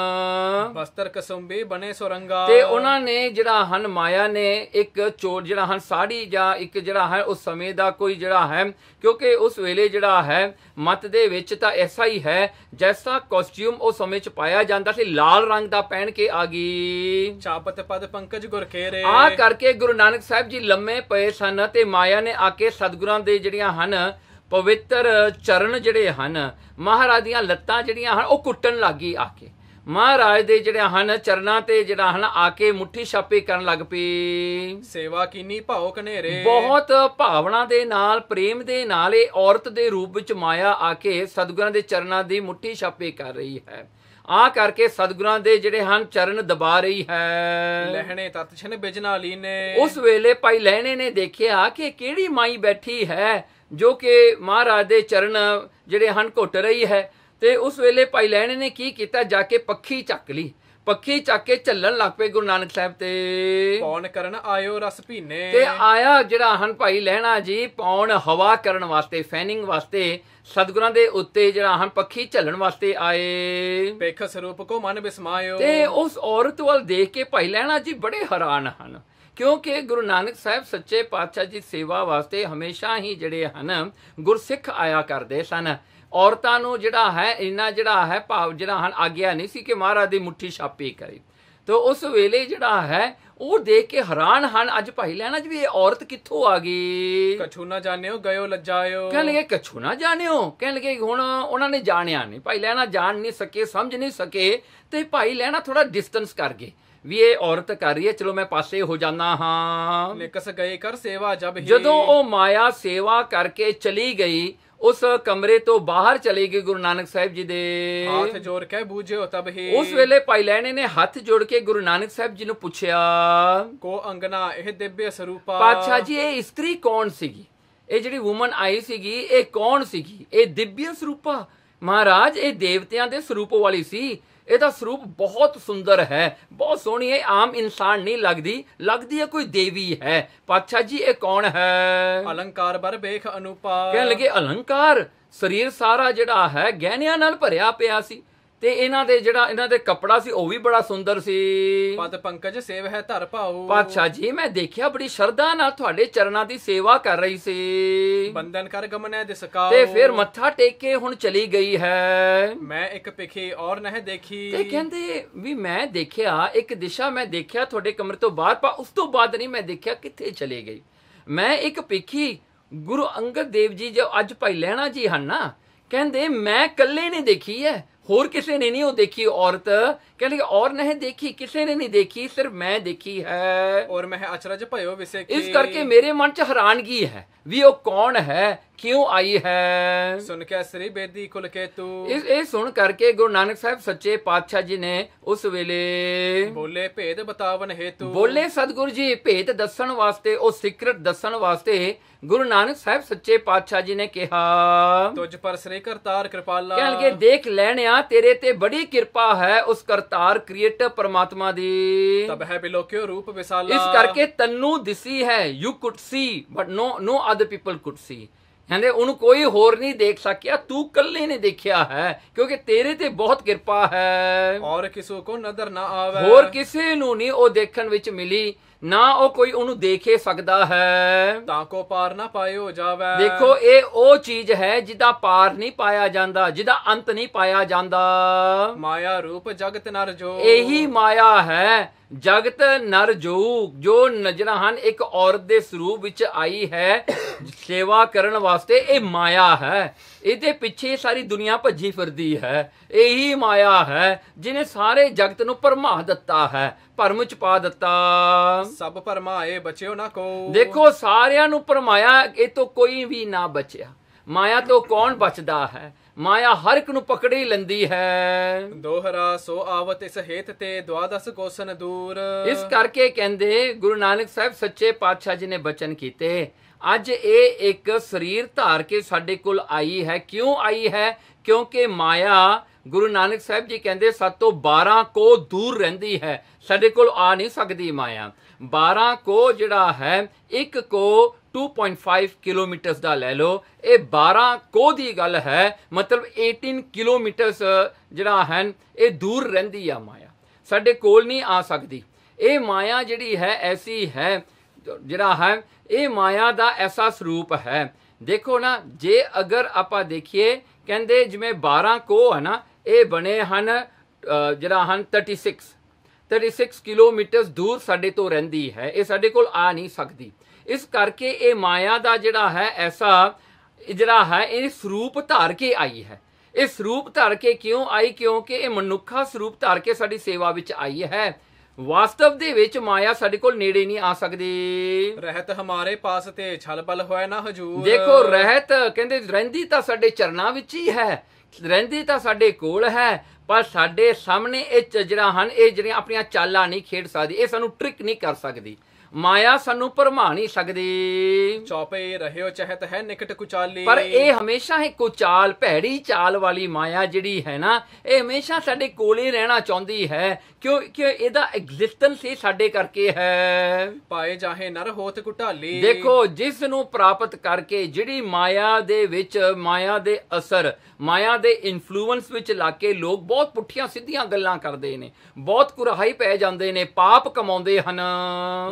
ਬਸਤਰ ਕਸੁੰਬੀ ਬਣੇ ਸੁਰੰਗਾ। ਤੇ ਉਹਨਾਂ ਨੇ ਜਿਹੜਾ ਹਨ ਮਾਇਆ ਨੇ ਇੱਕ ਚੋਰ ਜਿਹੜਾ ਹਨ ਸਾੜੀ ਜਾਂ ਇੱਕ ਜਿਹੜਾ ਹੈ ਉਸ ਸਮੇਂ ਦਾ ਕੋਈ ਜਿਹੜਾ ਹੈ, ਕਿਉਂਕਿ ਉਸ ਵੇਲੇ ਜਿਹੜਾ ਹੈ ਮਤ ਦੇ ਵਿੱਚ ਤਾਂ ਐਸਾ ਹੀ ਹੈ ਜੈਸਾ ਕਾਸਟਿਊਮ ਉਸ ਸਮੇਂ ਚ ਪਾਇਆ ਜਾਂਦਾ ਸੀ, ਲਾਲ ਰੰਗ ਦਾ ਪਹਿਨ ਕੇ ਆ ਗਈ। ਚਾਪਤ ਪਦ ਪੰਕਜ ਗੁਰ ਖੇਰੇ। ਆ ਕਰਕੇ ਗੁਰੂ ਨਾਨਕ ਸਾਹਿਬ ਜੀ ਲੰਮੇ ਪਏ ਸਨ ਤੇ ਮਾਇਆ ਨੇ ਆ ਕੇ ਸਤਿਗੁਰਾਂ ਦੇ ਜਿਹੜੀਆਂ ਹਨ ਪਵਿੱਤਰ ਚਰਨ ਜਿਹੜੇ ਹਨ, ਮਹਾਰਾਜ ਦੀਆਂ ਲੱਤਾਂ ਜਿਹੜੀਆਂ ਹਨ ਉਹ ਕੁੱਟਣ ਲੱਗੀ ਆ ਕੇ। ਮਹਾਰਾਜ ਦੇ ਜਿਹੜੇ ਹਨ ਚਰਨਾਂ ਤੇ ਜਿਹੜਾ ਹਨ ਆ ਕੇ ਮੁੱਠੀ ਛਾਪੀ ਕਰਨ ਲੱਗ ਪਈ। ਸੇਵਾ ਕੀਨੀ ਭਾਉ ਕਨੇਰੇ। ਬਹੁਤ ਭਾਵਨਾ ਦੇ ਨਾਲ, ਪ੍ਰੇਮ ਦੇ ਨਾਲ ਇਹ ਔਰਤ ਦੇ ਰੂਪ ਵਿੱਚ ਮਾਇਆ ਆ ਕੇ ਸਤਿਗੁਰਾਂ ਦੇ ਚਰਨਾਂ ਦੀ ਮੁੱਠੀ ਛਾਪੀ ਕਰ ਰਹੀ ਹੈ। ਆ ਕਰਕੇ ਸਤਿਗੁਰਾਂ ਦੇ ਜਿਹੜੇ ਹਨ ਚਰਨ ਦਬਾ ਰਹੀ ਹੈ। ਲਹਿਣੇ ਤਤ ਛਨ ਬਿਜਨਾ ਲੀਨੇ। ਉਸ ਵੇਲੇ ਭਾਈ ਲਹਿਣੇ ਨੇ ਦੇਖਿਆ ਕਿ ਕਿਹੜੀ ਮਾਈ ਬੈਠੀ ਹੈ ਜੋ ਕਿ ਮਹਾਰਾਜ ਦੇ ਚਰਨ ਜਿਹੜੇ ਹਨ ਘੁੱਟ ਰਹੀ ਹੈ। ਤੇ ਉਸ ਵੇਲੇ ਭਾਈ ਲਹਿਣੇ ਨੇ ਕੀ ਕੀਤਾ, ਜਾ ਕੇ ਪੱਖੀ ਚੱਕ ਲਈ। ਪੱਖੀ ਚੱਕ ਕੇ ਚੱਲਣ ਲੱਗ ਪਏ ਗੁਰੂ ਨਾਨਕ ਸਾਹਿਬ ਤੇ। ਪੌਣ ਕਰਨ ਆਇਓ ਰਸ ਭੀਨੇ। ਤੇ ਆਇਆ ਜਿਹੜਾ ਹਨ ਭਾਈ ਲਹਿਣਾ ਜੀ ਪੌਣ ਹਵਾ ਕਰਨ ਵਾਸਤੇ, ਫੈਨਿੰਗ ਵਾਸਤੇ ਸਤਿਗੁਰਾਂ ਦੇ ਉੱਤੇ ਜਿਹੜਾ ਹਨ ਪੱਖੀ ਝੱਲਣ ਵਾਸਤੇ ਆਏ। ਪੇਖ ਸਰੂਪ ਕੋ ਮਨ ਬਿਸਮਾਇਓ। ਤੇ ਉਸ ਔਰਤ ਵੱਲ ਦੇਖ ਕੇ ਭਾਈ ਲਹਿਣਾ ਜੀ ਬੜੇ ਹੈਰਾਨ ਹਨ, ਕਿਉਂਕਿ ਗੁਰੂ ਨਾਨਕ ਸਾਹਿਬ ਸੱਚੇ ਪਾਤਸ਼ਾਹ ਜੀ ਸੇਵਾ ਵਾਸਤੇ ਹਮੇਸ਼ਾ ਹੀ ਜਿਹੜੇ ਹਨ ਗੁਰਸਿੱਖ ਆਇਆ ਕਰਦੇ ਸਨ। ਔਰਤਾਂ ਨੂੰ ਜਿਹੜਾ ਹੈ ਇੰਨਾ ਜਿਹੜਾ ਹੈ ਭਾਵ ਜਿਹੜਾ ਹਨ ਆਗਿਆ ਨਹੀਂ ਸੀ ਕਿ ਮਹਾਰਾਜ ਦੀ ਮੁੱਠੀ ਛਾਪੀ ਕਰੇ। ਤੇ ਉਸ ਵੇਲੇ ਜਿਹੜਾ ਹੈ ਉਹ ਦੇਖ ਕੇ ਹੈਰਾਨ ਹਨ ਅੱਜ ਭਾਈ ਲਹਿਣਾ ਜੀ ਵੀ ਇਹ ਔਰਤ ਕਿੱਥੋਂ ਆ ਗਈ। ਕਛੂ ਨਾ ਜਾਣਿਓ ਗਇਓ ਲੱਜਾਇਓ। ਕਹਿਣ ਲੱਗੇ ਕਛੂ ਨਾ ਜਾਣਿਓ। ਕਹਿਣ ਲੱਗੇ ਹੁਣ ਉਹਨਾਂ ਨੇ ਜਾਣਿਆ ਨਹੀਂ, ਭਾਈ ਲਹਿਣਾ ਜਾਣ ਨਹੀਂ ਸਕੇ, ਸਮਝ ਨਹੀਂ ਸਕੇ। ਤੇ ਭਾਈ ਲਹਿਣਾ ਥੋੜਾ ਡਿਸਟੈਂਸ ਕਰ ਗਏ ਵੀ ਇਹ ਔਰਤ ਕਰ ਰਹੀ ਹੈ, ਚਲੋ ਮੈਂ ਪਾਸੇ ਹੋ ਜਾਣਾ ਹਾਂ। ਨਿਕਸ ਗਏ ਕਰ ਸੇਵਾ ਜਬ ਹੀ। ਜਦੋਂ ਉਹ ਮਾਇਆ ਸੇਵਾ ਕਰਕੇ ਚਲੀ ਗਈ, ਉਸ ਕਮਰੇ ਤੋਂ ਬਾਹਰ ਚਲੇ ਗਏ ਗੁਰੂ ਨਾਨਕ ਸਾਹਿਬ ਜੀ ਦੇ। ਹੱਥ ਜੋੜ ਕੇ ਬੂਝਿਓ ਤਬ ਹੀ। ਉਸ ਵੇਲੇ ਭਾਈ ਲਹਿਣੇ ਨੇ ਹੱਥ ਜੋੜ ਕੇ ਗੁਰੂ ਨਾਨਕ ਸਾਹਿਬ ਜੀ ਨੂੰ ਪੁੱਛਿਆ, ਕੋ ਅੰਗਨਾ ਇਹ ਦਿਵਯ ਸਰੂਪਾ। ਪਾਤਸ਼ਾਹ ਜੀ ਇਹ ਇਸਤਰੀ ਕੌਣ ਸੀਗੀ, ਇਹ ਜਿਹੜੀ ਵੂਮਨ ਆਈ ਸੀਗੀ ਇਹ ਕੌਣ ਸੀਗੀ। ਇਹ ਦਿਵਯ ਸਰੂਪਾ। ਮਹਾਰਾਜ ਇਹ ਦੇਵਤਿਆਂ ਦੇ ਸਰੂਪ ਵਾਲੀ ਸੀ। ਇਹਦਾ ਸਰੂਪ ਬਹੁਤ ਸੁੰਦਰ ਹੈ, ਬਹੁਤ ਸੋਹਣੀ ਹੈ, ਆਮ ਇਨਸਾਨ ਨਹੀਂ ਲੱਗਦੀ ਹੈ ਕੋਈ ਦੇਵੀ ਹੈ। ਪਾਤਸ਼ਾਹ ਜੀ ਇਹ ਕੌਣ ਹੈ। ਅਲੰਕਾਰ ਬਰ ਵੇਖ ਅਨੂਪਾ। ਕਹਿਣ ਲੱਗੇ ਅਲੰਕਾਰ, ਸਰੀਰ ਸਾਰਾ ਜਿਹੜਾ ਹੈ ਗਹਿਣਿਆਂ ਨਾਲ ਭਰਿਆ ਪਿਆ ਸੀ ਤੇ ਇਹਨਾਂ ਦੇ ਕੱਪੜਾ ਸੀ ਉਹ ਵੀ ਬੜਾ ਸੁੰਦਰ ਸੀ। ਪਦ ਪੰਕਜ ਸੇਵ ਹੈ ਧਰ ਭਾਉ। ਪਾਤਸ਼ਾਹ ਜੀ ਮੈਂ ਦੇਖਿਆ ਬੜੀ ਸ਼ਰਧਾ ਨਾਲ ਤੁਹਾਡੇ ਚਰਨਾਂ ਦੀ ਸੇਵਾ ਕਰ ਰਹੀ ਸੀ। ਬੰਦਨ ਕਰ ਗਮਨੈ ਦਿਸਕਾਉ। ਤੇ ਫਿਰ ਮੱਥਾ ਟੇਕ ਕੇ ਹੁਣ ਚਲੀ ਗਈ ਹੈ। ਮੈਂ ਇੱਕ ਪਿਖੀ ਔਰ ਨਹਿ ਦੇਖੀ। ਤੇ ਕਹਿੰਦੇ ਵੀ ਮੈਂ ਦੇਖਿਆ ਇੱਕ ਦਿਸ਼ਾ ਮੈਂ ਦੇਖਿਆ ਤੁਹਾਡੇ ਕਮਰੇ ਤੋਂ ਬਾਹਰ, ਪਰ ਉਸ ਤੋਂ ਬਾਅਦ ਨਹੀਂ ਮੈਂ ਦੇਖਿਆ ਕਿੱਥੇ ਚਲੀ ਗਈ। ਮੈਂ ਇੱਕ ਪਿਖੀ ਗੁਰੂ ਅੰਗਦ ਦੇਵ ਜੀ ਜੋ ਅੱਜ ਭਾਈ ਲਹਿਣਾ ਜੀ ਹਨ ਨਾ, ਕਹਿੰਦੇ ਮੈਂ ਇਕੱਲੇ ਨੇ ਦੇਖੀ ਹੈ, ਹੋਰ ਕਿਸੇ ਨੇ ਨਹੀਂ ਉਹ ਦੇਖੀ ਔਰਤ। ਕਹਿੰਦੇ ਔਰ ਨਹੀਂ ਦੇਖੀ, ਕਿਸੇ ਨੇ ਨਹੀਂ ਦੇਖੀ, ਸਿਰਫ ਮੈਂ ਦੇਖੀ ਹੈ। ਔਰ ਮੈਂ ਅਚਰਜ ਭਇਓ ਵਿਸੇਖੀ। ਇਸ ਕਰਕੇ ਮੇਰੇ ਮਨ ਚ ਹੈਰਾਨਗੀ ਹੈ ਵੀ ਉਹ ਕੌਣ ਹੈ, ਕਿਉਂ ਆਈ ਹੈ। ਸੁਣ ਕੇ ਸ੍ਰੀ ਬੇਦੀ ਕੁਲ ਕੇਤੂ। ਇਹ ਸੁਣ ਕਰਕੇ ਗੁਰੂ ਨਾਨਕ ਸਾਹਿਬ ਸੱਚੇ ਪਾਤਸ਼ਾਹ ਜੀ ਨੇ ਉਸ ਵੇਲੇ ਬੋਲੇ ਭੇਦ ਬਤਾਵਨ ਹੇਤੂ। ਬੋਲੇ ਸਤਿਗੁਰੂ ਜੀ ਭੇਦ ਦੱਸਣ ਵਾਸਤੇ, ਉਹ ਸੀਕ੍ਰੇਟ ਦੱਸਣ ਵਾਸਤੇ ਗੁਰੂ ਨਾਨਕ ਸਾਹਿਬ ਸੱਚੇ ਪਾਤਸ਼ਾਹ ਜੀ ਨੇ ਕਿਹਾ, ਤੁਝ ਪਰ ਸ੍ਰੀ ਕਰਤਾਰ ਕਿਰਪਾਲਾ। ਕਹਿਣਗੇ ਦੇਖ ਲੈਣਿਆ ਤੇਰੇ ਤੇ ਬੜੀ ਕਿਰਪਾ ਹੈ ਉਸ ਕਰਤਾਰ ਕ੍ਰੀਏਟਰ ਪਰਮਾਤਮਾ ਦੀ। ਤਬ ਹੈ ਬਿਲੋਕਿਓ ਰੂਪ ਵਿਸਾਲਾ। ਇਸ ਕਰਕੇ ਤੈਨੂੰ ਦਿਸੀ ਹੈ, you could C but no other people could see। ਕਹਿੰਦੇ ਉਹਨੂੰ ਕੋਈ ਹੋਰ ਨਹੀਂ ਦੇਖ ਸਕਿਆ, ਤੂੰ ਇਕੱਲੇ ਨੇ ਦੇਖਿਆ ਹੈ ਕਿਉਂਕਿ ਤੇਰੇ ਤੇ ਬਹੁਤ ਕਿਰਪਾ ਹੈ। ਔਰ ਕਿਸੇ ਕੋ ਨਜ਼ਰ ਨਾ ਆਵੇ। ਹੋਰ ਕਿਸੇ ਨੂੰ ਨਹੀਂ ਉਹ ਦੇਖਣ ਵਿੱਚ ਮਿਲੀ, ਨਾ ਉਹ ਕੋਈ ਉਹਨੂੰ ਦੇਖੇ ਸਕਦਾ ਹੈ। ਤਾਂ ਕੋ ਪਾਰ ਨਾ ਪਾਇਓ ਜਾਵੇ। ਦੇਖੋ ਇਹ ਉਹ ਚੀਜ਼ ਹੈ ਜਿਹਦਾ ਪਾਰ ਨਹੀਂ ਪਾਇਆ ਜਾਂਦਾ, ਜਿਹਦਾ ਅੰਤ ਨਹੀਂ ਪਾਇਆ ਜਾਂਦਾ। ਮਾਇਆ ਰੂਪ ਜਗਤ ਨਰ ਜੋ। ਇਹੀ ਮਾਇਆ ਹੈ ਜਗਤ ਨਰ ਜੋ ਨਜ਼ਰਾਂ ਹਨ ਇੱਕ ਔਰਤ ਦੇ ਸਰੂਪ ਵਿੱਚ ਆਈ ਹੈ ਸੇਵਾ ਕਰਨ ਵਾਸਤੇ। ਇਹ ਮਾਇਆ ਹੈ, ਇਹਦੇ ਪਿੱਛੇ ਸਾਰੀ ਦੁਨੀਆ ਭੱਜੀ ਫਿਰਦੀ ਹੈ। ਇਹੀ ਮਾਇਆ ਹੈ ਜਿਹਨੇ ਸਾਰੇ ਜਗਤ ਨੂੰ ਭਰਮਾ ਦਿੱਤਾ ਹੈ, ਭਰਮ ਚ ਪਾ ਦਿੱਤਾ। ਸਭ ਭਰਮਾਏ ਬਚਿਓ ਨਾ ਕੋ। ਦੇਖੋ ਸਾਰਿਆਂ ਨੂੰ ਭਰਮਾਇਆ, ਇਹ ਤੋਂ ਕੋਈ ਵੀ ਨਾ ਬਚਿਆ। ਮਾਇਆ ਤੋਂ ਕੌਣ ਬਚਦਾ ਹੈ। ਮਾਇਆ ਹਰ ਇੱਕ ਨੂੰ ਪਕੜੀ ਲੈਂਦੀ ਹੈ। ਦੋਹਰਾ ਸੋ ਆਵਤ ਇਸ ਹੇਤ ਤੇ ਦਵਾਦਸ ਕੋਸਨ ਦੂਰ। ਇਸ ਕਰਕੇ ਕਹਿੰਦੇ ਗੁਰੂ ਨਾਨਕ ਸਾਹਿਬ ਸੱਚੇ ਪਾਤਸ਼ਾਹ ਜੀ ਨੇ ਬਚਨ ਕੀਤੇ, ਅੱਜ ਇਹ ਇੱਕ ਸਰੀਰ ਧਾਰ ਕੇ ਸਾਡੇ ਕੋਲ ਆਈ ਹੈ। ਕਿਉਂ ਆਈ ਹੈ? ਕਿਉਂਕਿ ਮਾਇਆ ਗੁਰੂ ਨਾਨਕ ਸਾਹਿਬ ਜੀ ਕਹਿੰਦੇ ਸਾਤੋਂ 12 ਕੋ ਦੂਰ ਰਹਿੰਦੀ ਹੈ, ਸਾਡੇ ਕੋਲ ਆ ਨਹੀਂ ਸਕਦੀ ਮਾਇਆ। 12 ਕੋ ਜਿਹੜਾ ਹੈ, ਇੱਕ ਕੋ 2.5 ਕਿਲੋਮੀਟਰ ਦਾ ਲੈ ਲਓ, ਇਹ 12 ਕੋ ਦੀ ਗੱਲ ਹੈ, ਮਤਲਬ 18 ਕਿਲੋਮੀਟਰ ਜਿਹੜਾ ਹੈ ਇਹ ਦੂਰ ਰਹਿੰਦੀ ਆ ਮਾਇਆ, ਸਾਡੇ ਕੋਲ ਨਹੀਂ ਆ ਸਕਦੀ। ਇਹ ਮਾਇਆ ਜਿਹੜੀ ਹੈ ਐਸੀ ਹੈ, ਜਿਹੜਾ ਹੈ ਇਹ ਮਾਇਆ ਦਾ ਐਸਾ ਸਰੂਪ ਹੈ। ਦੇਖੋ ਨਾ, ਜੇ ਅਗਰ ਆਪਾਂ ਦੇਖੀਏ, ਕਹਿੰਦੇ ਜਿਵੇਂ 12 ਕੋ ਹੈ ਨਾ, ਇਹ ਬਣੇ ਹਨ ਜਿਹੜਾ ਹਨ 36 ਕਿਲੋਮੀਟਰ ਦੂਰ ਸਾਡੇ ਤੋਂ ਰਹਿੰਦੀ ਹੈ, ਇਹ ਸਾਡੇ ਕੋਲ ਆ ਨਹੀਂ ਸਕਦੀ। ਇਸ ਕਰਕੇ ਇਹ ਮਾਇਆ ਦਾ ਜਿਹੜਾ ਹੈ ਐਸਾ ਜਿਹੜਾ ਹੈ ਇਹ ਸਰੂਪ ਧਾਰ ਕੇ ਆਈ ਹੈ। ਇਹ ਸਰੂਪ ਧਾਰ ਕੇ ਕਿਉਂ ਆਈ? ਕਿਉਂਕਿ ਇਹ ਮਨੁੱਖਾ ਸਰੂਪ ਧਾਰ ਕੇ ਸਾਡੀ ਸੇਵਾ ਵਿੱਚ ਆਈ ਹੈ। ਵਾਸਤਵ ਦੇ ਵਿੱਚ ਮਾਇਆ ਸਾਡੇ ਕੋਲ ਨੇੜੇ ਨਹੀਂ ਆ ਸਕਦੀ। ਰਹਿਤ ਹਮਾਰੇ ਪਾਸ ਤੇ ਛਲ ਬਲ ਹੋਏ ਨਾ ਹਜੂਰ। ਦੇਖੋ, ਰਹਿਤ ਕਹਿੰਦੇ ਰਹਿੰਦੀ ਤਾਂ ਸਾਡੇ ਚਰਨਾਂ ਵਿੱਚ ਹੀ ਹੈ, ਰਹਿੰਦੀ ਤਾਂ ਸਾਡੇ ਕੋਲ ਹੈ, ਪਰ ਸਾਡੇ ਸਾਹਮਣੇ ਇਹ ਜਿਹੜਾ ਹਨ ਇਹ ਜਿਹੜੀਆਂ ਆਪਣੀਆਂ ਚਾਲਾਂ ਨਹੀਂ ਖੇਡ ਸਕਦੀ, ਇਹ ਸਾਨੂੰ ਟ੍ਰਿਕ ਨਹੀਂ ਕਰ ਸਕਦੀ। ਮਾਇਆ ਸਾਨੂੰ ਭਰਮਾ ਨਹੀਂ ਸਕਦੀ। ਚੌਪੇ ਰਹਿਓ ਚਹਿਤ ਹੈ ਨਿਕਟ ਕੁਚਾਲੀ। ਪਰ ਇਹ ਹਮੇਸ਼ਾ ਹੀ ਕੁਚਾਲ, ਭੈੜੀ ਚਾਲ ਵਾਲੀ ਮਾਇਆ ਜਿਹੜੀ ਹੈ ਨਾ, ਇਹ ਹਮੇਸ਼ਾ ਸਾਡੇ ਕੋਲੇ ਰਹਿਣਾ ਚਾਹੁੰਦੀ ਹੈ, ਕਿਉਂਕਿ ਇਹਦਾ ਐਗਜ਼ਿਸਟੈਂਸ ਹੀ ਸਾਡੇ ਕਰਕੇ ਹੈ। ਪਾਏ ਜਾਹੇ ਨਰ ਹੋਤ ਕੁਟਾਲੀ। ਦੇਖੋ, ਜਿਸ ਨੂੰ ਪ੍ਰਾਪਤ ਕਰਕੇ, ਜਿਹੜੀ ਮਾਇਆ ਦੇ ਵਿੱਚ, ਮਾਇਆ ਦੇ ਅਸਰ, ਮਾਇਆ ਦੇ ਇਨਫਲੂਐਂਸ ਵਿੱਚ ਲੱਗ ਕੇ ਲੋਕ ਬਹੁਤ ਪੁੱਠੀਆਂ ਸਿੱਧੀਆਂ ਗੱਲਾਂ ਕਰਦੇ ਨੇ, ਬਹੁਤ ਕੁਰਾਹੀ ਪੈ ਜਾਂਦੇ ਨੇ, ਪਾਪ ਕਮਾਉਂਦੇ ਹਨ।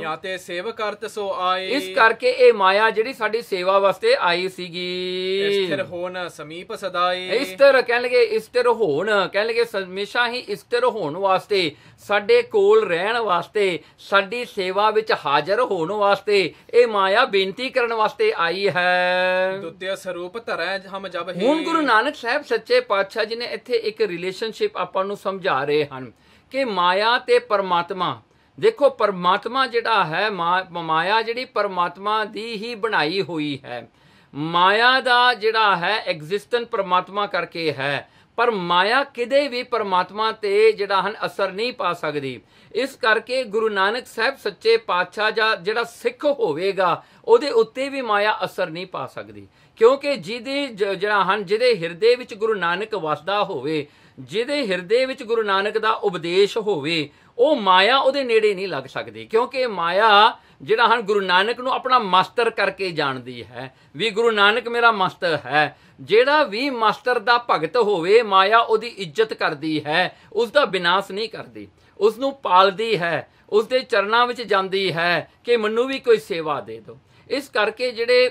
ਜਾਂ ਤੇ ਸੇਵਕ ਅਰਤ ਸੋ ਆਏ। ਇਸ ਕਰਕੇ ਇਹ ਮਾਇਆ ਜਿਹੜੀ ਸਾਡੀ ਸੇਵਾ ਵਾਸਤੇ ਆਈ ਸੀਗੀ। ਸਥਿਰ ਹੋਣ ਸਮੀਪ ਸਦਾਈ। ਇਸਤਰ ਕਹਿਣ ਲਗੇ, ਇਸਤਰ ਹੋਣ ਕਹਿਣ ਲਗੇ, ਹਮੇਸ਼ਾ ਹੀ ਇਸਤਰ ਹੋਣ ਵਾਸਤੇ, ਸਾਡੇ ਕੋਲ ਰਹਿਣ ਵਾਸਤੇ, ਸਾਡੀ ਸੇਵਾ ਵਿੱਚ ਹਾਜ਼ਰ ਹੋਣ ਵਾਸਤੇ ਇਹ ਮਾਇਆ ਬੇਨਤੀ ਕਰਨ ਵਾਸਤੇ ਆਈ ਹੈ। ਦੁੱਤਿਆ ਸਰੂਪ ਧਰੈ ਹਮ ਜਬ ਹੀ। ਹੁਣ ਗੁਰੂ ਨਾਨਕ ਸਾਹਿਬ ਸੱਚੇ ਪਾਤਸ਼ਾਹ ਜੀ ਨੇ ਇੱਥੇ ਇੱਕ ਰਿਲੇਸ਼ਨਸ਼ਿਪ ਆਪਾਂ ਨੂੰ ਸਮਝਾ ਰਹੇ ਹਨ ਕਿ ਮਾਇਆ ਤੇ ਪਰਮਾਤਮਾ। ਦੇਖੋ, ਪਰਮਾਤਮਾ ਜਿਹੜਾ ਹੈ, ਮਾਇਆ ਜਿਹੜੀ ਪਰਮਾਤਮਾ ਦੀ ਹੀ ਬਣਾਈ ਹੋਈ ਹੈ। ਮਾਇਆ ਦਾ ਜਿਹੜਾ ਹੈ ਐਗਜ਼ਿਸਟੈਂਸ ਪਰਮਾਤਮਾ ਕਰਕੇ ਹੈ, ਪਰ ਮਾਇਆ ਕਿਤੇ ਵੀ ਪਰਮਾਤਮਾ ਤੇ ਜਿਹੜਾ ਹਨ ਅਸਰ ਨਹੀਂ ਪਾ ਸਕਦੀ। ਇਸ ਕਰਕੇ ਗੁਰੂ ਨਾਨਕ ਸਾਹਿਬ ਸੱਚੇ ਪਾਤਸ਼ਾਹ ਜਿਹੜਾ ਸਿੱਖ ਹੋਵੇਗਾ, ਉਹਦੇ ਉੱਤੇ ਵੀ ਮਾਇਆ ਅਸਰ ਨਹੀਂ ਪਾ ਸਕਦੀ, ਕਿਉਂਕਿ ਜਿਹਦੇ ਹਿਰਦੇ ਵਿੱਚ ਗੁਰੂ ਨਾਨਕ ਵਸਦਾ ਹੋਵੇ, ਜਿਹਦੇ ਹਿਰਦੇ ਵਿੱਚ ਗੁਰੂ ਨਾਨਕ ਦਾ ਉਪਦੇਸ਼ ਹੋਵੇ, ਉਹ ਮਾਇਆ ਉਹਦੇ ਨੇੜੇ ਨਹੀਂ ਲੱਗ ਸਕਦੀ। ਕਿਉਂਕਿ ਮਾਇਆ ਜਿਹੜਾ ਹਨ ਗੁਰੂ ਨਾਨਕ ਨੂੰ ਆਪਣਾ ਮਾਸਟਰ ਕਰਕੇ ਜਾਣਦੀ ਹੈ, ਵੀ ਗੁਰੂ ਨਾਨਕ ਮੇਰਾ ਮਾਸਟਰ ਹੈ। ਜਿਹੜਾ ਵੀ ਮਾਸਟਰ ਦਾ ਭਗਤ ਹੋਵੇ, ਮਾਇਆ ਉਹਦੀ ਇੱਜ਼ਤ ਕਰਦੀ ਹੈ, ਉਸ ਦਾ ਵਿਨਾਸ਼ ਨਹੀਂ ਕਰਦੀ, ਉਸ ਨੂੰ ਪਾਲਦੀ ਹੈ, ਉਸ ਦੇ ਚਰਨਾਂ ਵਿੱਚ ਜਾਂਦੀ ਹੈ ਕਿ ਮੈਨੂੰ ਵੀ ਕੋਈ ਸੇਵਾ ਦੇ ਦਿਓ। ਇਸ ਕਰਕੇ ਜਿਹੜੇ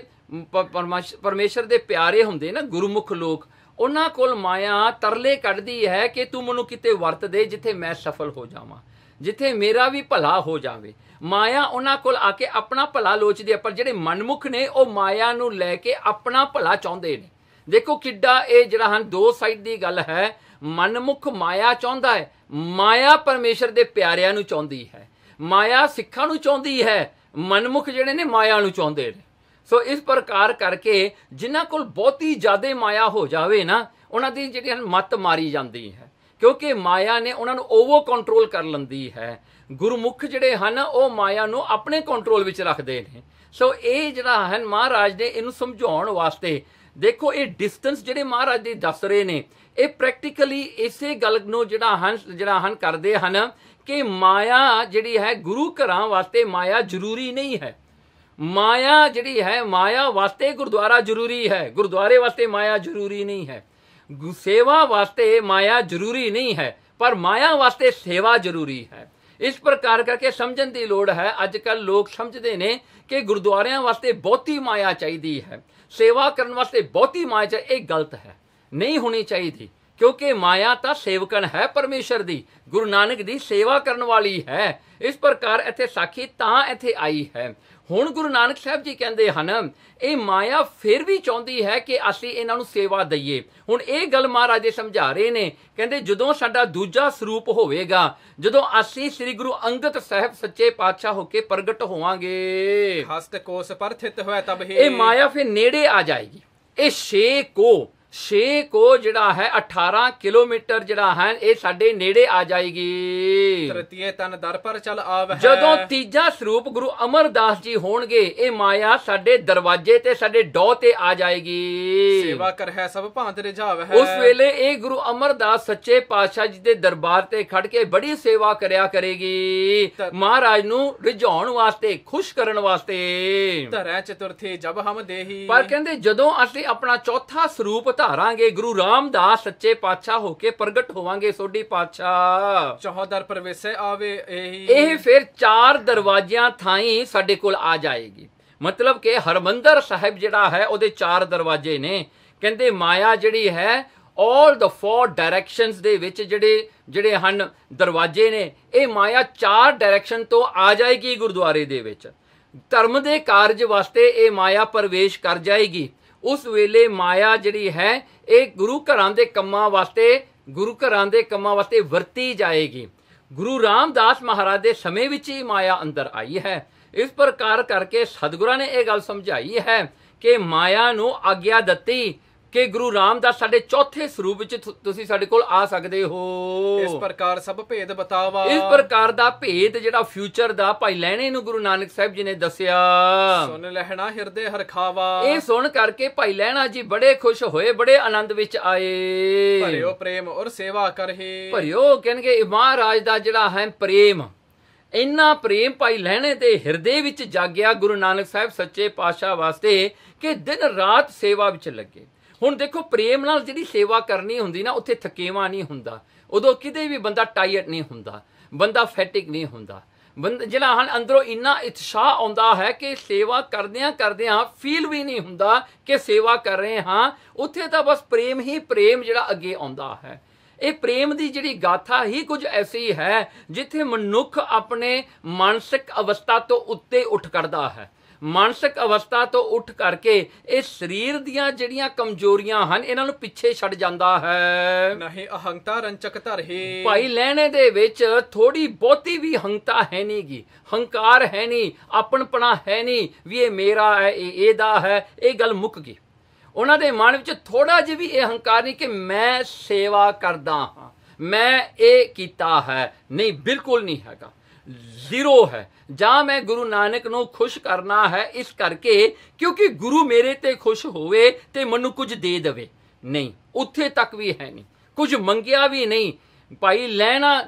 ਪਰਮੇਸ਼ਰ ਦੇ ਪਿਆਰੇ ਹੁੰਦੇ ਨਾ ਗੁਰਮੁਖ ਲੋਕ, ਉਹਨਾਂ ਕੋਲ ਮਾਇਆ ਤਰਲੇ ਕੱਢਦੀ ਹੈ ਕਿ ਤੂੰ ਮੈਨੂੰ ਕਿਤੇ ਵਰਤ ਦੇ ਜਿੱਥੇ ਮੈਂ ਸਫਲ ਹੋ ਜਾਵਾਂ, ਜਿੱਥੇ ਮੇਰਾ ਵੀ ਭਲਾ ਹੋ ਜਾਵੇ। ਮਾਇਆ ਉਹਨਾਂ ਕੋਲ ਆ ਕੇ ਆਪਣਾ ਭਲਾ ਲੋਚਦੀ ਹੈ, ਪਰ ਜਿਹੜੇ ਮਨਮੁਖ ਨੇ ਉਹ ਮਾਇਆ ਨੂੰ ਲੈ ਕੇ ਆਪਣਾ ਭਲਾ ਚਾਹੁੰਦੇ ਨੇ। ਦੇਖੋ ਕਿੱਡਾ ਇਹ ਜਿਹੜਾ ਹਨ ਦੋ ਸਾਈਡ ਦੀ ਗੱਲ ਹੈ। ਮਨਮੁਖ ਮਾਇਆ ਚਾਹੁੰਦਾ ਹੈ, ਮਾਇਆ ਪਰਮੇਸ਼ਰ ਦੇ ਪਿਆਰਿਆਂ ਨੂੰ ਚਾਹੁੰਦੀ ਹੈ, ਮਾਇਆ ਸਿੱਖਾਂ ਨੂੰ ਚਾਹੁੰਦੀ ਹੈ, ਮਨਮੁਖ ਜਿਹੜੇ ਨੇ ਮਾਇਆ ਨੂੰ ਚਾਹੁੰਦੇ ਨੇ। ਸੋ ਇਸ ਪ੍ਰਕਾਰ ਕਰਕੇ ਜਿਨ੍ਹਾਂ ਕੋਲ ਬਹੁਤੀ ਜ਼ਿਆਦਾ ਮਾਇਆ ਹੋ ਜਾਵੇ ਨਾ, ਉਹਨਾਂ ਦੀ ਜਿਹੜੀ ਮੱਤ ਮਾਰੀ ਜਾਂਦੀ ਹੈ, ਕਿਉਂਕਿ ਮਾਇਆ ਨੇ ਉਹਨਾਂ ਨੂੰ ਓਵਰ ਕੰਟਰੋਲ ਕਰ ਲੈਂਦੀ ਹੈ। ਗੁਰਮੁਖ ਜਿਹੜੇ ਹਨ ਉਹ ਮਾਇਆ ਨੂੰ ਆਪਣੇ ਕੰਟਰੋਲ ਵਿੱਚ ਰੱਖਦੇ ਨੇ। ਸੋ ਇਹ ਜਿਹੜਾ ਹੈ ਮਹਾਰਾਜ ਨੇ ਇਹਨੂੰ ਸਮਝਾਉਣ ਵਾਸਤੇ, ਦੇਖੋ ਇਹ ਡਿਸਟੈਂਸ ਜਿਹੜੇ ਮਹਾਰਾਜ ਜੀ ਦੱਸ ਰਹੇ ਨੇ, ਇਹ ਪ੍ਰੈਕਟੀਕਲੀ ਇਸੇ ਗੱਲ ਨੂੰ ਜਿਹੜਾ ਕਰਦੇ ਹਨ ਕਿ ਮਾਇਆ ਜਿਹੜੀ ਹੈ ਗੁਰੂ ਘਰਾਂ ਵਾਸਤੇ ਮਾਇਆ ਜ਼ਰੂਰੀ ਨਹੀਂ ਹੈ। ਮਾਇਆ ਜਿਹੜੀ ਹੈ, ਮਾਇਆ ਵਾਸਤੇ ਗੁਰਦੁਆਰਾ ਜ਼ਰੂਰੀ ਹੈ, ਗੁਰਦੁਆਰੇ ਵਾਸਤੇ ਮਾਇਆ ਜ਼ਰੂਰੀ ਨਹੀਂ ਹੈ। ਸੇਵਾ ਵਾਸਤੇ ਮਾਇਆ ਜ਼ਰੂਰੀ ਨਹੀਂ ਹੈ, ਪਰ ਮਾਇਆ ਵਾਸਤੇ ਸੇਵਾ ਜ਼ਰੂਰੀ ਹੈ। ਇਸ ਪ੍ਰਕਾਰ ਕਰਕੇ ਸਮਝਣ ਦੀ ਲੋੜ ਹੈ। ਅੱਜ ਕੱਲ੍ਹ ਲੋਕ ਸਮਝਦੇ ਨੇ ਕਿ ਗੁਰਦੁਆਰਿਆਂ ਵਾਸਤੇ ਬਹੁਤੀ ਮਾਇਆ ਚਾਹੀਦੀ ਹੈ, ਸੇਵਾ ਕਰਨ ਵਾਸਤੇ ਬਹੁਤੀ ਮਾਇਆ ਚਾਹੀਦੀ। ਇਹ ਗਲਤ ਹੈ, ਨਹੀਂ ਹੋਣੀ ਚਾਹੀਦੀ, ਕਿਉਂਕਿ ਮਾਇਆ ਤਾਂ ਸੇਵਕਣ ਹੈ ਪਰਮੇਸ਼ਰ ਦੀ, ਗੁਰੂ ਨਾਨਕ ਦੀ ਸੇਵਾ ਕਰਨ ਵਾਲੀ ਹੈ। ਇਸ ਪ੍ਰਕਾਰ ਇੱਥੇ ਸਾਖੀ ਤਾਂ ਇੱਥੇ ਆਈ ਹੈ। ਹੁਣ ਗੁਰੂ ਨਾਨਕ ਸਾਹਿਬ ਜੀ ਕਹਿੰਦੇ ਹਨ ਇਹ ਮਾਇਆ ਫਿਰ ਵੀ ਚਾਹੁੰਦੀ ਹੈ ਕਿ ਅਸੀਂ ਇਹਨਾਂ ਨੂੰ ਸੇਵਾ ਦਈਏ। ਹੁਣ ਇਹ ਗੱਲ ਮਹਾਰਾਜ ਜੀ ਸਮਝਾ ਰਹੇ ਨੇ, ਕਹਿੰਦੇ ਜਦੋਂ ਸਾਡਾ ਦੂਜਾ ਸਰੂਪ ਹੋਵੇਗਾ, ਜਦੋਂ ਅਸੀਂ ਸ੍ਰੀ ਗੁਰੂ ਅੰਗਦ ਸਾਹਿਬ ਸੱਚੇ ਪਾਤਸ਼ਾਹ ਹੋ ਕੇ ਪ੍ਰਗਟ ਹੋਵਾਂਗੇ, ਹਸਤ ਕੋਸ ਪਰ ਥਿਤ ਹੋਇਆ ਤਬ ਹੀ, ਇਹ ਮਾਇਆ ਫਿਰ ਨੇੜੇ ਆ ਜਾਏਗੀ। ਇਹ 6 ਕੋ 6 ਕੋ ਜਿਹੜਾ ਹੈ 18 ਕਿਲੋਮੀਟਰ ਜਿਹੜਾ ਹੈ ਇਹ ਸਾਡੇ ਨੇੜੇ ਆ ਜਾਏਗੀ। ਤ੍ਰਿਤੀਏ ਤਨ ਦਰ ਪਰ ਚਲ ਆਵਹਿ। ਜਦੋਂ ਤੀਜਾ ਸਰੂਪ ਗੁਰੂ ਅਮਰਦਾਸ ਜੀ ਹੋਣਗੇ ਇਹ ਮਾਇਆ ਸਾਡੇ ਦਰਵਾਜ਼ੇ ਤੇ ਸਾਡੇ ਡੋਹ ਤੇ ਆ ਜਾਏਗੀ। ਸੇਵਾ ਕਰਹਿ ਸਭ ਭਾਂਤ ਰਿਝਾਵਹਿ। ਉਸ ਵੇਲੇ ਇਹ ਗੁਰੂ ਅਮਰਦਾਸ ਸੱਚੇ ਪਾਤਸ਼ਾਹ ਜੀ ਦੇ ਦਰਬਾਰ ਤੇ ਖੜ ਕੇ ਬੜੀ ਸੇਵਾ ਕਰਿਆ ਕਰੇਗੀ, ਮਹਾਰਾਜ ਨੂੰ ਰਿਝਾਉਣ ਵਾਸਤੇ, ਖੁਸ਼ ਕਰਨ ਵਾਸਤੇ। ਧਰੈ ਚਤੁਰਥੀ ਜਬ ਹਮ ਦੇਹੀ। ਪਰ ਕਹਿੰਦੇ ਜਦੋਂ ਅਸੀਂ ਆਪਣਾ ਚੌਥਾ ਸਰੂਪ ਧਾਰਾਂਗੇ, ਗੁਰੂ ਰਾਮਦਾਸ ਸੱਚੇ ਪਾਤਸ਼ਾਹ ਹੋ ਕੇ ਪ੍ਰਗਟ ਹੋਵਾਂਗੇ, ਸੋਢੀ ਪਾਤਸ਼ਾਹ, ਚੌਹਦਰ ਪ੍ਰਵੇਸ਼ੇ ਆਵੇ ਇਹੀ। ਇਹ ਫਿਰ 4 ਦਰਵਾਜ਼ਿਆਂ ਥਾਈਂ ਸਾਡੇ ਕੋਲ ਆ ਜਾਏਗੀ। ਮਤਲਬ ਕਿ ਹਰਮੰਦਰ ਸਾਹਿਬ ਜਿਹੜਾ ਹੈ ਉਹਦੇ 4 ਦਰਵਾਜ਼ੇ ਨੇ। ਕਹਿੰਦੇ ਮਾਇਆ ਜਿਹੜੀ ਹੈ all the 4 directions ਦੇ ਵਿੱਚ ਜਿਹੜੇ ਹਨ ਦਰਵਾਜ਼ੇ ਨੇ, ਇਹ ਮਾਇਆ 4 ਡਾਇਰੈਕਸ਼ਨ ਤੋਂ ਆ ਜਾਏਗੀ ਗੁਰਦੁਆਰੇ ਦੇ ਵਿੱਚ। ਧਰਮ ਦੇ ਕਾਰਜ ਵਾਸਤੇ ਇਹ ਮਾਇਆ ਪ੍ਰਵੇਸ਼ ਕਰ ਜਾਏਗੀ। ਉਸ ਵੇਲੇ ਮਾਇਆ ਜਿਹੜੀ ਹੈ ਇਹ ਗੁਰੂ ਘਰਾਂ ਦੇ ਕੰਮਾਂ ਵਾਸਤੇ ਵਰਤੀ ਜਾਏਗੀ। ਗੁਰੂ ਰਾਮਦਾਸ ਮਹਾਰਾਜ ਦੇ ਸਮੇਂ ਵਿੱਚ ਹੀ ਮਾਇਆ ਅੰਦਰ ਆਈ ਹੈ। ਇਸ ਪ੍ਰਕਾਰ ਕਰਕੇ ਸਤਿਗੁਰਾਂ ਨੇ ਇਹ ਗੱਲ ਸਮਝਾਈ ਹੈ ਕਿ ਮਾਇਆ ਨੂੰ ਆਗਿਆ ਦਿੱਤੀ ਕਿ ਗੁਰੂ ਰਾਮਦਾਸ ਸਾਡੇ ਚੌਥੇ ਸਰੂਪ ਵਿੱਚ ਤੁਸੀਂ ਸਾਡੇ ਕੋਲ ਆ ਸਕਦੇ ਹੋ। ਇਸ ਪ੍ਰਕਾਰ ਸਭ ਭੇਦ ਬਤਾਵਾ। ਇਸ ਪ੍ਰਕਾਰ ਦਾ ਭੇਦ ਜਿਹੜਾ ਫਿਊਚਰ ਦਾ ਭਾਈ ਲਹਿਣੇ ਨੂੰ ਗੁਰੂ ਨਾਨਕ ਸਾਹਿਬ ਜੀ ਨੇ ਦੱਸਿਆ। ਸੁਣ ਲਹਿਣਾ ਹਿਰਦੇ ਹਰਖਾਵਾ। ਇਹ ਸੁਣ ਕਰਕੇ ਭਾਈ ਲਹਿਣਾ ਜੀ ਬੜੇ ਖੁਸ਼ ਹੋਏ, ਬੜੇ ਆਨੰਦ ਵਿੱਚ ਆਏ। ਭਰਿਓ ਪ੍ਰੇਮ ਔਰ ਸੇਵਾ ਕਰਹੀ। ਭਰਿਓ ਕਹਿੰਗੇ ਮਹਾਰਾਜ ਦਾ ਜਿਹੜਾ ਹੈ ਪ੍ਰੇਮ, ਇੰਨਾ ਪ੍ਰੇਮ ਭਾਈ ਲਹਿਣੇ ਦੇ ਹਿਰਦੇ ਵਿੱਚ ਜਾਗਿਆ ਗੁਰੂ ਨਾਨਕ ਸਾਹਿਬ ਸੱਚੇ ਪਾਤਸ਼ਾਹ ਵਾਸਤੇ ਕਿ ਦਿਨ ਰਾਤ ਸੇਵਾ ਵਿੱਚ ਲੱਗੇ। ਹੁਣ ਦੇਖੋ ਪ੍ਰੇਮ ਨਾਲ ਜਿਹੜੀ ਸੇਵਾ ਕਰਨੀ ਹੁੰਦੀ ਨਾ, ਉੱਥੇ ਥਕੇਵਾ ਨਹੀਂ ਹੁੰਦਾ, ਉਦੋਂ ਕਿਤੇ ਵੀ ਬੰਦਾ ਟਾਇਰਡ ਨਹੀਂ ਹੁੰਦਾ, ਬੰਦਾ ਫੈਟਿਕ ਨਹੀਂ ਹੁੰਦਾ, ਜਿਹੜਾ ਹਨ ਅੰਦਰੋਂ ਇੰਨਾ ਉਤਸ਼ਾਹ ਆਉਂਦਾ ਹੈ ਕਿ ਸੇਵਾ ਕਰਦਿਆਂ ਫੀਲ ਵੀ ਨਹੀਂ ਹੁੰਦਾ ਕਿ ਸੇਵਾ ਕਰ ਰਹੇ ਹਾਂ। ਉੱਥੇ ਤਾਂ ਬਸ ਪ੍ਰੇਮ ਹੀ ਪ੍ਰੇਮ ਜਿਹੜਾ ਅੱਗੇ ਆਉਂਦਾ ਹੈ। ਇਹ ਪ੍ਰੇਮ ਦੀ ਜਿਹੜੀ ਗਾਥਾ ਹੀ ਕੁਝ ਐਸੀ ਹੈ ਜਿੱਥੇ ਮਨੁੱਖ ਆਪਣੇ ਮਾਨਸਿਕ ਅਵਸਥਾ ਤੋਂ ਉੱਤੇ ਉੱਠ ਕਰਦਾ ਹੈ। ਮਾਨਸਿਕ ਅਵਸਥਾ ਤੋਂ ਉੱਠ ਕਰਕੇ ਇਹ ਸਰੀਰ ਦੀਆਂ ਜਿਹੜੀਆਂ ਕਮਜ਼ੋਰੀਆਂ ਹਨ ਇਹਨਾਂ ਨੂੰ ਪਿੱਛੇ ਛੱਡ ਜਾਂਦਾ ਹੈ। ਨਹੀਂ ਅਹੰਤਾ ਰੰਚਕ ਧਰਹੀ। ਭਾਈ ਲਹਿਣੇ ਦੇ ਵਿੱਚ ਥੋੜੀ ਬਹੁਤੀ ਵੀ ਅਹੰਤਾ ਹੈ ਨਹੀਂ ਗੀ, ਹੰਕਾਰ ਹੈ ਨਹੀਂ, ਆਪਣਪਣਾ ਹੈ ਨਹੀਂ ਵੀ ਇਹ ਮੇਰਾ ਹੈ, ਇਹ ਇਹਦਾ ਹੈ, ਇਹ ਗੱਲ ਮੁੱਕ ਗਈ। ਉਹਨਾਂ ਦੇ ਮਨ ਵਿੱਚ ਥੋੜਾ ਜਿਹਾ ਵੀ ਇਹ ਹੰਕਾਰ ਨਹੀਂ ਕਿ ਮੈਂ ਸੇਵਾ ਕਰਦਾ ਹਾਂ, ਮੈਂ ਇਹ ਕੀਤਾ ਹੈ, ਨਹੀਂ, ਬਿਲਕੁਲ ਨਹੀਂ ਹੈਗਾ, ਜ਼ੀਰੋ ਹੈ। ਜਾਂ ਮੈਂ ਗੁਰੂ ਨਾਨਕ ਨੂੰ ਖੁਸ਼ ਕਰਨਾ ਹੈ ਇਸ ਕਰਕੇ ਕਿਉਂਕਿ ਗੁਰੂ ਮੇਰੇ ਤੇ ਖੁਸ਼ ਹੋਵੇ ਤੇ ਮੈਨੂੰ ਕੁਝ ਦੇ ਦੇਵੇ, ਨਹੀਂ, ਉੱਥੇ ਤੱਕ ਵੀ ਹੈ ਨਹੀਂ, ਕੁਝ ਮੰਗਿਆ ਵੀ ਨਹੀਂ। Bhai Lehna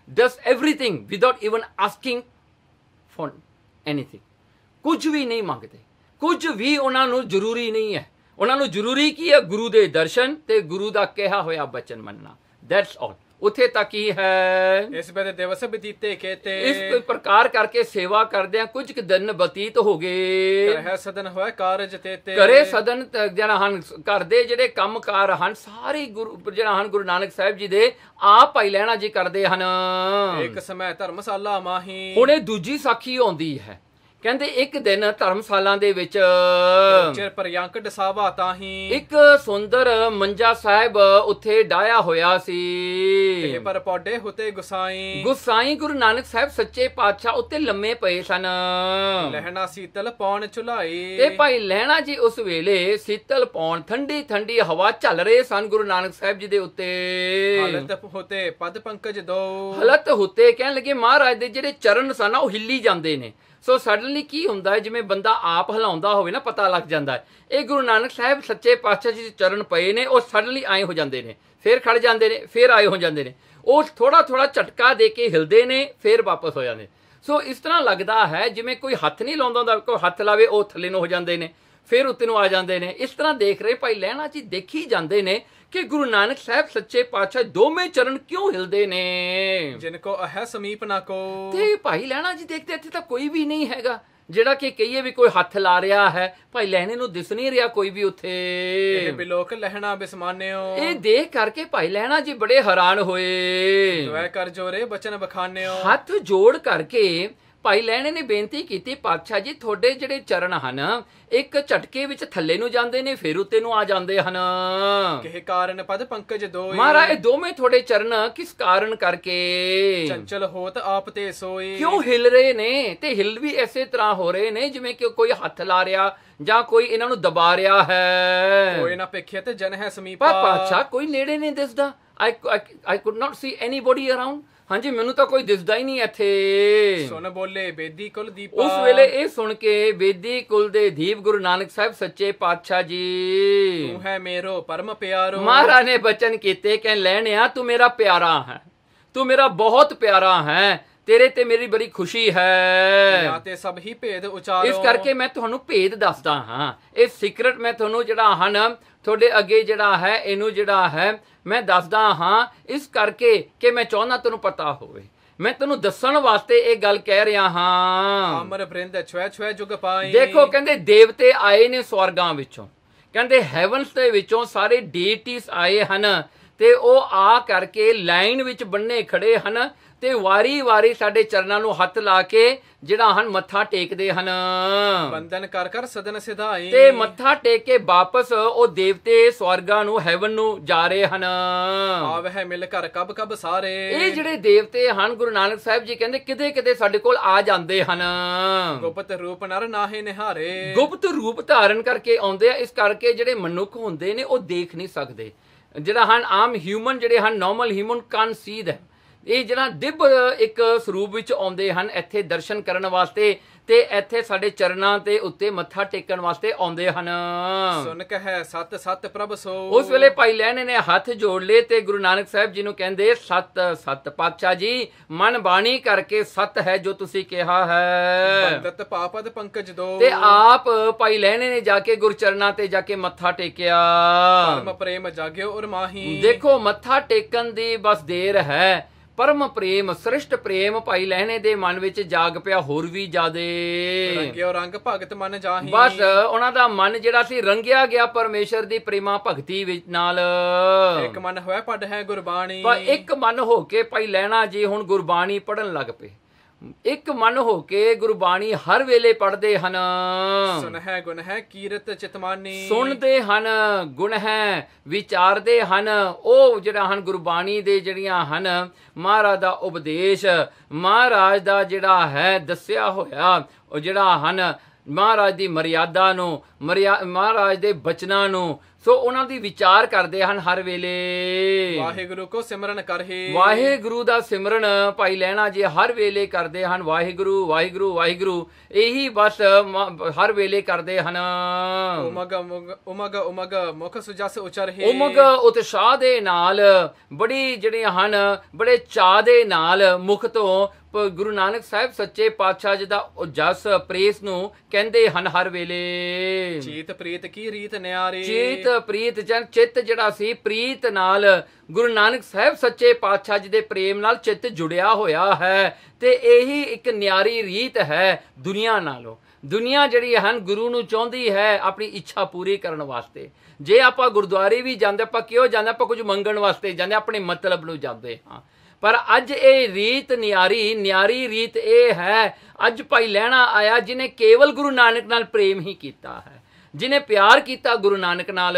does everything without even asking for anything। ਕੁਝ ਵੀ ਨਹੀਂ ਮੰਗਦੇ, ਕੁਝ ਵੀ ਉਹਨਾਂ ਨੂੰ ਜ਼ਰੂਰੀ ਨਹੀਂ ਹੈ। ਉਹਨਾਂ ਨੂੰ ਜ਼ਰੂਰੀ ਕੀ ਹੈ? ਗੁਰੂ ਦੇ ਦਰਸ਼ਨ ਤੇ ਗੁਰੂ ਦਾ ਕਿਹਾ ਹੋਇਆ ਬਚਨ ਮੰਨਣਾ, ਦੈਟਸ ਆਲ। ਉੱਥੇ ਤੱਕ ਹੀ ਹੈ। ਇਸ ਵੇਲੇ ਦਿਵਸ ਬਤੀਤੇ ਕਹਤੇ। ਇਸ ਪ੍ਰਕਾਰ ਕਰਕੇ ਸੇਵਾ ਕਰਦਿਆਂ ਕੁਝ ਕੁ ਦਿਨ ਬਤੀਤ ਹੋ ਗਏ। ਕਰਹਿ ਸਦਨ ਹੋਇ ਕਾਰਜ ਤੇਤੇ। ਕਰੇ ਸਦਨ ਜਿਹੜਾ ਹਨ ਘਰ ਦੇ ਜਿਹੜੇ ਕੰਮਕਾਰ ਹਨ ਸਾਰੇ ਜਿਹੜਾ ਹਨ ਗੁਰੂ ਨਾਨਕ ਸਾਹਿਬ ਜੀ ਦੇ ਆਪ ਭਾਈ ਲਹਿਣਾ ਜੀ ਕਰਦੇ ਹਨ। ਇੱਕ ਸਮੇਂ ਧਰਮਸ਼ਾਲਾ ਮਾਹੀ। ਹੁਣ ਇਹ ਦੂਜੀ ਸਾਖੀ ਆਉਂਦੀ ਹੈ। ਕਹਿੰਦੇ ਇੱਕ ਦਿਨ ਧਰਮਸ਼ਾਲਾ ਦੇ ਵਿੱਚ ਚਿਰ ਪਰਯੰਕ ਡਸਾਵਾ ਤਾਹੀ ਇੱਕ ਸੁੰਦਰ ਮੰਜਾ ਸਾਹਿਬ ਉੱਥੇ ਡਾਇਆ ਹੋਇਆ ਸੀ। ਇਹ ਪਰ ਪੌਡੇ ਹੁਤੇ ਗੁਸਾਈ ਗੁਰੂ ਨਾਨਕ ਸਾਹਿਬ ਸੱਚੇ ਪਾਤਸ਼ਾਹ ਉੱਤੇ ਲੰਮੇ ਪਏ ਸਨ। ਲਹਿਣਾ ਸੀਤਲ ਪੌਣ ਚੁਲਾਈ। ਤੇ ਭਾਈ ਲਹਿਣਾ ਜੀ ਉਸ ਵੇਲੇ ਸੀਤਲ ਪੌਣ ਠੰਡੀ ਠੰਡੀ ਹਵਾ ਚੱਲ ਰਹੇ ਸਨ ਗੁਰੂ ਨਾਨਕ ਸਾਹਿਬ ਜੀ ਦੇ ਉੱਤੇ। ਹਾਲਤ ਹੁਤੇ ਪਦ ਪੰਕਜ ਦੋ। ਹਾਲਤ ਹੁਤੇ ਕਹਿਣ ਲੱਗੇ ਮਹਾਰਾਜ ਦੇ ਜਿਹੜੇ ਚਰਨ ਸਨ ਉਹ ਹਿੱਲੀ ਜਾਂਦੇ ਨੇ। ਸੋ ਸਡਨਲੀ ਕੀ ਹੁੰਦਾ ਹੈ, ਜਿਵੇਂ ਬੰਦਾ ਆਪ ਹਿਲਾਉਂਦਾ ਹੋਵੇ ਨਾ, ਪਤਾ ਲੱਗ ਜਾਂਦਾ ਹੈ। ਇਹ ਗੁਰੂ ਨਾਨਕ ਸਾਹਿਬ ਸੱਚੇ ਪਾਤਸ਼ਾਹ ਜੀ ਦੇ ਚਰਨ ਪਏ ਨੇ, ਉਹ ਸਡਨਲੀ ਆਏ ਹੋ ਜਾਂਦੇ ਨੇ, ਫਿਰ ਖੜ ਜਾਂਦੇ ਨੇ, ਫਿਰ ਆਏ ਹੋ ਜਾਂਦੇ ਨੇ। ਉਹ ਥੋੜਾ ਥੋੜਾ ਝਟਕਾ ਦੇ ਕੇ ਹਿਲਦੇ ਨੇ, ਫਿਰ ਵਾਪਸ ਹੋ ਜਾਂਦੇ। ਸੋ ਇਸ ਤਰ੍ਹਾਂ ਲੱਗਦਾ ਹੈ ਜਿਵੇਂ ਕੋਈ ਹੱਥ ਨਹੀਂ ਲਾਉਂਦਾ ਹੁੰਦਾ, ਕੋਈ ਹੱਥ ਲਾਵੇ ਉਹ ਥੱਲੇ ਨੂੰ ਹੋ ਜਾਂਦੇ ਨੇ, ਫਿਰ ਉੱਤੇ ਨੂੰ ਆ ਜਾਂਦੇ ਨੇ। ਇਸ ਤਰ੍ਹਾਂ ਦੇਖ ਰਹੇ ਭਾਈ ਲਹਿਣਾ ਜੀ ਦੇਖੀ ਜਾਂਦੇ ਨੇ ਕਿ ਗੁਰੂ ਨਾਨਕ ਸਾਹਿਬ ਸੱਚੇ ਪਾਤਸ਼ਾਹ ਦੋਵੇਂ ਚਰਨ ਕਿਉਂ ਹਿਲਦੇ ਨੇ। ਜਿਨ ਕੋ ਅਹ ਸਮੀਪ ਨਾ ਕੋ। ਤੇ ਭਾਈ ਲਹਿਣਾ ਜੀ ਦੇਖਦੇ ਇੱਥੇ ਤਾਂ ਕੋਈ ਵੀ ਨਹੀਂ ਹੈਗਾ ਜਿਹੜਾ ਕਿ ਕਹੀਏ ਵੀ ਕੋਈ ਹੱਥ ਲਾ ਰਿਹਾ ਹੈ। ਭਾਈ ਲਹਿਣੇ ਨੂੰ ਦਿਸ ਨਹੀਂ ਰਿਹਾ ਕੋਈ ਵੀ ਉੱਥੇ। ਇਹ ਬਿਲੋਕ ਲਹਿਣਾ ਬਿਸਮਾਨਿਓ। ਇਹ ਦੇਖ ਕਰਕੇ ਭਾਈ ਲਹਿਣਾ ਜੀ ਬੜੇ ਹੈਰਾਨ ਹੋਏ। ਦੁਆ ਕਰ ਜੋਰੇ ਬਚਨ ਬਖਾਨਿਓ। ਹੱਥ ਜੋੜ ਕਰਕੇ ਭਾਈ ਲਹਿਣੇ ਨੇ ਬੇਨਤੀ ਕੀਤੀ, ਪਾਤਸ਼ਾਹ ਜੀ ਤੁਹਾਡੇ ਜਿਹੜੇ ਚਰਨ ਹਨ ਇੱਕ ਝਟਕੇ ਵਿੱਚ ਥੱਲੇ ਨੂੰ ਜਾਂਦੇ ਨੇ, ਫਿਰ ਉੱਤੇ ਨੂੰ ਆ ਜਾਂਦੇ ਹਨ। ਕਿਹ ਕਾਰਨ ਪਦ ਪੰਕਜ ਦੋਈ, ਮਹਾਰਾਜ ਇਹ ਦੋਵੇਂ ਤੁਹਾਡੇ ਚਰਨ ਕਿਸ ਕਾਰਨ ਕਰਕੇ ਚੰਚਲ ਹੋਤ ਆਪ ਤੇ ਸੋਈ, ਕਿਉਂ ਹਿਲ ਰਹੇ ਨੇ? ਤੇ ਹਿਲ ਵੀ ਐਸੇ ਤਰ੍ਹਾਂ ਹੋ ਰਹੇ ਨੇ ਜਿਵੇਂ ਕਿ ਕੋਈ ਹੱਥ ਲਾ ਰਿਹਾ ਜਾਂ ਕੋਈ ਇਹਨਾਂ ਨੂੰ ਦਬਾ ਰਿਹਾ ਹੈ। ਕੋਈ ਨਾ ਪੇਖਿਆ ਤੇ ਜਨ ਹੈ ਸਮੀਪਾ, ਪਰ ਪਾਤਸ਼ਾਹ ਕੋਈ ਨੇੜੇ ਨਹੀਂ ਦਿਸਦਾ। I could not see anybody around। ਹਾਂਜੀ ਮੈਨੂੰ ਤਾਂ ਕੋਈ ਦਿਸਦਾ ਹੀ ਨਹੀਂ ਇੱਥੇ। ਸੁਣ ਬੋਲੇ ਬੇਦੀ ਕੁਲ ਦੀਪਾ, ਉਸ ਵੇਲੇ ਇਹ ਸੁਣ ਕੇ ਬੇਦੀ ਕੁਲ ਦੇ ਦੀਪ ਗੁਰੂ ਨਾਨਕ ਸਾਹਿਬ ਸੱਚੇ ਪਾਤਸ਼ਾਹ ਜੀ, ਤੂੰ ਹੈ ਮੇਰੋ ਪਰਮ ਪਿਆਰੋ, ਮਹਾਰਾਜ ਨੇ ਬਚਨ ਕੀਤੇ ਕਿ ਲੈਣਿਆ ਤੂੰ ਮੇਰਾ ਪਿਆਰਾ ਹੈ, ਤੂੰ ਮੇਰਾ ਬਹੁਤ ਪਿਆਰਾ ਹੈ, ਤੇਰੇ ਤੇ ਮੇਰੀ ਬੜੀ ਖੁਸ਼ੀ ਹੈ। ਜਾਂ ਤੇ ਸਭ ਹੀ ਭੇਦ ਉਚਾਰੋ, ਇਸ ਕਰਕੇ ਮੈਂ ਤੁਹਾਨੂੰ ਭੇਦ ਦੱਸਦਾ ਹਾਂ। ਇਹ ਸੀਕ੍ਰੇਟ ਮੈਂ ਤੁਹਾਨੂੰ ਜਿਹੜਾ ਹਨ ਤੁਹਾਡੇ ਅੱਗੇ ਜਿਹੜਾ ਹੈ ਇਹਨੂੰ ਜਿਹੜਾ ਹੈ ਮੈਂ ਦੱਸਦਾ ਹਾਂ, ਇਸ ਕਰਕੇ ਕਿ ਮੈਂ ਚਾਹੁੰਦਾ ਤੈਨੂੰ ਪਤਾ ਹੋਵੇ। ਮੈਂ ਤੈਨੂੰ ਦੱਸਣ ਵਾਸਤੇ ਇਹ ਗੱਲ ਕਹਿ ਰਿਹਾ ਹਾਂ। ਅਮਰ ਬ੍ਰਿੰਦ ਛੁਐ ਛੁਐ ਜੁਗ ਪਾਈ, ਦੇਖੋ ਕਹਿੰਦੇ ਦੇਵਤੇ ਆਏ ਨੇ ਸਵਰਗਾਂ ਵਿੱਚੋਂ, ਕਹਿੰਦੇ ਹੈਵਨਸ ਦੇ ਵਿੱਚੋਂ ਸਾਰੇ ਡਿਟੀਜ਼ ਆਏ ਹਨ ਤੇ ਉਹ ਆ ਕਰਕੇ ਲਾਈਨ ਵਿੱਚ ਬੰਨੇ ਖੜੇ ਹਨ ਤੇ ਵਾਰੀ ਵਾਰੀ ਸਾਡੇ ਚਰਨਾਂ ਨੂੰ ਹੱਥ ਲਾ ਕੇ ਜਿਹੜਾ ਹਨ ਮੱਥਾ ਟੇਕਦੇ ਹਨ। ਬੰਦਨ ਕਰ ਕਰ ਸਦਨ ਸਿਧਾਈ, ਤੇ ਮੱਥਾ ਟੇਕ ਕੇ ਵਾਪਸ ਉਹ ਦੇਵਤੇ ਸਵਰਗਾਂ ਨੂੰ ਹੈਵਨ ਨੂੰ ਜਾ ਰਹੇ ਹਨ। ਆਵਹਿ ਮਿਲ ਕਰ ਕਬ ਕਬ ਸਾਰੇ, ਇਹ ਜਿਹੜੇ ਦੇਵਤੇ ਹਨ ਗੁਰੂ ਨਾਨਕ ਸਾਹਿਬ ਜੀ ਕਹਿੰਦੇ ਕਿਤੇ ਕਿਤੇ ਸਾਡੇ ਕੋਲ ਆ ਜਾਂਦੇ ਹਨ। ਗੁਪਤ ਰੂਪ ਨਰ ਨਾਹੇ ਨਿਹਾਰੇ, ਗੁਪਤ ਰੂਪ ਧਾਰਨ ਕਰਕੇ ਆਉਂਦੇ ਆ। ਇਸ ਕਰਕੇ ਜਿਹੜੇ ਮਨੁੱਖ ਹੁੰਦੇ ਨੇ ਉਹ ਦੇਖ ਨਹੀਂ ਸਕਦੇ। ਜਿਹੜਾ ਹਨ ਆਮ ਹਿਊਮਨ ਜਿਹੜੇ ਹਨ normal human can see them. ਇਹ ਜਿਹੜਾ ਦਿਵ ਇੱਕ ਸਰੂਪ ਵਿੱਚ ਆਉਂਦੇ ਹਨ ਇੱਥੇ ਦਰਸ਼ਨ ਕਰਨ ਵਾਸਤੇ ਤੇ ਇੱਥੇ ਸਾਡੇ ਚਰਨਾਂ ਦੇ ਉੱਤੇ ਮੱਥਾ ਟੇਕਣ ਵਾਸਤੇ ਆਉਂਦੇ ਹਨ। ਸੁਨ ਕਹੈ ਸਤ ਸਤ ਪ੍ਰਭ ਸੋ, ਉਸ ਵੇਲੇ ਭਾਈ ਲਹਿਣੇ ਨੇ ਹੱਥ ਜੋੜ ਲਏ ਤੇ ਗੁਰੂ ਨਾਨਕ ਸਾਹਿਬ ਜੀ ਨੂੰ ਕਹਿੰਦੇ ਸਤ ਸਤ ਪਾਤਸ਼ਾਹ ਜੀ, ਮਨ ਬਾਣੀ ਕਰਕੇ ਸਤ ਹੈ ਜੋ ਤੁਸੀਂ ਕਿਹਾ ਹੈ। ਬੰਦਤ ਪਾਪਦ ਪੰਕਜ ਦੋ, ਤੇ ਆਪ ਭਾਈ ਲਹਿਣੇ ਨੇ ਜਾ ਕੇ ਗੁਰਚਰਨਾਂ ਤੇ ਜਾ ਕੇ ਮੱਥਾ ਟੇਕਿਆ। ਪਰਮ ਪ੍ਰੇਮ ਜਾਗਿਓ ਉਰ ਮਾਹੀ, ਦੇਖੋ ਮੱਥਾ ਟੇਕਣ ਦੀ ਬਸ ਦੇਰ ਹੈ, ਪਰਮ ਪ੍ਰੇਮ ਸ੍ਰਿਸ਼ਟ ਪ੍ਰੇਮ ਭਾਈ ਲਹਿਣੇ ਦੇ ਮਨ ਵਿੱਚ ਜਾਗ ਪਿਆ ਹੋਰ ਵੀ ਜ਼ਿਆਦੇ। ਰੰਗਿਓ ਰੰਗ ਭਗਤ ਮਨ ਜਾਹੀ, ਬਸ ਉਹਨਾਂ ਦਾ ਮਨ ਜਿਹੜਾ ਸੀ ਰੰਗਿਆ ਗਿਆ ਪਰਮੇਸ਼ਰ ਦੀ ਪ੍ਰੇਮਾ ਭਗਤੀ ਵਿੱਚ ਨਾਲ। ਇੱਕ ਮਨ ਹੋਇਆ ਪੜ ਹੈ ਗੁਰਬਾਣੀ, ਪਰ ਇੱਕ ਮਨ ਹੋ ਕੇ ਭਾਈ ਲਹਿਣਾ ਜੀ ਹੁਣ ਗੁਰਬਾਣੀ ਪੜਨ ਲੱਗ ਪਏ। ਇੱਕ ਮਨ ਹੋ ਕੇ ਗੁਰਬਾਣੀ ਹਰ ਵੇਲੇ ਪੜ੍ਹਦੇ ਹਨ। ਸੁਣ ਹੈ ਗੁਣ ਹੈ ਕੀਰਤ ਚਿਤਮਾਨੀ, ਸੁਣਦੇ ਹਨ ਗੁਣ ਹੈ ਵਿਚਾਰਦੇ ਹਨ। ਉਹ ਜਿਹੜਾ ਹਨ ਗੁਰਬਾਣੀ ਦੇ ਜਿਹੜੀਆਂ ਹਨ ਮਹਾਰਾਜ ਦਾ ਉਪਦੇਸ਼, ਮਹਾਰਾਜ ਦਾ ਜਿਹੜਾ ਹੈ ਦੱਸਿਆ ਹੋਇਆ ਉਹ ਜਿਹੜਾ ਹਨ ਮਹਾਰਾਜ ਦੀ ਮਰਿਆਦਾ ਨੂੰ, ਮਹਾਰਾਜ ਦੇ ਬਚਨਾਂ ਨੂੰ, ਸੋ ਉਹਨਾਂ ਦੀ ਵਿਚਾਰ ਕਰਦੇ ਹਨ ਹਰ ਵੇਲੇ। ਵਾਹਿਗੁਰੂ ਕੋ ਸਿਮਰਨ ਕਰਹੀ, ਵਾਹਿਗੁਰੂ ਦਾ ਸਿਮਰਨ ਭਾਈ ਲਹਿਣਾ ਜੀ ਹਰ ਵੇਲੇ ਕਰਦੇ ਹਨ। ਵਾਹਿਗੁਰੂ ਵਾਹਿਗੁਰੂ ਵਾਹਿਗੁਰੂ ਇਹੀ ਬਸ ਹਰ ਵੇਲੇ ਕਰਦੇ ਹਨ। ਉਮਗ ਉਮਗ ਉਮਗ ਮੁਖ ਸੁਜਸ ਉਚਰਹੀ, ਉਮਗ ਉਤਸ਼ਾਹ ਦੇ ਨਾਲ, ਬੜੀ ਜਿਹੜੀਆਂ ਹਨ ਬੜੇ ਚਾਅ ਦੇ ਨਾਲ ਮੁਖ ਤੋਂ ਗੁਰੂ ਨਾਨਕ ਸਾਹਿਬ ਸੱਚੇ ਪਾਤਸ਼ਾਹ ਜੀ ਦਾ ਜਸ ਪ੍ਰੇਸ ਨੂੰ ਕਹਿੰਦੇ ਹਨ ਹਰ ਵੇਲੇ। ਚੀਤ ਪ੍ਰੀਤ ਕੀ ਰੀਤ ਨਿਆਰੀ, ਚੀਤ ਪ੍ਰੀਤ ਚਿੱਤ ਜਿਹੜਾ ਸੀ ਪ੍ਰੀਤ ਨਾਲ ਗੁਰੂ ਨਾਨਕ ਸਾਹਿਬ ਸੱਚੇ ਪਾਤਸ਼ਾਹ ਜੀ ਦੇ ਪ੍ਰੇਮ ਨਾਲ ਚਿੱਤ ਜੁੜਿਆ ਹੋਇਆ ਹੈ। ਤੇ ਇਹੀ ਇੱਕ ਨਿਆਰੀ ਰੀਤ ਹੈ ਦੁਨੀਆ ਨਾਲੋਂ। ਦੁਨੀਆ ਜਿਹੜੀ ਹਨ ਗੁਰੂ ਨੂੰ ਚਾਹੁੰਦੀ ਹੈ ਆਪਣੀ ਇੱਛਾ ਪੂਰੀ ਕਰਨ ਵਾਸਤੇ। ਜੇ ਆਪਾਂ ਗੁਰਦੁਆਰੇ ਵੀ ਜਾਂਦੇ ਆਪਾਂ ਕਿਉਂ ਜਾਂਦੇ? ਆਪਾਂ ਕੁਝ ਮੰਗਣ ਵਾਸਤੇ ਜਾਂਦੇ, ਆਪਣੇ ਮਤਲਬ ਨੂੰ ਜਾਂਦੇ ਹਾਂ। ਪਰ ਅੱਜ ਇਹ ਰੀਤ ਨਿਆਰੀ ਰੀਤ ਇਹ ਹੈ, ਅੱਜ ਭਾਈ ਲਹਿਣਾ ਆਇਆ ਜਿਹਨੇ ਕੇਵਲ ਗੁਰੂ ਨਾਨਕ ਨਾਲ ਪ੍ਰੇਮ ਹੀ ਕੀਤਾ ਹੈ, ਜਿਹਨੇ ਪਿਆਰ ਕੀਤਾ ਗੁਰੂ ਨਾਨਕ ਨਾਲ।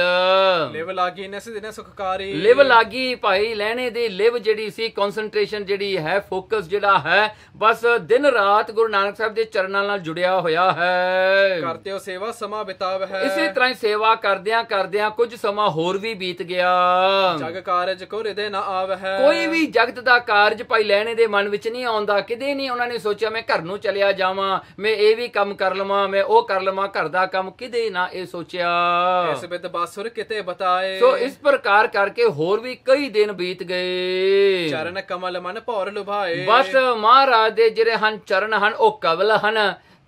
ਲਿਵ ਲਾਗੀ ਨਸ ਦਿਨ ਸੁਖਕਾਰੀ, ਲਿਵ ਲਾਗੀ ਭਾਈ ਲਹਿਣੇ ਦੀ ਲਿਵ ਜਿਹੜੀ ਸੀ ਕਨਸੈਂਟਰੇਸ਼ਨ ਜਿਹੜੀ ਹੈ, ਫੋਕਸ ਜਿਹੜਾ ਹੈ ਬਸ ਦਿਨ ਰਾਤ ਗੁਰੂ ਨਾਨਕ ਸਾਹਿਬ ਦੇ ਚਰਨਾਂ ਨਾਲ ਜੁੜਿਆ ਹੋਇਆ ਹੈ। ਕਰਤੇ ਹੋ ਸੇਵਾ ਸਮਾਂ ਬਿਤਾਵ ਹੈ, ਇਸੇ ਤਰ੍ਹਾਂ ਹੀ ਸੇਵਾ ਕਰਦਿਆਂ ਕਰਦਿਆਂ ਕੁਝ ਸਮਾਂ ਹੋਰ ਵੀ ਬੀਤ ਗਿਆ। ਜਗ ਕਾਰਜ ਕੋ ਹਿਰਦੇ ਨਾ ਆਵ ਹੈ, ਕੋਈ ਵੀ ਜਗਤ ਦਾ ਕਾਰਜ ਭਾਈ ਲਹਿਣੇ ਦੇ ਮਨ ਵਿੱਚ ਨਹੀਂ ਆਉਂਦਾ। ਕਿਤੇ ਨਹੀਂ ਉਹਨਾਂ ਨੇ ਸੋਚਿਆ ਮੈਂ ਘਰ ਨੂੰ ਚਲਿਆ ਜਾਵਾਂ, ਮੈਂ ਇਹ ਵੀ ਕੰਮ ਕਰ ਲਵਾਂ, ਮੈਂ ਉਹ ਕਰ ਲਵਾਂ, ਘਰ ਦਾ ਕੰਮ ਕਿਤੇ ਨਾ ਇਹ ਸੋਚਿਆ। ਇਸ ਬਿਦ ਬਾਸੁਰ ਕਿਤੇ ਬਤਾਏ, ਸੋ ਇਸ ਪ੍ਰਕਾਰ ਕਰਕੇ ਹੋਰ ਵੀ ਕਈ ਦਿਨ ਬੀਤ ਗਏ। ਚਰਨ ਕਮਲ ਮਨ ਭੌਰ ਲੁਭਾਏ, ਬਸ ਮਹਾਰਾਜ ਦੇ ਜਿਹੜੇ ਹਨ ਚਰਨ ਹਨ ਉਹ ਕਵਲ ਹਨ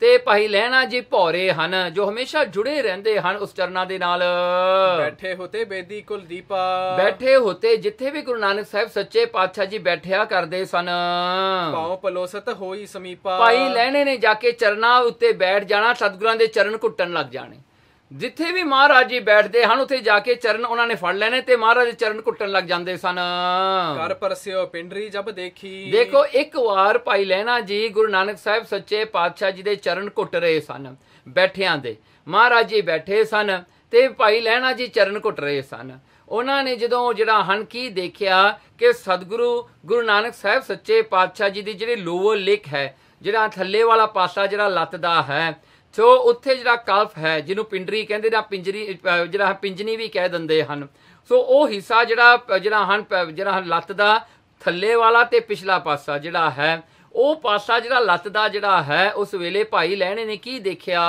ਤੇ ਭਾਈ ਲਹਿਣਾ ਜੀ ਭੌਰੇ ਹਨ, ਜੋ ਹਮੇਸ਼ਾ ਜੁੜੇ ਰਹਿੰਦੇ ਹਨ ਉਸ ਚਰਨਾਂ ਦੇ ਨਾਲ। ਬੈਠੇ ਹੋਤੇ ਬੇਦੀ ਕੁਲ ਦੀਪਾ, ਬੈਠੇ ਹੋਤੇ ਜਿੱਥੇ ਵੀ ਗੁਰੂ ਨਾਨਕ ਸਾਹਿਬ ਸੱਚੇ ਪਾਤਸ਼ਾਹ ਜੀ ਬੈਠਿਆ ਕਰਦੇ ਸਨ। ਪਾਉ ਪਲੋਸਤ ਹੋਈ ਸਮੀਪਾ, ਭਾਈ ਲਹਿਣੇ ਨੇ ਜਾ ਕੇ ਚਰਨਾਂ ਉੱਤੇ ਬੈਠ ਜਾਣਾ, ਸਤਿਗੁਰਾਂ ਦੇ ਚਰਨ ਘੁੱਟਣ ਲੱਗ ਜਾਣੇ। ਜਿੱਥੇ ਵੀ ਮਹਾਰਾਜ ਜੀ ਬੈਠਦੇ ਹਨ ਉੱਥੇ ਜਾ ਕੇ ਚਰਨ ਉਹਨਾਂ ਨੇ ਫੜ ਲੈਣੇ ਤੇ ਮਹਾਰਾਜ ਦੇ ਚਰਨ ਘੁੱਟਣ ਲੱਗ ਜਾਂਦੇ ਸਨ। ਕਰ ਪਰਸਿਓ ਪਿੰਡਰੀ ਜਬ ਦੇਖੀ। ਦੇਖੋ ਇੱਕ ਵਾਰ ਭਾਈ ਲਹਿਣਾ ਜੀ ਗੁਰੂ ਨਾਨਕ ਸਾਹਿਬ ਸੱਚੇ ਪਾਤਸ਼ਾਹ ਜੀ ਦੇ ਚਰਨ ਘੁੱਟ ਰਹੇ ਸਨ ਬੈਠਿਆਂ ਦੇ। ਮਹਾਰਾਜ ਜੀ ਬੈਠੇ ਸਨ ਤੇ ਭਾਈ ਲਹਿਣਾ ਜੀ ਚਰਨ ਘੁੱਟ ਰਹੇ ਸਨ। ਉਹਨਾਂ ਨੇ ਜਦੋਂ ਜਿਹੜਾ ਹਨ ਕੀ ਦੇਖਿਆ ਕਿ ਸਤਿਗੁਰੂ ਗੁਰੂ ਨਾਨਕ ਸਾਹਿਬ ਸੱਚੇ ਪਾਤਸ਼ਾਹ ਜੀ ਦੀ ਜਿਹੜੀ ਲੋਅਰ ਲਿਕ ਹੈ, ਜਿਹੜਾ ਥੱਲੇ ਵਾਲਾ ਪਾਸਾ ਜਿਹੜਾ ਲੱਤ ਦਾ ਹੈ, ਸੋ ਉੱਥੇ ਜਿਹੜਾ ਕਲਫ ਹੈ ਜਿਹਨੂੰ ਪਿੰਡਰੀ ਕਹਿੰਦੇ ਜਾਂ ਪਿੰਜਰੀ ਜਿਹੜਾ ਪਿੰਜਨੀ ਵੀ ਕਹਿ ਦਿੰਦੇ ਹਨ, ਸੋ ਉਹ ਹਿੱਸਾ ਜਿਹੜਾ ਲੱਤ ਦਾ ਥੱਲੇ ਵਾਲਾ ਤੇ ਪਿਛਲਾ ਪਾਸਾ ਜਿਹੜਾ ਹੈ, ਉਹ ਪਾਸਾ ਜਿਹੜਾ ਲੱਤ ਦਾ ਜਿਹੜਾ ਹੈ, ਉਸ ਵੇਲੇ ਭਾਈ ਲਹਿਣੇ ਨੇ ਕੀ ਦੇਖਿਆ?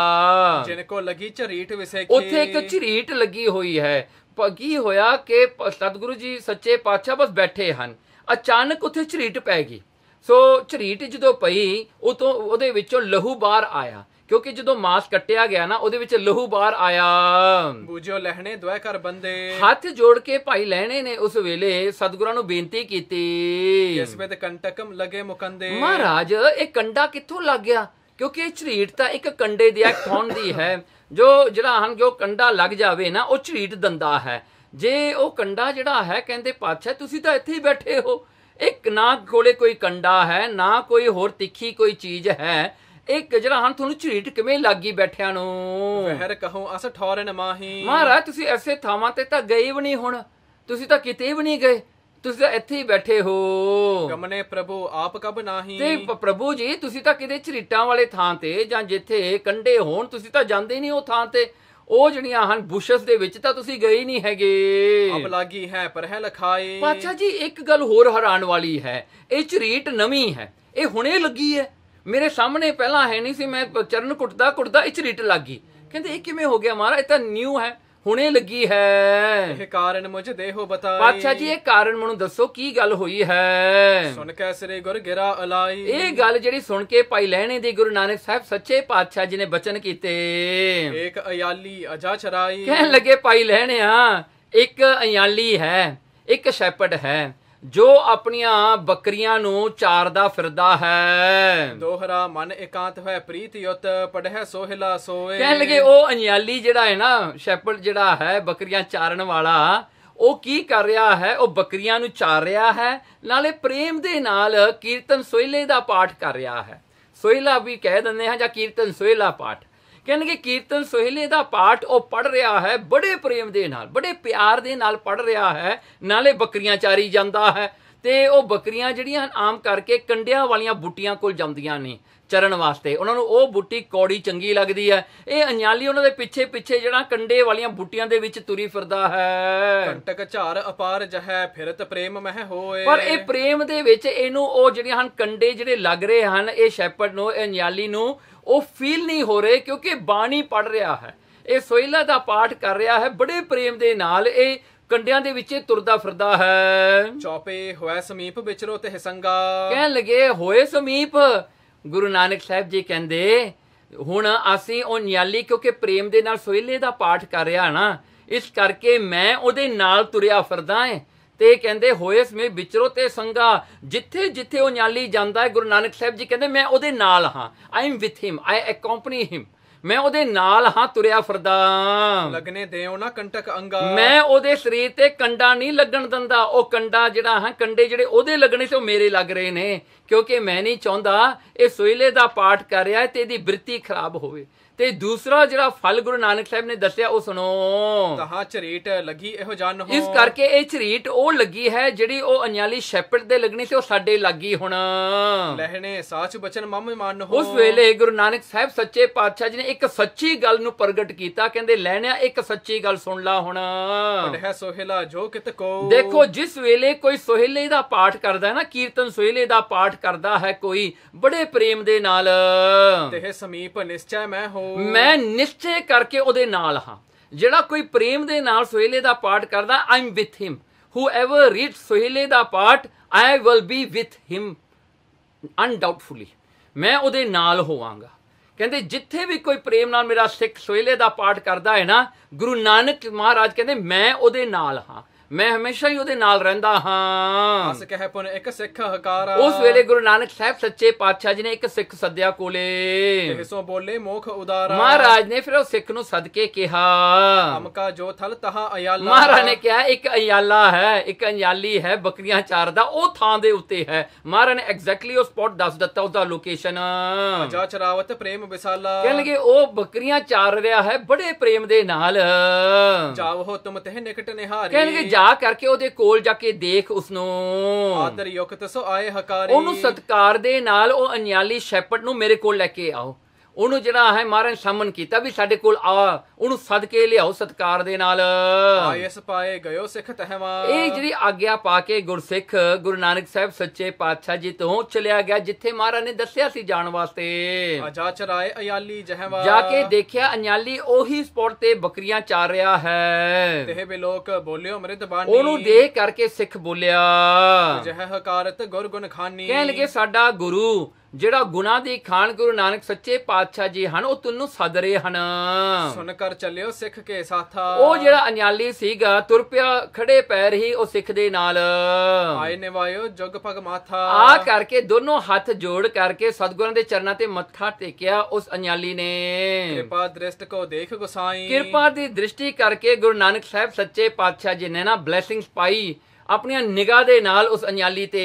ਜਿਨ ਕੋ ਲੱਗੀ ਝਰੀਟ ਵਿਸੇਖੀ। ਉੱਥੇ ਇੱਕ ਝਰੀਟ ਲੱਗੀ ਹੋਈ ਹੈ। ਕੀ ਹੋਇਆ ਕਿ ਸਤਿਗੁਰੂ ਜੀ ਸੱਚੇ ਪਾਤਸ਼ਾਹ ਬਸ ਬੈਠੇ ਹਨ, ਅਚਾਨਕ ਉੱਥੇ ਝਰੀਟ ਪੈ ਗਈ। ਸੋ ਝਰੀਟ ਜਦੋਂ ਪਈ ਉਹਦੇ ਵਿੱਚੋਂ ਲਹੂ ਬਾਹਰ ਆਇਆ, ਕਿਉਂਕਿ ਜਦੋਂ ਮਾਸ ਕੱਟਿਆ ਗਿਆ ਨਾ ਉਹਦੇ ਵਿੱਚ ਲਹੂ ਬਾਹਰ ਆਇਆ। ਬੂਝੋ ਲਹਿਣੇ ਦੁਆ ਕਰ ਬੰਦੇ। ਹੱਥ ਜੋੜ ਕੇ ਭਾਈ ਲਹਿਣੇ ਨੇ ਉਸ ਵੇਲੇ ਸਤਿਗੁਰਾਂ ਨੂੰ ਬੇਨਤੀ ਕੀਤੀ, ਇਸ ਵੇਲੇ ਕੰਟਕਮ ਲਗੇ ਮੁਕੰਦੇ। ਮਹਾਰਾਜ ਇਹ ਕੰਡਾ ਕਿੱਥੋਂ ਲੱਗ ਗਿਆ? ਕਿਉਂਕਿ ਇਹ ਝਰੀਟ ਤਾਂ ਇੱਕ ਕੰਡੇ ਦੀ ਥੌਣ ਦੀ ਹੈ, ਜੋ ਕੰਡਾ ਲੱਗ ਜਾਵੇ ਨਾ ਉਹ ਝਰੀਟ ਦਿੰਦਾ ਹੈ। ਜੇ ਉਹ ਕੰਡਾ ਜਿਹੜਾ ਹੈ, ਕਹਿੰਦੇ ਪਾਤਸ਼ਾਹ ਤੁਸੀਂ ਤਾਂ ਇੱਥੇ ਹੀ ਬੈਠੇ ਹੋ, ਇੱਕ ਨਾ ਕੋਲੇ ਕੋਈ ਕੰਡਾ ਹੈ ਨਾ ਕੋਈ ਹੋਰ ਤਿੱਖੀ ਕੋਈ ਚੀਜ਼ ਹੈ, ਇੱਕ ਤੁਹਾਨੂੰ ਝਰੀਟ ਕਿਵੇਂ ਲੱਗੀ ਬੈਠਿਆਂ ਨੂੰ? ਵਹਿਰ ਕਹੋ ਅਸ ਠੌਰਨ ਮਾਹੀ। ਮਹਾਰਾਜ ਤੁਸੀਂ ਐਸੇ ਥਾਵਾਂ ਤੇ ਤਾਂ ਗਏ ਵੀ ਨਹੀਂ, ਹੁਣ ਤੁਸੀਂ ਤਾਂ ਕਿਤੇ ਵੀ ਨਹੀਂ ਗਏ, ਤੁਸੀਂ ਤਾਂ ਇੱਥੇ ਹੀ ਬੈਠੇ ਹੋ। ਗਮਨੇ ਪ੍ਰਭੂ ਆਪ ਕਬ ਨਾਹੀ। ਤੇ ਪ੍ਰਭੂ ਜੀ ਤੁਸੀਂ ਤਾਂ ਕਿਤੇ ਝਰੀਟਾਂ ਵਾਲੇ ਥਾਂ ਤੇ ਜਾਂ ਜਿੱਥੇ ਕੰਡੇ ਹੋਣ ਤੁਸੀਂ ਤਾਂ ਜਾਂਦੇ ਨਹੀਂ ਉਹ ਥਾਂ ਤੇ। ਉਹ ਜਿਹੜੀਆਂ ਹਨ ਬੁਸ਼ਸ ਦੇ ਵਿੱਚ ਤਾਂ ਤੁਸੀਂ ਗਏ ਨਹੀਂ ਹੈਗੇ। ਅਬ ਲਾਗੀ ਹੈ ਪਰ ਹੈ ਲਖਾਈ। ਪਾਤਸ਼ਾਹ ਜੀ ਇੱਕ ਗੱਲ ਹੋਰ ਹੈਰਾਨ ਵਾਲੀ ਹੈ, ਇਹ ਝਰੀਟ ਨਵੀਂ ਹੈ, ਇਹ ਹੁਣੇ ਲੱਗੀ ਹੈ, ਮੇਰੇ ਸਾਹਮਣੇ ਪਹਿਲਾਂ ਹੈ ਨਹੀਂ ਸੀ। ਮੈਂ ਚਰਨ ਕੁੱਟਦਾ ਇਹ ਝਰੀਟ ਲੱਗ ਗਈ। ਕਹਿੰਦੇ ਇਹ ਕਿਵੇਂ ਹੋ ਗਿਆ ਮਹਾਰਾਜ? ਇਹ ਤਾਂ ਨਿਊ ਹੈ, ਹੁਣੇ ਲੱਗੀ ਹੈ। ਇਹ ਕਾਰਨ ਮੁਝ ਦੇਹੋ ਬਤਾਈ। ਪਾਤਸ਼ਾਹ ਜੀ ਇਹ ਕਾਰਨ ਮੈਨੂੰ ਦੱਸੋ ਕੀ ਗੱਲ ਹੋਈ ਹੈ? ਸੁਣ ਕੇ ਸ੍ਰੀ ਗੁਰ ਗਿਰਾ ਅਲਾਈ। ਇਹ ਗੱਲ ਜਿਹੜੀ ਸੁਣ ਕੇ ਭਾਈ ਲਹਿਣੇ ਦੀ ਗੁਰੂ ਨਾਨਕ ਸਾਹਿਬ ਸੱਚੇ ਪਾਤਸ਼ਾਹ ਜੀ ਨੇ ਬਚਨ ਕੀਤੇ। ਇੱਕ ਅਯਾਲੀ ਅਜਾ ਚਰਾਈ। ਕਹਿਣ ਲੱਗੇ ਭਾਈ ਲਹਿਣਿਆ, ਇੱਕ ਅਯਾਲੀ ਹੈ, ਇੱਕ ਸ਼ੈਪਰਡ ਹੈ ਜੋ ਆਪਣੀਆਂ ਬੱਕਰੀਆਂ ਨੂੰ ਚਾਰਦਾ ਫਿਰਦਾ ਹੈ। ਦੋਹਰਾ ਮਨ ਇਕਾਂਤ ਹੋਏ ਪ੍ਰੀਤ ਯੁਤ ਪੜਹਿ ਸੋਹਿਲਾ ਸੋਏ। ਕਹਿਣ ਲੱਗੇ ਉਹ ਅਯਾਲੀ ਜਿਹੜਾ ਹੈ ਨਾ, ਸ਼ੈਪਰਡ ਜਿਹੜਾ ਹੈ ਬੱਕਰੀਆਂ ਚਾਰਨ ਵਾਲਾ, ਉਹ ਕੀ ਕਰ ਰਿਹਾ ਹੈ? ਉਹ ਬੱਕਰੀਆਂ ਨੂੰ ਚਾਰ ਰਿਹਾ ਹੈ, ਨਾਲੇ ਪ੍ਰੇਮ ਦੇ ਨਾਲ ਕੀਰਤਨ ਸੋਹਿਲੇ ਦਾ ਪਾਠ ਕਰ ਰਿਹਾ ਹੈ। ਸੋਹਿਲਾ ਵੀ ਕਹਿ ਦਿੰਦੇ ਹਾਂ ਜਾਂ ਕੀਰਤਨ ਸੋਹਿਲਾ ਪਾਠ। ਕਹਿੰਦੇ ਕੀਰਤਨ ਸੋਹਿਲੇ ਦਾ ਪਾਠ ਉਹ ਪੜ ਰਿਹਾ ਹੈ, ਬੜੇ ਪ੍ਰੇਮ ਦੇ ਨਾਲ ਬੜੇ ਪਿਆਰ ਦੇ ਨਾਲ ਪੜ ਰਿਹਾ ਹੈ, ਨਾਲੇ ਬੱਕਰੀਆਂ ਚਾਰੀ ਜਾਂਦਾ ਹੈ। ਤੇ ਉਹ ਬੱਕਰੀਆਂ ਜਿਹੜੀਆਂ ਆਮ ਕਰਕੇ ਕੰਡਿਆਂ ਵਾਲੀਆਂ ਬੂਟੀਆਂ ਕੋਲ ਜਾਂਦੀਆਂ ਨੇ ਚਰਨ ਵਾਸਤੇ, ਉਹਨਾਂ ਨੂੰ ਉਹ ਬੂਟੀ ਕੌੜੀ ਚੰਗੀ ਲੱਗਦੀ ਹੈ। ਇਹ ਅਯਾਲੀ ਉਹਨਾਂ ਦੇ ਪਿੱਛੇ ਪਿੱਛੇ ਜਿਹੜਾ ਕੰਡੇ ਵਾਲੀਆਂ ਬੂਟੀਆਂ ਦੇ ਵਿੱਚ ਤੁਰੀ ਫਿਰਦਾ ਹੈ। ਕੰਟਕ ਝਾਰ ਅਪਾਰ ਜਹੈ ਫਿਰਤ ਪ੍ਰੇਮ ਮਹਿ ਹੋਏ। ਪਰ ਇਹ ਪ੍ਰੇਮ ਦੇ ਵਿੱਚ ਇਹਨੂੰ ਉਹ ਜਿਹੜੀਆਂ ਹਨ ਕੰਡੇ ਜਿਹੜੇ ਲੱਗ ਰਹੇ ਹਨ, ਇਹ ਸ਼ੈਪਰਡ ਨੂੰ, ਇਹ ਅਯਾਲੀ ਨੂੰ ਉਹ ਫੀਲ ਨਹੀਂ ਹੋ ਰਹੇ, ਕਿਉਂਕਿ ਬਾਣੀ ਪੜ ਰਿਹਾ ਹੈ, ਇਹ ਸੋਹਿਲਾ ਦਾ ਪਾਠ ਕਰ ਰਿਹਾ ਹੈ, ਬੜੇ ਪ੍ਰੇਮ ਦੇ ਨਾਲ ਇਹ ਕੰਡਿਆਂ ਦੇ ਵਿੱਚ ਤੁਰਦਾ ਫਿਰਦਾ ਹੈ। ਚੌਪੇ ਹੋਏ ਸਮੀਪ ਵਿਚਰੋ ਤੇ ਸੰਗਾ। ਕਹਿਣ ਲੱਗੇ ਹੋਏ ਸਮੀਪ। ਗੁਰੂ ਨਾਨਕ ਸਾਹਿਬ ਜੀ ਕਹਿੰਦੇ ਹੁਣ ਅਸੀਂ ਉਹ ਨਿਆਲੀ, ਕਿਉਂਕਿ ਪ੍ਰੇਮ ਦੇ ਨਾਲ ਸੋਹਿਲੇ ਦਾ ਪਾਠ ਕਰ ਰਿਹਾ ਨਾ, ਇਸ ਕਰਕੇ ਮੈਂ ਉਹਦੇ ਨਾਲ ਤੁਰਿਆ ਫਿਰਦਾ ਹੈ। ਤੇ ਕਹਿੰਦੇ ਹੋਏ ਸਮੇਂ ਵਿਚਰੋ ਤੇ ਸੰਗਾ, ਜਿੱਥੇ ਜਿੱਥੇ ਉਹ ਨਿਆਲੀ ਜਾਂਦਾ ਹੈ, ਗੁਰੂ ਨਾਨਕ ਸਾਹਿਬ ਜੀ ਕਹਿੰਦੇ ਮੈਂ ਉਹਦੇ ਨਾਲ ਹਾਂ। ਆਈ ਐਮ ਵਿਥ ਹਿਮ, ਆਈ ਅਕੰਪਨੀ ਹਿਮ, ਮੈਂ ਉਹਦੇ ਨਾਲ ਹਾਂ ਤੁਰਿਆ ਫਿਰਦਾ। ਲੱਗਨੇ ਦੇਉ ਨਾ ਕੰਟਕ ਅੰਗਾ। ਮੈਂ ਉਹਦੇ ਸਰੀਰ ਤੇ ਕੰਡਾ ਨਹੀਂ ਲੱਗਣ ਦਿੰਦਾ। ਉਹ ਕੰਡਾ ਜਿਹੜਾ ਹੈ, ਕੰਡੇ ਜਿਹੜੇ ਉਹਦੇ ਲੱਗਣੇ ਸੀ ਉਹ ਮੇਰੇ ਲੱਗ ਰਹੇ ਨੇ, ਕਿਉਂਕਿ ਮੈਂ ਨਹੀਂ ਚਾਹੁੰਦਾ ਇਹ ਸੋਹਿਲੇ ਦਾ ਪਾਠ ਕਰ ਰਿਹਾ ਤੇ ਇਹਦੀ ਬਿਰਤੀ ਖਰਾਬ ਹੋਵੇ। ਤੇ ਦੂਸਰਾ ਜਿਹੜਾ ਫਲ ਗੁਰੂ ਨਾਨਕ ਸਾਹਿਬ ਨੇ ਦੱਸਿਆ ਉਹ ਸੁਣੋ। ਤਹਾਂ ਝਰੀਟ ਲੱਗੀ ਇਹੋ ਜਨ ਹੋ। ਇਸ ਕਰਕੇ ਇਹ ਝਰੀਟ ਉਹ ਲੱਗੀ ਹੈ ਜਿਹੜੀ ਉਹ ਅਯਾਲੀ ਸ਼ੈਪਰਡ ਦੇ ਲੱਗਣੀ ਸੀ, ਉਹ ਸਾਡੇ ਲੱਗੀ ਹੁਣ। ਲਹਿਣੇ ਸਾਚ ਬਚਨ ਮਮ ਮਨ ਹੋ। ਉਸ ਵੇਲੇ ਗੁਰੂ ਨਾਨਕ ਸਾਹਿਬ ਸੱਚੇ ਪਾਤਸ਼ਾਹ ਜੀ ਨੇ ਇੱਕ ਸੱਚੀ ਗੱਲ ਨੂੰ ਪ੍ਰਗਟ ਕੀਤਾ। ਕਹਿੰਦੇ ਲਹਿਣਿਆ ਇੱਕ ਸੱਚੀ ਗੱਲ ਸੁਣ ਲਾ ਹੁਣ। ਪੜ੍ਹਿਆ ਸੋਹਿਲਾ ਜੋ ਕਿਤ ਕੋ। ਦੇਖੋ ਜਿਸ ਵੇਲੇ ਕੋਈ ਸੋਹਿਲੇ ਦਾ ਪਾਠ ਕਰਦਾ ਹੈ ਨਾ, ਕੀਰਤਨ ਸੋਹਿਲੇ ਦਾ ਪਾਠ ਕਰਦਾ ਹੈ ਕੋਈ ਬੜੇ ਪ੍ਰੇਮ ਦੇ ਨਾਲ, ਤੇ ਸਮੀਪ ਨਿਸ਼ਚੈ ਮੈਂ ਹੋ, ਮੈਂ ਨਿਸ਼ਚੈ ਕਰਕੇ ਉਹਦੇ ਨਾਲ ਹਾਂ। ਜਿਹੜਾ ਕੋਈ ਪ੍ਰੇਮ ਦੇ ਨਾਲ ਸੋਹਿਲੇ ਦਾ ਪਾਠ ਕਰਦਾ, I am with him. Whoever reads ਸੋਹਿਲੇ ਦਾ ਪਾਠ, I will be with him undoubtfully, ਮੈਂ ਉਹਦੇ ਨਾਲ ਹੋਵਾਂਗਾ। ਕਹਿੰਦੇ ਜਿੱਥੇ ਵੀ ਕੋਈ ਪ੍ਰੇਮ ਨਾਲ ਮੇਰਾ ਸਿੱਖ ਸੋਹਿਲੇ ਦਾ ਪਾਠ ਕਰਦਾ ਹੈ ਨਾ, ਗੁਰੂ ਨਾਨਕ ਮਹਾਰਾਜ ਕਹਿੰਦੇ ਮੈਂ ਉਹਦੇ ਨਾਲ ਹਾਂ, ਮੈਂ ਹਮੇਸ਼ਾ ਹੀ ਉਹਦੇ ਨਾਲ ਰਹਿੰਦਾ ਹਾਂ। ਅਸ ਕਹਿ ਪੁਨ ਇੱਕ ਸਿੱਖ ਹਕਾਰਾ। ਉਸ ਵੇਲੇ ਗੁਰੂ ਨਾਨਕ ਸਾਹਿਬ ਸੱਚੇ ਪਾਤਸ਼ਾਹ ਜੀ ਨੇ ਇੱਕ ਸਿੱਖ ਸੱਦਿਆ ਕੋਲੇ। ਤਿਸੋ ਬੋਲੇ ਮੋਖ ਉਦਾਰਾ। ਮਹਾਰਾਜ ਨੇ ਫਿਰ ਉਹ ਸਿੱਖ ਨੂੰ ਸੱਦ ਕੇ ਕਿਹਾ, ਅਮਕਾ ਜੋ ਥਲ ਤਹਾ ਅਯਾਲਾ। ਮਹਾਰਾਜ ਨੇ ਕਿਹਾ ਇੱਕ ਅਯਾਲਾ ਹੈ, ਇੱਕ ਅਯਾਲੀ ਹੈ, ਬੱਕਰੀਆਂ ਚਾਰਦਾ, ਉਹ ਥਾਂ ਦੇ ਉੱਤੇ ਹੈ। ਮਹਾਰਾਜ ਨੇ ਐਗਜ਼ੈਕਟਲੀ ਉਹ ਸਪੌਟ ਦੱਸ ਦਿੱਤਾ, ਉਹਦਾ ਲੋਕੇਸ਼ਨ। ਜਾ ਚਰਾਵਤ ਪ੍ਰੇਮ ਵਿਸਾਲਾ। ਕਹਿਣਗੇ ਉਹ ਬੱਕਰੀਆਂ ਚਾਰ ਰਿਹਾ ਹੈ ਬੜੇ ਪ੍ਰੇਮ ਦੇ ਨਾਲ। ਜਾਵੋ ਤੁਮ ਤਹਿ ਨਿਕਟ ਨਿਹਾਰੀ। ਕਹਿਣਗੇ ਜਾ ਕਰਕੇ ਉਹਦੇ ਕੋਲ ਜਾ ਕੇ ਦੇਖ ਉਸਨੂੰ। ਆਦਰ ਯੁਕਤ ਸੋ ਆਏ ਹਕਾਰੀ। ਉਹਨੂੰ ਸਤਕਾਰ ਦੇ ਨਾਲ ਉਹ ਅਨਿਆਲੀ ਸ਼ੈਪਰਡ ਨੂੰ ਮੇਰੇ ਕੋਲ ਲੈ ਕੇ ਆਓ। ਉਹਨੂੰ ਜਿਹੜਾ ਹੈ ਮਹਾਰਾਜ ਸਾਮਨ ਕੀਤਾ ਵੀ ਸਾਡੇ ਕੋਲ ਆ, ਉਹਨੂੰ ਸੱਦ ਕੇ ਲਿਆਓ ਸਤਕਾਰ ਦੇ ਨਾਲ। ਆਇਸ ਪਾਏ ਗਇਓ ਸਿੱਖ ਤਹਿਵਾ। ਇਹ ਜਿਹੜੀ ਆਗਿਆ ਪਾ ਕੇ ਗੁਰਸਿੱਖ ਗੁਰੂ ਨਾਨਕ ਸਾਹਿਬ ਸੱਚੇ ਪਾਤਸ਼ਾਹ ਜੀ ਤੋਂ ਚਲਿਆ ਗਿਆ ਜਿੱਥੇ ਮਹਾਰਾਜ ਨੇ ਦੱਸਿਆ ਸੀ ਜਾਣ ਵਾਸਤੇ। ਜਾ ਚਰਾਏ ਅਯਾਲੀ ਜਹਵਾ। ਜਾ ਕੇ ਦੇਖਿਆ ਅਨਿਆਲੀ ਉਹੀ ਸਪੌਟ ਤੇ ਬੱਕਰੀਆਂ ਚਾਰ ਰਿਹਾ ਹੈ। ਤਹਿ ਬਿਲੋਕ ਬੋਲਿਓ ਮ੍ਰਿਤ ਬਾਣੀ। ਉਹਨੂੰ ਦੇਖ ਕਰਕੇ ਸਿੱਖ ਬੋਲਿਆ, ਜਹ ਹਕਾਰਤ ਗੁਰ ਗੁਣ ਖਾਨੀ। ਕਹਿਣ ਲੱਗੇ ਸਾਡਾ ਗੁਰੂ ਜਿਹੜਾ ਗੁਨਾਹ ਦੀ ਖਾਨ ਗੁਰੂ ਨਾਨਕ ਸੱਚੇ ਪਾਤਸ਼ਾਹ ਜੀ ਹਨ, ਉਹ ਤੈਨੂੰ ਸੱਦ ਰਹੇ ਹਨ। ਸੁਣ ਕਰ ਚੱਲਿਓ ਸਿੱਖ ਕੇ ਸਾਥਾ। ਉਹ ਜਿਹੜਾ ਅਨਿਆਲੀ ਸੀਗਾ ਤੁਰ ਪਿਆ ਖੜੇ ਪੈਰ ਹੀ ਉਹ ਸਿੱਖ ਦੇ ਨਾਲ। ਆਏ ਨਿਵਾਇਓ ਜੁਗ ਪਗ ਮਾਥਾ। ਆ ਕਰਕੇ ਦੋਨੋਂ ਹੱਥ ਜੋੜ ਕਰਕੇ ਸਤਿਗੁਰਾਂ ਦੇ ਚਰਨਾਂ ਤੇ ਮੱਥਾ ਟੇਕਿਆ ਉਸ ਅਨਿਆਲੀ ਨੇ। ਕਿਰਪਾ ਦ੍ਰਿਸ਼ਟ ਕੋ ਦੇਖ ਗੁਸਾਈ। ਕਿਰਪਾ ਦੀ ਦ੍ਰਿਸ਼ਟੀ ਕਰਕੇ ਗੁਰੂ ਨਾਨਕ ਸਾਹਿਬ ਸੱਚੇ ਪਾਤਸ਼ਾਹ ਜੀ ਨੇ ਨਾ ਬਲੇਸਿੰਗਸ ਪਾਈ ਆਪਣੀਆਂ ਨਿਗਾਹ ਦੇ ਨਾਲ ਉਸ ਅਨਿਆਲੀ ਤੇ।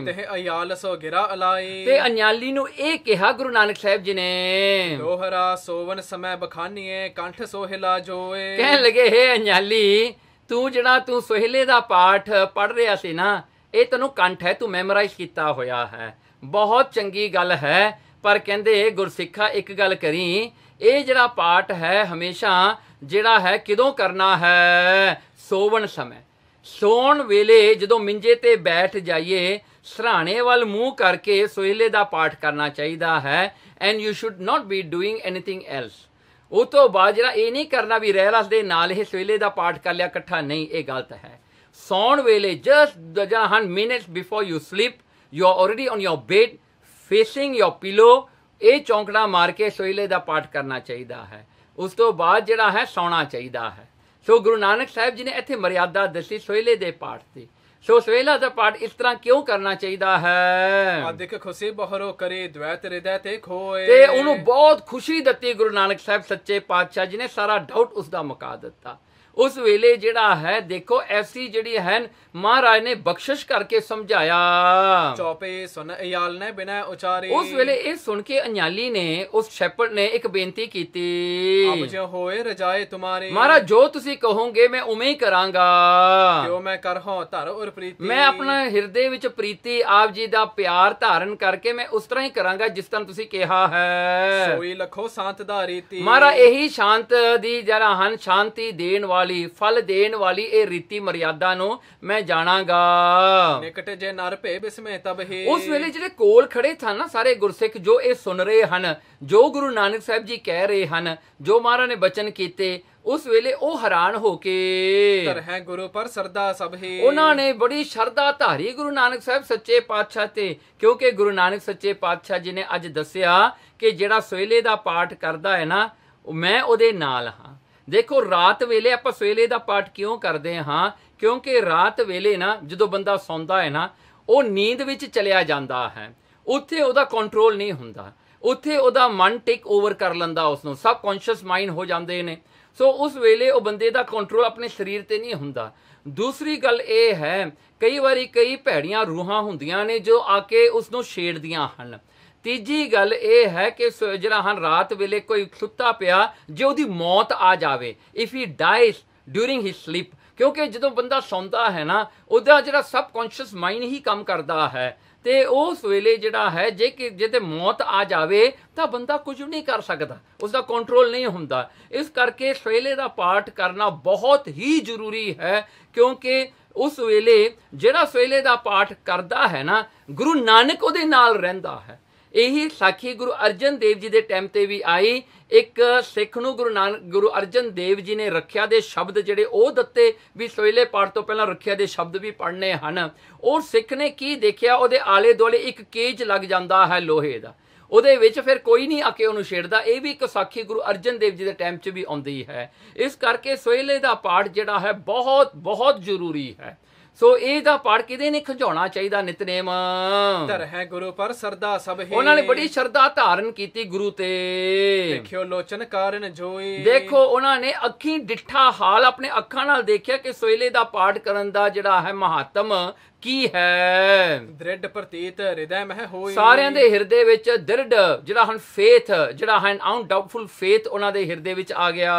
ਤੇ ਅਯਾਲ ਸੋ ਗਿਰਾ ਅਲਾਈ। ਤੇ ਅਨਿਆਲੀ ਨੂੰ ਇਹ ਕਿਹਾ ਗੁਰੂ ਨਾਨਕ ਸਾਹਿਬ ਜੀ ਨੇ, ਦੋਹਰਾ ਸੋਵਨ ਸਮੈ ਬਖਾਨੀਏ ਕੰਠ ਸੋਹਿਲਾ ਜੋਏ। ਕਹਿਣ ਲੱਗੇ ਹੇ ਅਨਿਆਲੀ ਤੂੰ ਜਿਹੜਾ ਤੂੰ ਸੋਹਿਲੇ ਦਾ ਪਾਠ ਪੜ ਰਿਹਾ ਸੀ ਨਾ, ਇਹ ਤੈਨੂੰ ਕੰਠ ਹੈ, ਤੂੰ ਮੈਮੋਰਾਈਜ਼ ਕੀਤਾ ਹੋਇਆ ਹੈ, ਬਹੁਤ ਚੰਗੀ ਗੱਲ ਹੈ। ਪਰ ਕਹਿੰਦੇ ਗੁਰਸਿੱਖਾ ਇੱਕ ਗੱਲ ਕਰੀ, ਇਹ ਜਿਹੜਾ ਪਾਠ ਹੈ ਹਮੇਸ਼ਾ ਜਿਹੜਾ ਹੈ ਕਿਦੋਂ ਕਰਨਾ ਹੈ? ਸੋਵਣ ਸਮੇਂ, ਸੌਣ ਵੇਲੇ ਜਦੋਂ ਮਿੰਜੇ ਤੇ ਬੈਠ ਜਾਈਏ ਸਰਾਣੇ ਵੱਲ ਮੂੰਹ ਕਰਕੇ ਸੋਹਿਲੇ ਦਾ ਪਾਠ ਕਰਨਾ ਚਾਹੀਦਾ ਹੈ। And you should not be doing anything else. ਉਹ ਤੋਂ ਬਾਅਦ ਜਿਹੜਾ ਇਹ ਨਹੀਂ ਕਰਨਾ ਵੀ ਰਹਿਰਾਸ ਦੇ ਨਾਲ ਇਹ ਸੋਹਿਲੇ ਦਾ ਪਾਠ ਕਰ ਲਿਆ ਇਕੱਠਾ, ਨਹੀਂ, ਇਹ ਗਲਤ ਹੈ। ਸੌਣ ਵੇਲੇ ਜਸਟ ਜਿਹੜਾ minutes before you sleep you are already on your bed facing your pillow, ਇਹ ਚੌਂਕੜਾ ਮਾਰ ਕੇ ਸੋਹਿਲੇ ਦਾ ਪਾਠ ਕਰਨਾ ਚਾਹੀਦਾ ਹੈ। ਉਸ ਤੋਂ ਬਾਅਦ ਜਿਹੜਾ ਹੈ ਸੌਣਾ ਚਾਹੀਦਾ ਹੈ। ਸੋ ਗੁਰੂ ਨਾਨਕ ਸਾਹਿਬ ਜੀ ਨੇ ਇੱਥੇ ਮਰਿਆਦਾ ਦੱਸੀ ਸੋਹਿਲੇ ਦੇ ਪਾਠ ਦੀ। ਸੋ ਸੋਹਿਲਾ ਦਾ ਪਾਠ ਇਸ ਤਰ੍ਹਾਂ ਕਿਉਂ ਕਰਨਾ ਚਾਹੀਦਾ ਹੈ? ਆਦਿਕ ਖੁਸ਼ੀ ਬਹਰੋ ਕਰੇ ਦ્વੈਤ ਹਿਰਦੈ ਤੇ ਖੋਏ। ਤੇ ਉਹਨੂੰ ਬਹੁਤ ਖੁਸ਼ੀ ਦਿੱਤੀ ਗੁਰੂ ਨਾਨਕ ਸਾਹਿਬ ਸੱਚੇ ਪਾਤਸ਼ਾਹ ਜੀ ਨੇ, ਸਾਰਾ ਡਾਊਟ ਉਸ ਦਾ ਮੁਕਾ ਦਿੱਤਾ। ਉਸ ਵੇਲੇ ਜਿਹੜਾ ਹੈ ਦੇਖੋ ਐਸੀ ਜਿਹੜੀ ਹੈ ਮਹਾਰਾਜ ਨੇ ਬਖਸ਼ਿਸ਼ ਕਰਕੇ ਸਮਝਾਇਆ। ਚੌਪੇ ਸੁਨ ਅਯਾਲ ਨੇ ਬਿਨਾ ਉਚਾਰੇ। ਉਸ ਵੇਲੇ ਇਹ ਸੁਣ ਕੇ ਅਨਿਆਲੀ ਨੇ ਉਸ ਸ਼ੈਪਰਡ ਨੇ ਇੱਕ ਬੇਨਤੀ ਕੀਤੀ, ਅਬ ਜੋ ਹੋਏ ਰਜਾਏ ਤੁਮਾਰੇ। ਮਹਾਰਾਜ ਜੋ ਤੁਸੀਂ ਕਹੋਗੇ ਮੈਂ ਉਵੇਂ ਹੀ ਕਰਾਂਗਾ। ਜੋ ਮੈਂ ਕਰਹੋ ਧਰ ਔਰ ਪ੍ਰੀਤੀ। ਮੈਂ ਆਪਣਾ ਹਿਰਦੇ ਵਿੱਚ ਪ੍ਰੀਤੀ ਆਪ ਜੀ ਦਾ ਪਿਆਰ ਧਾਰਨ ਕਰਕੇ ਮੈਂ ਉਸ ਤਰ੍ਹਾਂ ਹੀ ਕਰਾਂਗਾ ਜਿਸ ਤਰ੍ਹਾਂ ਤੁਸੀਂ ਕਿਹਾ ਹੈ। ਸੋਈ ਲਖੋ ਸ਼ਾਂਤ ਦਾ ਰੀਤੀ। ਮਹਾਰਾਜ ਇਹੀ ਸ਼ਾਂਤ ਦੀ ਜਿਹੜਾ ਹਨ ਸ਼ਾਂਤੀ ਦੇਣ ਵਾਲੀ ਫਲ ਦੇਣ ਵਾਲੀ ਇਹ ਰੀਤੀ ਮਰਿਆਦਾ ਨੂੰ ਮੈਂ ਜਾਣਾਗਾ। ਨਿਕਟ ਜੇ ਨਰ ਭੇ ਬਿਸਮੇ ਤਬ ਹੀ। ਉਸ ਵੇਲੇ ਜਿਹੜੇ ਕੋਲ ਖੜੇ ਸਨ ਨਾ ਸਾਰੇ ਗੁਰਸਿੱਖ ਜੋ ਇਹ ਸੁਣ ਰਹੇ ਹਨ, ਜੋ ਗੁਰੂ ਨਾਨਕ ਸਾਹਿਬ ਜੀ ਕਹਿ ਰਹੇ ਹਨ, ਜੋ ਮਹਾਰਾਜ ਨੇ ਬਚਨ ਕੀਤੇ, ਉਸ ਵੇਲੇ ਉਹ ਹੈਰਾਨ ਹੋ ਕੇ ਤਰਹਿ ਗੁਰੂ ਪਰ ਸਰਦਾ ਸਭ ਹੀ। ਉਹਨਾਂ ਨੇ ਬੜੀ ਸ਼ਰਧਾ ਧਾਰੀ ਗੁਰੂ ਨਾਨਕ ਸਾਹਿਬ ਸੱਚੇ ਪਾਤਸ਼ਾਹ ਤੇ, ਕਿਉਂਕਿ ਗੁਰੂ ਨਾਨਕ ਸੱਚੇ ਪਾਤਸ਼ਾਹ ਜੀ ਨੇ ਅੱਜ ਦੱਸਿਆ ਕਿ ਜਿਹੜਾ ਸੋਹਿਲੇ ਦਾ ਪਾਠ ਕਰਦਾ ਹੈ ਨਾ ਮੈਂ ਉਹਦੇ ਨਾਲ ਹਾਂ। ਦੇਖੋ ਰਾਤ ਵੇਲੇ ਆਪਾਂ ਸੋਹਿਲੇ ਦਾ ਪਾਠ ਕਿਉਂ ਕਰਦੇ ਹਾਂ? ਕਿਉਂਕਿ ਰਾਤ ਵੇਲੇ ਨਾ ਜਦੋਂ ਬੰਦਾ ਸੌਂਦਾ ਹੈ ਨਾ ਉਹ ਨੀਂਦ ਵਿੱਚ ਚਲਿਆ ਜਾਂਦਾ ਹੈ, ਉੱਥੇ ਉਹਦਾ ਕੰਟਰੋਲ ਨਹੀਂ ਹੁੰਦਾ, ਉੱਥੇ ਉਹਦਾ ਮਨ ਟੇਕ ਓਵਰ ਕਰ ਲੈਂਦਾ, ਉਸਨੂੰ ਸਬ ਕੌਨਸ਼ੀਅਸ ਮਾਈਂਡ ਹੋ ਜਾਂਦੇ ਨੇ। ਸੋ ਉਸ ਵੇਲੇ ਉਹ ਬੰਦੇ ਦਾ ਕੰਟਰੋਲ ਆਪਣੇ ਸਰੀਰ ਤੇ ਨਹੀਂ ਹੁੰਦਾ। ਦੂਸਰੀ ਗੱਲ ਇਹ ਹੈ ਕਈ ਵਾਰੀ ਕਈ ਭੈੜੀਆਂ ਰੂਹਾਂ ਹੁੰਦੀਆਂ ਨੇ ਜੋ ਆ ਕੇ ਉਸਨੂੰ ਛੇੜਦੀਆਂ ਹਨ। ਤੀਜੀ ਗੱਲ ਇਹ ਹੈ ਕਿ ਜਿਹੜਾ ਹਨ ਰਾਤ ਵੇਲੇ ਕੋਈ ਸੁੱਤਾ ਪਿਆ ਜੇ ਉਹਦੀ ਮੌਤ ਆ ਜਾਵੇ, if he dies during his sleep, ਕਿਉਂਕਿ ਜਦੋਂ ਬੰਦਾ ਸੌਂਦਾ ਹੈ ਨਾ ਉਹਦਾ ਜਿਹੜਾ ਸਬ ਕੌਨਸ਼ੀਅਸ ਮਾਈਂਡ ਹੀ ਕੰਮ ਕਰਦਾ ਹੈ, ਤੇ ਉਸ ਵੇਲੇ ਜਿਹੜਾ ਹੈ ਜੇ ਤੇ ਮੌਤ ਆ ਜਾਵੇ ਤਾਂ ਬੰਦਾ ਕੁਝ ਨਹੀਂ ਕਰ ਸਕਦਾ, ਉਸਦਾ ਕੰਟਰੋਲ ਨਹੀਂ ਹੁੰਦਾ। ਇਸ ਕਰਕੇ ਸੋਹਿਲੇ ਦਾ ਪਾਠ ਕਰਨਾ ਬਹੁਤ ਹੀ ਜ਼ਰੂਰੀ ਹੈ, ਕਿਉਂਕਿ ਉਸ ਵੇਲੇ ਜਿਹੜਾ ਸੋਹਿਲੇ ਦਾ ਪਾਠ ਕਰਦਾ ਹੈ ਨਾ ਗੁਰੂ ਨਾਨਕ ਉਹਦੇ ਨਾਲ ਰਹਿੰਦਾ ਹੈ। ਇਹੀ ਸਾਖੀ ਗੁਰੂ ਅਰਜਨ ਦੇਵ ਜੀ ਦੇ ਟਾਈਮ ਤੇ ਵੀ ਆਈ। ਇੱਕ ਸਿੱਖ ਨੂੰ ਗੁਰੂ ਅਰਜਨ ਦੇਵ ਜੀ ਨੇ ਰੱਖਿਆ ਦੇ ਸ਼ਬਦ ਜਿਹੜੇ ਉਹ ਦਿੱਤੇ ਵੀ ਸੋਹਿਲੇ ਪਾਠ ਤੋਂ ਪਹਿਲਾਂ ਰੱਖਿਆ ਦੇ ਸ਼ਬਦ ਵੀ ਪੜ੍ਹਨੇ ਹਨ। ਉਹ ਸਿੱਖ ਨੇ ਕੀ ਦੇਖਿਆ, ਉਹਦੇ ਆਲੇ ਦੁਆਲੇ ਇੱਕ ਕੇਜ ਲੱਗ ਜਾਂਦਾ ਹੈ ਲੋਹੇ ਦਾ, ਉਹਦੇ ਵਿੱਚ ਫਿਰ ਕੋਈ ਨਹੀਂ ਆ ਕੇ ਉਹਨੂੰ ਛੇੜਦਾ। ਇਹ ਵੀ ਇੱਕ ਸਾਖੀ ਗੁਰੂ ਅਰਜਨ ਦੇਵ ਜੀ ਦੇ ਟਾਈਮ 'ਚ ਵੀ ਆਉਂਦੀ ਹੈ। ਇਸ ਕਰਕੇ ਸੋਹਿਲੇ ਦਾ ਪਾਠ ਜਿਹੜਾ ਹੈ ਬਹੁਤ ਬਹੁਤ ਜ਼ਰੂਰੀ ਹੈ। ਸੋ ਇਹਦਾ ਪਾਠ ਕਿਤੇ ਨਹੀਂ ਖਿਜਾਉਣਾ ਚਾਹੀਦਾ। ਨਿਤਨੇਮ ਧਰ ਹੈ ਗੁਰੂ ਪਰ ਸਰਦਾ ਸਭ ਹੀ, ਉਹਨਾਂ ਨੇ ਬੜੀ ਸ਼ਰਧਾ ਧਾਰਨ ਕੀਤੀ ਗੁਰੂ ਤੇ। ਦੇਖਿਓ ਲੋਚਨ ਕਾਰਨ ਜੋਈ, ਦੇਖੋ ਉਹਨਾਂ ਨੇ ਅੱਖੀਂ ਡਿੱਠਾ ਹਾਲ ਆਪਣੇ ਅੱਖਾਂ ਨਾਲ ਦੇਖਿਆ ਕਿ ਸੋਹਿਲੇ ਦਾ ਪਾਠ ਕਰਨ ਦਾ ਜਿਹੜਾ ਹੈ ਮਹਾਤਮ ਕੀ ਹੈ। ਦ੍ਰਿੜ ਪ੍ਰਤੀਤ ਹਿਰਦੈ ਮਹਿ ਹੋਈ, ਸਾਰਿਆਂ ਦੇ ਹਿਰਦੇ ਵਿੱਚ ਦ੍ਰਿੜ ਜਿਹੜਾ ਹਨ ਫੇਥ, ਜਿਹੜਾ ਹਨ ਅਨਡਾਊਟਫੁਲ ਫੇਥ ਉਹਨਾਂ ਦੇ ਹਿਰਦੇ ਵਿੱਚ ਆ ਗਿਆ।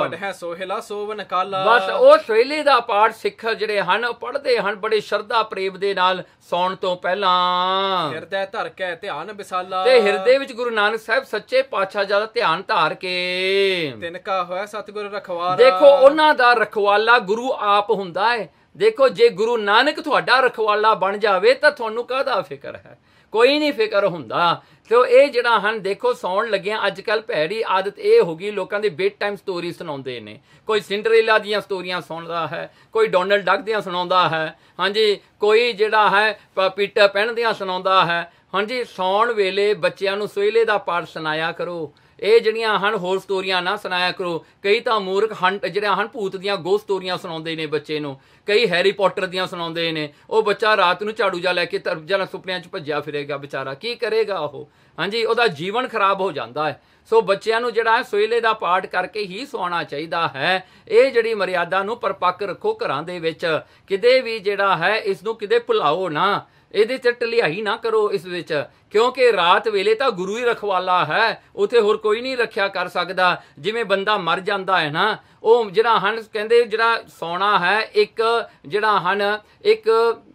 ਪੜ੍ਹੈ ਸੋਹਿਲਾ ਸੋਵਨ ਕਾਲਾ, ਬਸ ਉਹ ਸੋਹਿਲੇ ਦਾ ਪਾਠ ਸਿੱਖ ਜਿਹੜੇ ਹਨ ਪੜ੍ਹਦੇ ਹਨ ਬੜੇ ਸ਼ਰਧਾ ਪ੍ਰੇਮ ਦੇ ਨਾਲ ਸੌਣ ਤੋਂ ਪਹਿਲਾਂ। ਹਿਰਦੈ ਧਰ ਕੇ ਧਿਆਨ ਵਿਸਾਲਾ, ਤੇ ਹਿਰਦੇ ਵਿੱਚ ਗੁਰੂ ਨਾਨਕ ਸਾਹਿਬ ਸੱਚੇ ਪਾਤਸ਼ਾਹ ਜੀ ਦਾ ਧਿਆਨ ਧਾਰ ਕੇ। ਤਿਨ ਕਾ ਹੋਇਆ ਸਤਿਗੁਰ ਰਖਵਾਲਾ, ਦੇਖੋ ਉਹਨਾਂ ਦਾ ਰਖਵਾਲਾ ਗੁਰੂ ਆਪ ਹੁੰਦਾ ਹੈ। ਦੇਖੋ ਜੇ ਗੁਰੂ ਨਾਨਕ ਤੁਹਾਡਾ ਰਖਵਾਲਾ ਬਣ ਜਾਵੇ ਤਾਂ ਤੁਹਾਨੂੰ ਕਾਹਦਾ ਫਿਕਰ ਹੈ, ਕੋਈ ਨਹੀਂ ਫਿਕਰ ਹੁੰਦਾ। ਤੇ ਇਹ ਜਿਹੜਾ ਹਨ ਦੇਖੋ ਸੌਣ ਲੱਗਿਆ ਅੱਜ ਕੱਲ ਭੈੜੀ ਆਦਤ ਇਹ ਹੋ ਗਈ, ਲੋਕਾਂ ਦੀ ਬੇਡ ਟਾਈਮ ਸਟੋਰੀ ਸੁਣਾਉਂਦੇ ਨੇ। ਕੋਈ ਸਿੰਡਰੇਲਾ ਦੀਆਂ ਸਟੋਰੀਆਂ ਸੁਣਦਾ ਹੈ, ਕੋਈ ਡੋਨਲਡ ਡਕ ਦੀਆਂ ਸੁਣਾਉਂਦਾ ਹੈ, ਹਾਂਜੀ ਕੋਈ ਜਿਹੜਾ ਹੈ ਪੀਟਰ ਪੈਨ ਦੀਆਂ ਸੁਣਾਉਂਦਾ ਹੈ। ਹਾਂਜੀ ਸੌਣ ਵੇਲੇ ਬੱਚਿਆਂ ਨੂੰ ਸੋਹਿਲੇ ਦਾ ਪਾਠ ਸੁਣਾਇਆ ਕਰੋ। ਇਹ ਜਿਹੜੀਆਂ ਹਨ ਹੋਰ ਸਟੋਰੀਆਂ ਨਾ ਸੁਣਾਇਆ ਕਰੋ। ਕਈ ਤਾਂ ਮੂਰਖ ਹਨ ਜਿਹੜੀਆਂ ਹਨ ਭੂਤ ਦੀਆਂ ਗੋਸਟ ਸਟੋਰੀਆਂ ਸੁਣਾਉਂਦੇ ਨੇ ਬੱਚੇ ਨੂੰ, ਕਈ ਹੈਰੀ ਪੋਟਰ ਦੀਆਂ ਸੁਣਾਉਂਦੇ ਨੇ। ਉਹ ਬੱਚਾ ਰਾਤ ਨੂੰ ਝਾੜੂ ਜਾ ਲੈ ਕੇ ਤਰਜਾ ਸੁਪਨਿਆਂ 'ਚ ਭੱਜਿਆ ਫਿਰੇਗਾ ਵਿਚਾਰਾ, ਕੀ ਕਰੇਗਾ ਉਹ? ਹਾਂਜੀ ਉਹਦਾ ਜੀਵਨ ਖਰਾਬ ਹੋ ਜਾਂਦਾ ਹੈ। ਸੋ ਬੱਚਿਆਂ ਨੂੰ ਜਿਹੜਾ ਹੈ ਸੋਹਿਲੇ ਦਾ ਪਾਠ ਕਰਕੇ ਹੀ ਸੌਣਾ ਚਾਹੀਦਾ ਹੈ। ਇਹ ਜਿਹੜੀ ਮਰਿਆਦਾ ਨੂੰ ਪਰਪੱਕ ਰੱਖੋ ਘਰਾਂ ਦੇ ਵਿੱਚ, ਕਿਤੇ ਵੀ ਜਿਹੜਾ ਹੈ ਇਸ ਨੂੰ ਕਿਤੇ ਭੁਲਾਓ ਨਾ, ਇਹਦੇ ਤੇ ਢਲਿਆਈ ਨਾ ਕਰੋ ਇਸ ਵਿੱਚ, ਕਿਉਂਕਿ ਰਾਤ ਵੇਲੇ ਤਾਂ ਗੁਰੂ ਹੀ ਰਖਵਾਲਾ ਹੈ, ਉੱਥੇ ਹੋਰ ਕੋਈ ਨਹੀਂ ਰੱਖਿਆ ਕਰ ਸਕਦਾ। ਜਿਵੇਂ ਬੰਦਾ ਮਰ ਜਾਂਦਾ ਹੈ ਨਾ, ਉਹ ਜਿਹੜਾ ਹਨ ਕਹਿੰਦੇ ਜਿਹੜਾ ਸੌਣਾ ਹੈ ਇੱਕ ਜਿਹੜਾ ਹਨ ਇੱਕ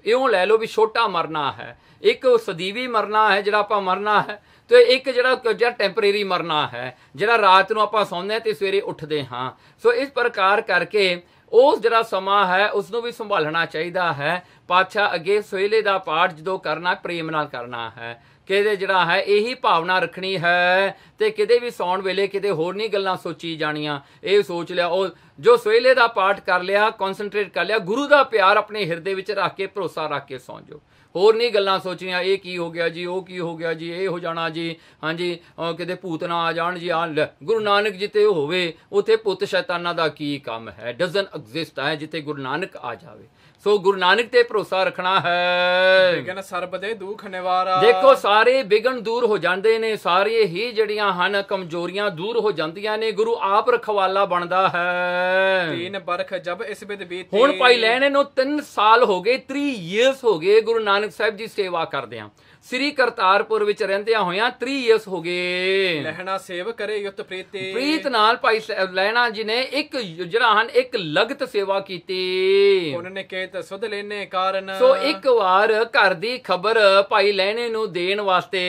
ਇਉਂ ਲੈ ਲਓ ਵੀ ਛੋਟਾ ਮਰਨਾ ਹੈ, ਇੱਕ ਸਦੀਵੀ ਮਰਨਾ ਹੈ ਜਿਹੜਾ ਆਪਾਂ ਮਰਨਾ ਹੈ, ਤੇ ਇੱਕ ਜਿਹੜਾ ਟੈਂਪਰੇਰੀ ਮਰਨਾ ਹੈ ਜਿਹੜਾ ਰਾਤ ਨੂੰ ਆਪਾਂ ਸੌਂਦੇ ਹਾਂ ਤੇ ਸਵੇਰੇ ਉੱਠਦੇ ਹਾਂ। ਸੋ ਇਸ ਪ੍ਰਕਾਰ ਕਰਕੇ ਉਸ ਜਿਹੜਾ ਸਮਾਂ ਹੈ ਉਸ ਨੂੰ ਵੀ ਸੰਭਾਲਣਾ ਚਾਹੀਦਾ ਹੈ। ਪਾਤਸ਼ਾਹ ਅੱਗੇ ਸੋਹਿਲੇ ਦਾ ਪਾਠ ਜਦੋਂ ਕਰਨਾ ਪ੍ਰੇਮ ਨਾਲ ਕਰਨਾ ਹੈ, ਕਿਤੇ ਜਿਹੜਾ ਹੈ ਇਹੀ ਭਾਵਨਾ ਰੱਖਣੀ ਹੈ ਤੇ ਕਿਤੇ ਵੀ ਸੌਣ ਵੇਲੇ ਕਿਤੇ ਹੋਰ ਨਹੀਂ ਗੱਲਾਂ ਸੋਚੀ ਜਾਣੀਆਂ। ਇਹ ਸੋਚ ਲਿਆ ਉਹ ਜੋ ਸੋਹਿਲੇ ਦਾ ਪਾਠ ਕਰ ਲਿਆ, ਕਨਸੈਂਟਰੇਟ ਕਰ ਲਿਆ, ਗੁਰੂ ਦਾ ਪਿਆਰ ਆਪਣੇ ਹਿਰਦੇ ਵਿੱਚ ਰੱਖ ਕੇ ਭਰੋਸਾ ਰੱਖ ਕੇ ਸੌਂ ਜਾਓ। ਹੋਰ ਨਹੀਂ ਗੱਲਾਂ ਸੋਚਣੀਆਂ ਇਹ ਕੀ ਹੋ ਗਿਆ ਜੀ, ਉਹ ਕੀ ਹੋ ਗਿਆ ਜੀ, ਇਹ ਹੋ ਜਾਣਾ ਜੀ, ਹਾਂਜੀ ਕਿਤੇ ਭੂਤ ਨਾ ਆ ਜਾਣ ਜੀ। ਆ ਲੈ ਗੁਰੂ ਨਾਨਕ ਜਿੱਥੇ ਹੋਵੇ ਉੱਥੇ ਪੁੱਤ ਸ਼ੈਤਾਨਾਂ ਦਾ ਕੀ ਕੰਮ ਹੈ, ਡਜ਼ਨ ਐਗਜ਼ਿਸਟ ਹੈ ਜਿੱਥੇ ਗੁਰੂ ਨਾਨਕ ਆ ਜਾਵੇ। ਸੋ ਗੁਰੂ ਨਾਨਕ ਤੇ ਭਰੋਸਾ ਰੱਖਣਾ ਹੈ। ਬਿਗਨ ਸਰਬ ਦੇ ਦੁੱਖ ਨਿਵਾਰਾ, ਦੇਖੋ ਸਾਰੇ ਬਿਗਨ ਦੂਰ ਹੋ ਜਾਂਦੇ ਨੇ, ਸਾਰੇ ਹੀ ਜਿਹੜੀਆਂ ਹਨ ਕਮਜ਼ੋਰੀਆਂ ਦੂਰ ਹੋ ਜਾਂਦੀਆਂ ਨੇ, ਗੁਰੂ ਆਪ ਰਖਵਾਲਾ ਬਣਦਾ ਹੈ। 3 ਬਰਖ ਜਬ ਇਸ ਬਿਦ ਬੀਤੀ, ਹੁਣ ਭਾਈ ਲੈਣੇ ਨੂੰ 3 ਸਾਲ ਹੋ ਗਏ, 3 ਇਅਰਸ ਹੋ ਗਏ ਗੁਰੂ ਨਾਨਕ ਸਾਹਿਬ ਦੀ ਸੇਵਾ ਕਰਦਿਆਂ। ਸ੍ਰੀ ਕਰਤਾਰਪੁਰ ਵਿੱਚ ਰਹਿੰਦਿਆਂ ਹੋਇਆਂ 3 ਇਅਰਸ ਹੋ ਗਏ। ਲਹਿਣਾ ਸੇਵ ਕਰੇ ਯੁੱਤ ਪ੍ਰੀਤੀ, ਪ੍ਰੀਤ ਨਾਲ ਭਾਈ ਲੈਣਾ ਜੀ ਨੇ ਇੱਕ ਜਿਹੜਾ ਹਨ ਇੱਕ ਲਗਤ ਸੇਵਾ ਕੀਤੀ। ਉਹਨਾਂ ਨੇ ਕਹਤ ਸੁਧ ਲੈਨੇ ਕਾਰਨ, ਸੋ ਇੱਕ ਵਾਰ ਘਰ ਦੀ ਖਬਰ ਭਾਈ ਲੈਣੇ ਨੂੰ ਦੇਣ ਵਾਸਤੇ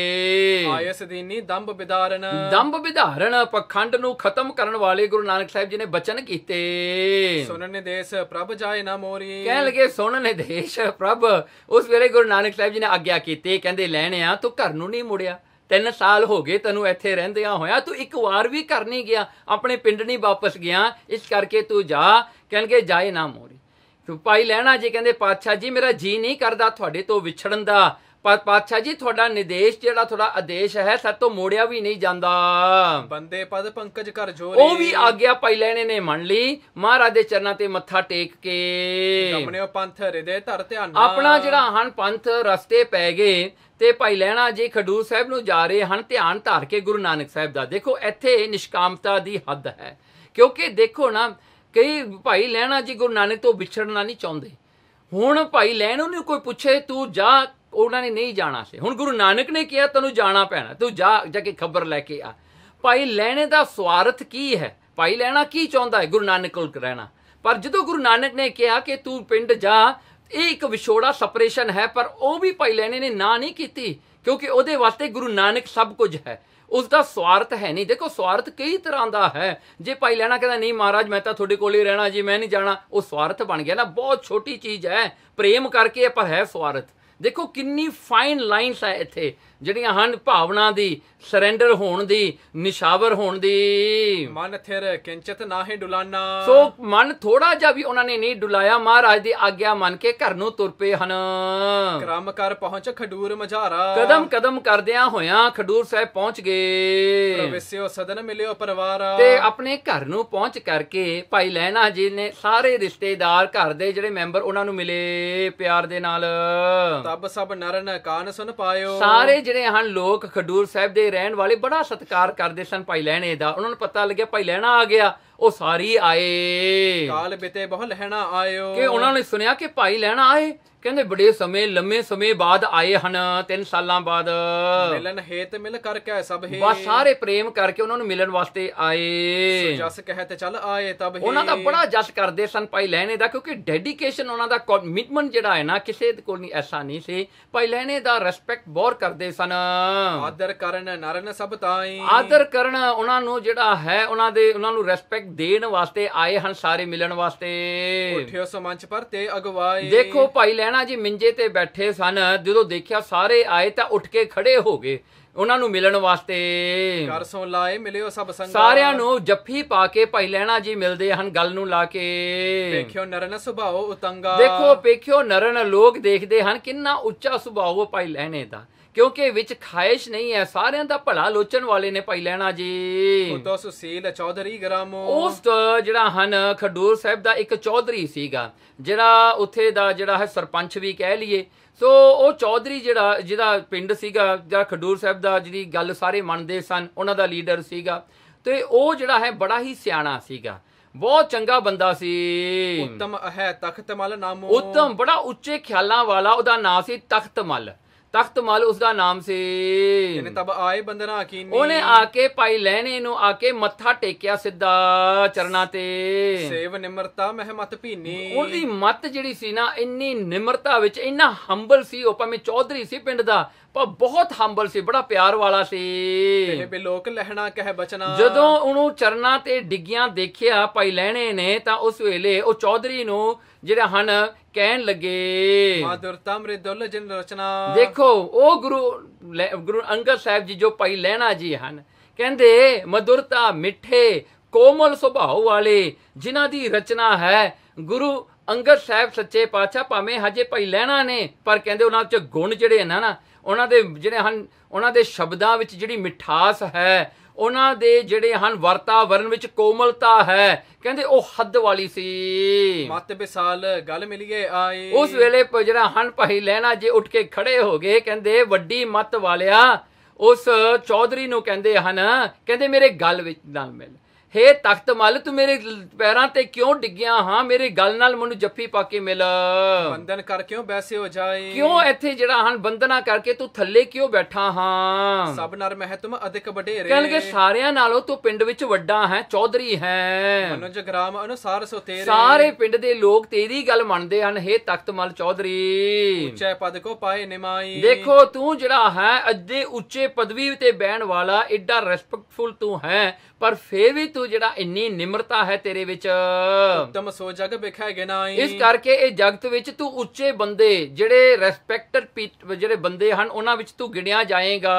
ਆਇਸ ਦੀਨੀ ਦੰਭ ਵਿਦਾਰਨ, ਦੰਭ ਵਿਧਾਰਨ ਪਖੰਡ ਨੂੰ ਖਤਮ ਕਰਨ ਵਾਲੇ ਗੁਰੂ ਨਾਨਕ ਸਾਹਿਬ ਜੀ ਨੇ ਬਚਨ ਕੀਤੇ। ਸੁਣਨ ਦੇਸ ਪ੍ਰਭ ਜਾਏ ਨਾ ਮੋਰੀ, ਕਹਿਣ ਲੱਗੇ ਸੁਣਨ ਦੇਸ਼ ਪ੍ਰਭ। ਉਸ ਵੇਲੇ ਗੁਰੂ ਨਾਨਕ ਸਾਹਿਬ ਜੀ ਨੇ ਆਗਿਆ ਕੀਤੀ, ਕਹਿੰਦੇ ਲੈਣਿਆ ਤੂੰ ਘਰ ਨੂੰ ਨਹੀਂ ਮੁੜਿਆ, 3 ਸਾਲ ਹੋ ਗਏ ਤੈਨੂੰ ਇੱਥੇ ਰਹਿੰਦਿਆਂ ਹੋਇਆ, ਤੂੰ ਇੱਕ ਵਾਰ ਵੀ ਘਰ ਨਹੀਂ ਗਿਆ, ਆਪਣੇ ਪਿੰਡ ਨਹੀਂ ਵਾਪਸ ਗਿਆ, ਇਸ ਕਰਕੇ ਤੂੰ ਜਾ। ਕਹਿਣਗੇ ਜਾਏ ਨਾ ਮੋਰੀ। ਤੂੰ ਭਾਈ ਲੈਣਾ ਜੀ ਕਹਿੰਦੇ ਪਾਤਸ਼ਾਹ ਜੀ ਮੇਰਾ ਜੀ ਨਹੀਂ ਕਰਦਾ ਤੁਹਾਡੇ ਤੋਂ ਵਿਛੜਨ ਦਾ, ਪਰ ਪਾਤਸ਼ਾਹ ਜੀ ਤੁਹਾਡਾ ਨਿਰਦੇਸ਼ ਜਿਹੜਾ ਤੁਹਾਡਾ ਆਦੇਸ਼ ਹੈ ਸਾਡੇ ਤੋਂ ਮੋੜਿਆ ਵੀ ਨਹੀਂ ਜਾਂਦਾ। ਬੰਦੇ ਪਦ ਪੰਕਜ ਕਰ ਜੋਰੀ, ਉਹ ਵੀ ਆਗਿਆ ਭਾਈ ਲੈਣੇ ਨੇ ਮੰਨ ਲਈ। ਮਹਾਰਾਜ ਦੇ ਚਰਨਾਂ ਤੇ ਮੱਥਾ ਟੇਕ ਕੇ ਗਮਣਿਓ ਪੰਥ ਹਿਰਦੇ ਧਰ ਧਿਆਨ, ਆਪਣਾ ਜਿਹੜਾ ਹਨ ਪੰਥ ਰਸਤੇ ਪੈ ਗਏ ਤੇ ਭਾਈ ਲੈਣਾ ਜੀ ਖਡੂਰ ਸਾਹਿਬ ਨੂੰ ਜਾ ਰਹੇ ਹਨ ਧਿਆਨ ਧਾਰ ਕੇ ਗੁਰੂ ਨਾਨਕ ਸਾਹਿਬ ਦਾ। ਦੇਖੋ ਇੱਥੇ ਨਿਸ਼ਕਾਮਤਾ ਦੀ ਹੱਦ ਹੈ, ਕਿਉਂਕਿ ਦੇਖੋ ਨਾ ਕਈ ਭਾਈ ਲੈਣਾ ਜੀ ਗੁਰੂ ਨਾਨਕ ਤੋਂ ਵਿਛੜਨਾ ਨਹੀਂ ਚਾਹੁੰਦੇ। ਹੁਣ ਭਾਈ ਲੈਣ ਨੂੰ ਕੋਈ ਪੁੱਛੇ ਤੂੰ ਜਾ, ਉਹਨਾਂ ਨੇ ਨਹੀਂ ਜਾਣਾ ਸੀ। ਹੁਣ ਗੁਰੂ ਨਾਨਕ ਨੇ ਕਿਹਾ ਤੈਨੂੰ ਜਾਣਾ ਪੈਣਾ, ਤੂੰ ਜਾ ਕੇ ਖਬਰ ਲੈ ਕੇ ਆ। ਭਾਈ ਲੈਣੇ ਦਾ ਸਵਾਰਥ ਕੀ ਹੈ? ਭਾਈ ਲੈਣਾ ਕੀ ਚਾਹੁੰਦਾ ਹੈ? ਗੁਰੂ ਨਾਨਕ ਕੋਲ ਰਹਿਣਾ। ਪਰ ਜਦੋਂ ਗੁਰੂ ਨਾਨਕ ਨੇ ਕਿਹਾ ਕਿ ਤੂੰ ਪਿੰਡ ਜਾ, ਇਹ ਇੱਕ ਵਿਛੋੜਾ ਸਪਰੇਸ਼ਨ ਹੈ, ਪਰ ਉਹ ਵੀ ਭਾਈ ਲੈਣੇ ਨੇ ਨਾ ਨਹੀਂ ਕੀਤੀ, ਕਿਉਂਕਿ ਉਹਦੇ ਵਾਸਤੇ ਗੁਰੂ ਨਾਨਕ ਸਭ ਕੁਝ ਹੈ, ਉਸਦਾ ਸਵਾਰਥ ਹੈ ਨਹੀਂ। ਦੇਖੋ ਸਵਾਰਥ ਕਈ ਤਰ੍ਹਾਂ ਦਾ ਹੈ। ਜੇ ਭਾਈ ਲੈਣਾ ਕਹਿੰਦਾ ਨਹੀਂ ਮਹਾਰਾਜ ਮੈਂ ਤਾਂ ਤੁਹਾਡੇ ਕੋਲ ਹੀ ਰਹਿਣਾ ਜੀ, ਮੈਂ ਨਹੀਂ ਜਾਣਾ, ਉਹ ਸਵਾਰਥ ਬਣ ਗਿਆ ਨਾ। ਬਹੁਤ ਛੋਟੀ ਚੀਜ਼ ਹੈ ਪ੍ਰੇਮ ਕਰਕੇ, ਪਰ ਹੈ ਸਵਾਰਥ। ਦੇਖੋ ਕਿੰਨੀ ਫਾਈਨ ਲਾਈਨਸ ਹੈ ਇੱਥੇ। ਜਿਹੜੀਆਂ ਹਨ ਭਾਵਨਾ ਦੀ, ਸਰੈਂਡਰ ਹੋਣ ਦੀ, ਨਿਸ਼ਾਵਰ ਹੋਣ ਦੀ। ਮਨ ਥਿਰ ਕਿੰਚਿਤ ਨਾਹੀ ਡੁਲਾਨਾ। ਸੋ ਮਨ ਥੋੜਾ ਜਿਹਾ ਵੀ ਉਹਨਾਂ ਨੇ ਨਹੀਂ ਡੁਲਾਇਆ, ਮਹਾਰਾਜ ਦੀ ਆਗਿਆ ਮੰਨ ਕੇ ਘਰ ਨੂੰ ਤੁਰ ਪਏ ਹਨ। ਕ੍ਰਮ ਕਰ ਪਹੁੰਚ ਖਡੂਰ ਮਝਾਰਾ। ਕਦਮ ਕਦਮ ਕਰਦਿਆਂ ਹੋਇਆਂ ਖਡੂਰ ਸਾਹਿਬ ਪਹੁੰਚ ਗਏ। ਪ੍ਰਵੇਸਿਓ ਸਦਨ ਮਿਲਿਓ ਪਰਿਵਾਰ। ਤੇ ਆਪਣੇ ਘਰ ਨੂੰ ਪਹੁੰਚ ਕਰਕੇ ਭਾਈ ਲਹਿਣਾ ਜੀ ਨੇ ਸਾਰੇ ਰਿਸ਼ਤੇਦਾਰ, ਘਰ ਦੇ ਜਿਹੜੇ ਮੈਂਬਰ, ਉਹਨਾਂ ਨੂੰ ਮਿਲੇ ਪਿਆਰ ਦੇ ਨਾਲ। ਤਬ ਸਭ ਨਰਨ ਕਾਨ ਸੁਨ ਪਾਇਓ। ਸਾਰੇ ਜਿਹੜੇ ਹਨ ਲੋਕ ਖਡੂਰ ਸਾਹਿਬ ਦੇ ਰਹਿਣ ਵਾਲੇ ਬੜਾ ਸਤਿਕਾਰ ਕਰਦੇ ਸਨ ਭਾਈ ਲਹਿਣੇ ਦਾ। ਉਹਨਾਂ ਨੂੰ ਪਤਾ ਲੱਗਿਆ ਭਾਈ ਲਹਿਣਾ ਆ ਗਿਆ, ਉਹ ਸਾਰੀ ਆਏ। ਕਾਲ ਬਿਤੇ ਬਹੁ ਲਹਿਣਾ ਆਇਓ। ਕਿ ਉਹਨਾਂ ਨੇ ਸੁਣਿਆ ਕਿ ਭਾਈ ਲਹਿਣਾ ਆਏ, ਕਹਿੰਦੇ ਬੜੇ ਸਮੇਂ, ਲੰਮੇ ਸਮੇਂ ਬਾਅਦ ਆਏ ਹਨ, 3 ਸਾਲਾਂ ਬਾਅਦ। ਮਿਲਨ ਹੇਤ ਮਿਲ ਕਰਕੇ ਸਭ ਹੀ। ਬਸ ਸਾਰੇ ਪ੍ਰੇਮ ਕਰਕੇ ਉਹਨਾਂ ਨੂੰ ਮਿਲਣ ਵਾਸਤੇ ਆਏ। ਜਸ ਕਹਿਤ ਚੱਲ ਆਏ ਤਬ ਹੀ। ਉਹਨਾਂ ਦਾ ਬੜਾ ਜਸ ਕਰਦੇ ਸਨ ਭਾਈ ਲਹਿਣੇ ਦਾ, ਕਿਉਂਕਿ ਡੈਡੀਕੇਸ਼ਨ ਉਹਨਾਂ ਦਾ, ਕਮਿਟਮੈਂਟ ਜਿਹੜਾ ਹੈ ਨਾ, ਕਿਸੇ ਕੋਲ ਨਹੀਂ ਐਸਾ ਨਹੀਂ ਸੀ। ਭਾਈ ਲਹਿਣੇ ਦਾ ਰਿਸਪੈਕਟ ਬਹੁਤ ਕਰਦੇ ਸਨ। ਆਦਰ ਕਰਨ ਨਰਨ ਸਭ ਤਾਈ। ਆਦਰ ਕਰਨ ਉਹਨਾਂ ਨੂੰ ਜਿਹੜਾ ਹੈ, ਉਹਨਾਂ ਨੂੰ ਰਿਸਪੈਕਟ ਦੇਣ ਵਾਸਤੇ ਆਏ ਹਨ, ਸਾਰੇ ਮਿਲਣ ਵਾਸਤੇ। ਉਠਿਓ ਸੋ ਮੰਚ ਪਰ ਤੇ ਅਗਵਾਈ। ਦੇਖੋ ਭਾਈ ਲਹਿਣਾ ਜੀ ਮਿੰਜੇ ਤੇ ਬੈਠੇ ਸਨ, ਜਦੋਂ ਦੇਖਿਆ ਸਾਰੇ ਆਏ ਤਾਂ ਉੱਠ ਕੇ ਖੜੇ ਹੋ ਗਏ ਉਹਨਾਂ ਨੂੰ ਮਿਲਣ ਵਾਸਤੇ। ਘਰ ਸੋ ਲਾਏ ਮਿਲਿਓ ਸਭ ਸੰਗਾ। ਸਾਰਿਆਂ ਨੂੰ ਜੱਫੀ ਪਾ ਕੇ ਭਾਈ ਲਹਿਣਾ ਜੀ ਮਿਲਦੇ ਹਨ, ਗੱਲ ਨੂੰ ਲਾ ਕੇ। ਵੇਖਿਓ ਨਰਨ ਸੁਭਾਓ ਉਤੰਗਾ। ਦੇਖੋ ਵੇਖਿਓ ਨਰਨ, ਲੋਕ ਦੇਖਦੇ ਹਨ ਕਿੰਨਾ ਉੱਚਾ ਸੁਭਾਅ ਭਾਈ ਲਹਿਣੇ ਦਾ, ਕਿਉਂਕਿ ਵਿੱਚ ਖਾਇਸ਼ ਨਹੀਂ ਹੈ, ਸਾਰਿਆਂ ਦਾ ਭਲਾ ਲੋਚਣ ਵਾਲੇ ਨੇ ਭਾਈ ਲਹਿਣਾ ਜੀ। ਉਤੋਂ ਸੁਸ਼ੀਲ ਚੌਧਰੀ ਗ੍ਰਾਮੋ। ਉਸ ਜਿਹੜਾ ਹਨ ਖਡੂਰ ਸਾਹਿਬ ਦਾ ਇੱਕ ਚੌਧਰੀ ਸੀਗਾ, ਜਿਹੜਾ ਉੱਥੇ ਦਾ ਜਿਹੜਾ ਹੈ ਸਰਪੰਚ ਵੀ ਕਹਿ ਲਈਏ। ਸੋ ਉਹ ਚੌਧਰੀ ਜਿਹਦਾ ਪਿੰਡ ਸੀਗਾ, ਜਿਹੜਾ ਖਡੂਰ ਸਾਹਿਬ ਦਾ, ਜਿਹਦੀ ਗੱਲ ਸਾਰੇ ਮੰਨਦੇ ਸਨ, ਉਹਨਾਂ ਦਾ ਲੀਡਰ ਸੀਗਾ। ਤੇ ਉਹ ਜਿਹੜਾ ਹੈ ਬੜਾ ਹੀ ਸਿਆਣਾ ਸੀਗਾ, ਬਹੁਤ ਚੰਗਾ ਬੰਦਾ ਸੀ। ਉੱਤਮ ਹੈ ਤਖਤ ਮਲ ਨਾਮੋ। ਉੱਤਮ, ਬੜਾ ਉੱਚੇ ਖਿਆਲਾਂ ਵਾਲਾ, ਉਹਦਾ ਨਾਂ ਸੀ ਤਖਤ ਮਲ। ਤਖਤ ਮਲ ਉਸਦਾ ਨਾਮ ਸੀ। ਇਹਨੇ ਤਬ ਆਏ ਬੰਦਨਾ ਕੀਨੀ। ਉਹਨੇ ਆ ਕੇ ਭਾਈ ਲਹਿਣੇ ਨੂੰ ਆ ਕੇ ਮੱਥਾ ਟੇਕਿਆ ਸਿੱਧਾ ਚਰਨਾਂ ਤੇ। ਸੇਵ ਨਿਮਰਤਾ ਮਹਿਮਤ ਭੀਨੀ। ਉਹਦੀ ਮੱਤ ਜਿਹੜੀ ਸੀ ਨਾ, ਇੰਨੀ ਨਿਮਰਤਾ ਵਿੱਚ, ਇੰਨਾ ਹੰਬਲ ਸੀ। ਉਹ ਭਾਵੇਂ ਚੌਧਰੀ ਸੀ ਪਿੰਡ ਦਾ, ਪਰ ਬਹੁਤ ਹੰਬਲ ਸੀ, ਬੜਾ ਪਿਆਰ ਵਾਲਾ ਸੀ। ਇਹ ਬਿਲੋਕ ਲਹਿਣਾ ਕਹਿ ਬਚਨਾ। ਜਦੋਂ ਉਹਨੂੰ ਚਰਨਾਂ ਤੇ ਡਿੱਗਿਆਂ ਦੇਖਿਆ ਭਾਈ ਲਹਿਣੇ ਨੇ, ਤਾਂ ਉਸ ਵੇਲੇ ਉਹ ਚੌਧਰੀ ਨੂੰ ਜਿਹੜਾ ਹਨ ਕਹਿਣ ਲੱਗੇ, ਮਾਧੁਰਤਾ ਮ੍ਰਿਦੁਲ ਜਿਨ ਰਚਨਾ। ਦੇਖੋ ਉਹ ਗੁਰੂ ਅੰਗਦ ਸਾਹਿਬ ਜੀ ਜੋ ਭਾਈ ਲਹਿਣਾ ਜੀ ਹਨ, ਕਹਿੰਦੇ ਮਧੁਰਤਾ, ਮਿੱਠੇ ਕੋਮਲ ਸੁਭਾਅ ਵਾਲੇ, ਜਿਨ੍ਹਾਂ ਦੀ ਰਚਨਾ ਹੈ ਗੁਰੂ ਅੰਗਦ ਸਾਹਿਬ ਸੱਚੇ ਪਾਤਸ਼ਾਹ। ਭਾਵੇਂ ਹਜੇ ਭਾਈ ਲਹਿਣਾ ਨੇ, ਪਰ ਕਹਿੰਦੇ ਉਹਨਾਂ 'ਚ ਗੁਣ ਜਿਹੜੇ ਹਨ ਨਾ, ਉਹਨਾਂ ਦੇ ਜਿਹੜੇ ਹਨ, ਉਹਨਾਂ ਦੇ ਸ਼ਬਦਾਂ ਵਿੱਚ ਜਿਹੜੀ ਮਿਠਾਸ ਹੈ, ਉਹਨਾਂ ਦੇ ਜਿਹੜੇ ਹਨ ਵਾਤਾਵਰਨ ਵਿੱਚ ਕੋਮਲਤਾ ਹੈ, ਕਹਿੰਦੇ ਉਹ ਹੱਦ ਵਾਲੀ ਸੀ। ਮਤ ਵਿਸਾਲ ਗੱਲ ਮਿਲੀਏ ਆਏ। ਉਸ ਵੇਲੇ ਜਿਹੜਾ ਹਨ ਭਾਈ ਲਹਿਣਾ ਜੀ ਉੱਠ ਕੇ ਖੜੇ ਹੋ ਗਏ, ਕਹਿੰਦੇ ਵੱਡੀ ਮੱਤ ਵਾਲਿਆ, ਉਸ ਚੌਧਰੀ ਨੂੰ ਕਹਿੰਦੇ ਹਨ, ਕਹਿੰਦੇ ਮੇਰੇ ਗਲ ਵਿੱਚ ਨਾਲ ਮਿਲ। ਹੇ ਤਖਤ ਮਲ, ਤੂੰ ਮੇਰੇ ਪੈਰਾਂ ਤੇ ਕਿਉਂ ਡਿੱਗਿਆ? ਹਾਂ, ਮੇਰੇ ਗਲ ਨਾਲ ਮੈਨੂੰ ਜੱਫੀ ਪਾ ਕੇ ਮਿਲ। ਬੰਧਨ ਕਰ ਕਿਉਂ ਬੈਸੇ ਹੋ ਜਾਏ? ਕਿਉਂ ਇੱਥੇ ਜਿਹੜਾ ਹਨ ਬੰਧਨਾ ਕਰਕੇ ਤੂੰ ਥੱਲੇ ਕਿਉਂ ਬੈਠਾ? ਹਾਂ, ਸਭ ਨਰ ਮਹਿਤਮ ਅਧਿਕ ਵਡੇਰੇ। ਕਹਿਣਗੇ ਸਾਰਿਆਂ ਨਾਲੋਂ ਤੂੰ ਪਿੰਡ ਵਿੱਚ ਵੱਡਾ ਹੈ, ਚੌਧਰੀ ਹੈ। ਮਨੁਜ ਗ੍ਰਾਮ ਅਨੁਸਾਰ ਸੋ ਤੇਰੇ। ਸਾਰੇ ਪਿੰਡ ਦੇ ਲੋਕ ਤੇਰੀ ਗੱਲ ਮੰਨਦੇ ਹਨ, ਹੇ ਤਖਤ ਮਲ ਚੌਧਰੀ। ਉੱਚੇ ਪਦ ਕੋ ਪਾਏ ਨਿਮਾਈ। ਦੇਖੋ ਤੂੰ ਜਿਹੜਾ ਹੈ ਅੱਧੇ ਉੱਚੇ ਪਦਵੀ ਤੇ ਬਹਿਣ ਵਾਲਾ, ਏਡਾ ਰਿਸਪੈਕਟਫੁਲ ਤੂੰ ਹੈ, ਪਰ ਫੇਰ ਵੀ ਤੂੰ ਜਿਹੜਾ ਇੰਨੀ ਨਿਮਰਤਾ ਹੈ ਤੇਰੇ ਵਿੱਚ। ਉੱਤਮ ਸੋ ਜਗ ਵਿਖਾਏ ਨਾਈ। ਇਸ ਕਰਕੇ ਇਹ ਜਗਤ ਵਿੱਚ ਤੂੰ ਉੱਚੇ ਬੰਦੇ, ਜਿਹੜੇ ਰਿਸਪੈਕਟਡ ਜਿਹੜੇ ਬੰਦੇ ਹਨ, ਉਹਨਾਂ ਵਿੱਚ ਤੂੰ ਗਿਣਿਆ ਜਾਏਗਾ।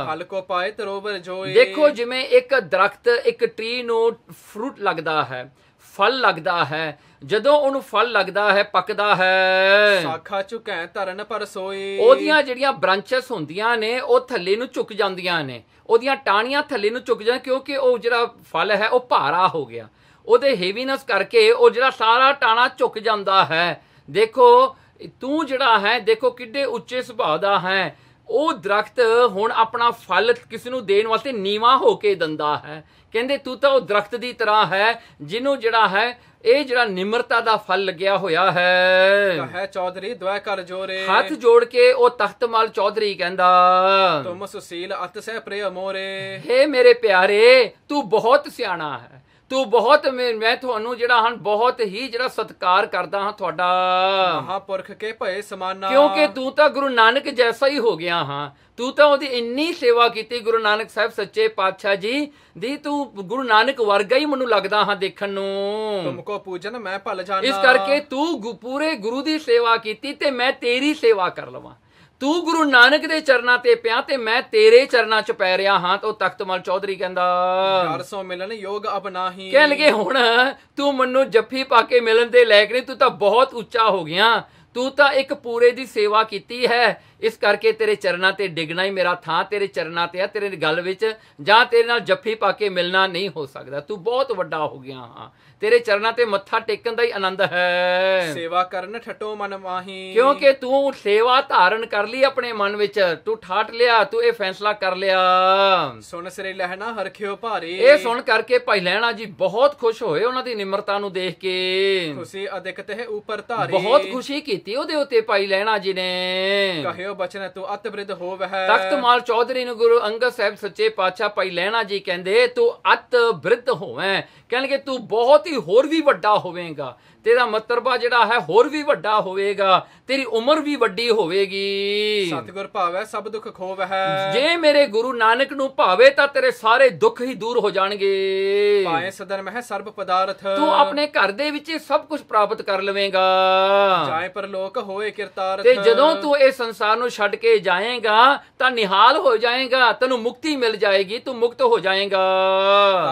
ਫਲ ਕੋ ਪਾਏ ਤਰੋਵਰ ਜੋਏ। ਦੇਖੋ ਜਿਵੇਂ ਇੱਕ ਦਰਖਤ, ਇੱਕ ਟਰੀ ਨੂੰ ਫਰੂਟ ਲੱਗਦਾ ਹੈ, ਫਲ ਲੱਗਦਾ ਹੈ, ਜਦੋਂ ਉਹਨੂੰ ਫਲ ਲੱਗਦਾ ਹੈ, ਪੱਕਦਾ ਹੈ, ਸਾਖਾ ਝੁਕੈ ਧਰਨ ਪਰ ਸੋਏ। ਉਹਦੀਆਂ ਜਿਹੜੀਆਂ ਬ੍ਰਾਂਚਸ ਹੁੰਦੀਆਂ ਨੇ ਉਹ ਥੱਲੇ ਨੂੰ ਝੁਕ ਜਾਂਦੀਆਂ ਨੇ, ਉਹਦੀਆਂ ਟਾਹਣੀਆਂ ਥੱਲੇ ਨੂੰ ਝੁਕ ਜਾਂਦੀਆਂ, ਕਿਉਂਕਿ ਉਹ ਜਿਹੜਾ ਫਲ ਹੈ ਉਹ ਭਾਰਾ ਹੋ ਗਿਆ, ਉਹਦੇ ਹੈਵੀਨੈਸ ਕਰਕੇ ਉਹ ਜਿਹੜਾ ਸਾਰਾ ਟਾਣਾ ਝੁਕ ਜਾਂਦਾ ਹੈ। ਦੇਖੋ ਤੂੰ ਜਿਹੜਾ ਹੈ, ਦੇਖੋ ਕਿੱਡੇ ਉੱਚੇ ਸੁਭਾਅ ਦਾ ਹੈ। ਉਹ ਦਰਖਤ ਹੁਣ ਆਪਣਾ ਫਲ ਕਿਸੇ ਨੂੰ ਦੇਣ ਵਾਸਤੇ ਨੀਵਾਂ ਹੋ ਕੇ ਦਿੰਦਾ ਹੈ। ਕਹਿੰਦੇ ਤੂੰ ਤਾਂ ਉਹ ਦਰਖਤ ਦੀ ਤਰ੍ਹਾਂ ਹੈ, ਜਿਹਨੂੰ ਜਿਹੜਾ ਹੈ ਇਹ ਜਿਹੜਾ ਨਿਮਰਤਾ ਦਾ ਫਲ ਲੱਗਿਆ ਹੋਇਆ ਹੈ। ਕਹੈ ਚੌਧਰੀ ਦੁਆ ਕਰ ਜੋਰੇ। ਹੱਥ ਜੋੜ ਕੇ ਉਹ ਤਖਤ ਮਲ ਚੌਧਰੀ ਕਹਿੰਦਾ, ਤੁਮ ਸੁਸ਼ੀਲ ਅਤ ਸਹਿ ਪ੍ਰਿਯ ਮੋਰੇ। ਹੇ ਮੇਰੇ ਪਿਆਰੇ, ਤੂੰ ਬਹੁਤ ਸਿਆਣਾ ਹੈ, ਤੂੰ ਬਹੁਤ, ਮੈਂ ਤੁਹਾਨੂੰ ਜਿਹੜਾ ਹਨ ਬਹੁਤ ਹੀ ਜਿਹੜਾ ਸਤਿਕਾਰ ਕਰਦਾ ਹਾਂ ਤੁਹਾਡਾ। ਮਹਾਪੁਰਖ ਕੇ ਭਏ ਸਮਾਨਾ। ਕਿਉਂਕਿ ਤੂੰ ਤਾਂ ਗੁਰੂ ਨਾਨਕ ਜੈਸਾ ਹੀ ਹੋ ਗਿਆ ਹਾਂ। ਤੂੰ ਤਾਂ ਉਹਦੀ ਇੰਨੀ ਸੇਵਾ ਕੀਤੀ ਗੁਰੂ ਨਾਨਕ ਸਾਹਿਬ ਸੱਚੇ ਪਾਤਸ਼ਾਹ ਜੀ ਦੀ, ਤੂੰ ਗੁਰੂ ਨਾਨਕ ਵਰਗਾ ਹੀ ਮੈਨੂੰ ਲੱਗਦਾ ਹਾਂ ਦੇਖਣ ਨੂੰ। ਤੁਮਕੋ ਪੂਜਨ ਮੈਂ ਭਲ ਜਾਣਾ। ਇਸ ਕਰਕੇ ਤੂੰ ਪੂਰੇ ਗੁਰੂ ਦੀ ਸੇਵਾ ਕੀਤੀ ਤੇ ਮੈਂ ਤੇਰੀ ਸੇਵਾ ਕਰ ਲਵਾਂ। ਤੂੰ ਗੁਰੂ ਨਾਨਕ ਦੇ ਚਰਨਾਂ ਤੇ ਪਿਆ ਤੇ ਮੈਂ ਤੇਰੇ ਚਰਨਾਂ 'ਚ ਪੈ ਰਿਹਾ ਹਾਂ। ਤਾਂ ਉਹ ਤਖਤਮਲ ਚੌਧਰੀ ਕਹਿੰਦਾ ਘਰ ਸੋ ਮਿਲਨ ਯੋਗ ਅਬ ਨਾਹੀ। ਕਹਿਣ ਲੱਗੇ ਹੁਣ ਤੂੰ ਮੈਨੂੰ ਜੱਫੀ ਪਾ ਕੇ ਮਿਲਣ ਦੇ ਲਾਇਕ ਨਹੀਂ, ਤੂੰ ਤਾਂ ਬਹੁਤ ਉੱਚਾ ਹੋ ਗਿਆ, ਤੂੰ ਤਾਂ ਇੱਕ ਪੂਰੇ ਦੀ ਸੇਵਾ ਕੀਤੀ ਹੈ, ਇਸ ਕਰਕੇ ਤੇਰੇ ਚਰਨਾਂ ਤੇ ਡਿੱਗਣਾ ਹੀ ਮੇਰਾ ਥਾਂ ਤੇਰੇ ਚਰਨਾਂ ਤੇ ਆ, ਤੇਰੇ ਗੱਲ ਵਿੱਚ ਜਾਂ ਤੇਰੇ ਨਾਲ ਜੱਫੀ ਪਾ ਕੇ ਮਿਲਣਾ ਨਹੀਂ ਹੋ ਸਕਦਾ, ਤੂੰ ਬਹੁਤ ਵੱਡਾ ਹੋ ਗਿਆ ਹਾਂ, ਤੇਰੇ ਚਰਨਾਂ ਤੇ ਮੱਥਾ ਟੇਕਣ ਦਾ ਹੀ ਆਨੰਦ ਹੈ। ਸੇਵਾ ਕਰਨ ਠਟੋ ਮਨ ਮਾਹੀ। ਕਿਉਂਕਿ ਤੂੰ ਸੇਵਾ ਧਾਰਨ ਕਰ ਲਈ ਆਪਣੇ ਮਨ ਵਿੱਚ, ਤੂੰ ਠਾਟ ਲਿਆ, ਤੂੰ ਇਹ ਫੈਸਲਾ ਕਰ ਲਿਆ। ਸੁਣ ਸਿਰੇ ਲਹਿਣਾ ਹਰਖਿਓ ਭਾਰੀ। ਇਹ ਸੁਣ ਕਰਕੇ ਭਾਈ ਲਹਿਣਾ ਜੀ ਬਹੁਤ ਖੁਸ਼ ਹੋਏ ਉਹਨਾਂ ਦੀ ਨਿਮਰਤਾ ਨੂੰ ਦੇਖ ਕੇ। ਖੁਸ਼ੀ ਅਧਿਕ ਤੇ ਉਪਰ ਧਾਰੀ। ਬਹੁਤ ਖੁਸ਼ੀ ਕੀਤੀ ਉਹਦੇ ਉੱਤੇ ਭਾਈ ਲਹਿਣਾ ਜੀ ਨੇ। ਕਹਿਓ ਬਚਨ ਤੂੰ ਅਤ ਬ੍ਰਿਧ ਹੋਵਹਿ। ਤਖਤਮਾਲ ਚੌਧਰੀ ਨੂੰ ਗੁਰੂ ਅੰਗਦ ਸਾਹਿਬ ਸੱਚੇ ਪਾਤਸ਼ਾਹ ਭਾਈ ਲਹਿਣਾ ਜੀ ਕਹਿੰਦੇ ਤੂੰ ਅਤ ਬ੍ਰਿਧ ਹੋਵੇਂ, ਕਹਿਣਗੇ ਤੂੰ ਬਹੁਤ ਹੀ ਹੋਰ ਵੀ ਵੱਡਾ ਹੋਵੇਂਗਾ, ਤੇਰਾ ਮਤਰਬਾ ਜਿਹੜਾ ਹੈ ਹੋਰ ਵੀ ਵੱਡਾ ਹੋਵੇਗਾ, ਤੇਰੀ ਉਮਰ ਵੀ ਵੱਡੀ ਹੋਵੇਗੀ। ਸਤਿਗੁਰ ਭਾਵੈ ਸਭ ਦੁੱਖ ਖੋਵਹਿ। ਜੇ ਮੇਰੇ ਗੁਰੂ ਨਾਨਕ ਨੂੰ ਭਾਵੇ ਤਾਂ ਤੇਰੇ ਸਾਰੇ ਦੁੱਖ ਹੀ ਦੂਰ ਹੋ ਜਾਣਗੇ। ਪਾਏ ਸਦਨ ਮਹਿ ਸਰਬ ਪਦਾਰਥ। ਤੂੰ ਆਪਣੇ ਘਰ ਦੇ ਵਿੱਚ ਸਭ ਕੁਝ ਪ੍ਰਾਪਤ ਕਰ ਲਵੇਂਗਾ। ਜਾਏ ਪਰਲੋਕ ਹੋਏ ਕਿਰਤਾਰਥ। ਤੇ ਜਦੋਂ ਤੂੰ ਇਹ ਸੰਸਾਰ ਨੂੰ ਛੱਡ ਕੇ ਜਾਏਗਾ ਤਾਂ ਨਿਹਾਲ ਹੋ ਜਾਏਗਾ, ਤੈਨੂੰ ਮੁਕਤੀ ਮਿਲ ਜਾਏਗੀ, ਤੂੰ ਮੁਕਤ ਹੋ ਜਾਏਗਾ।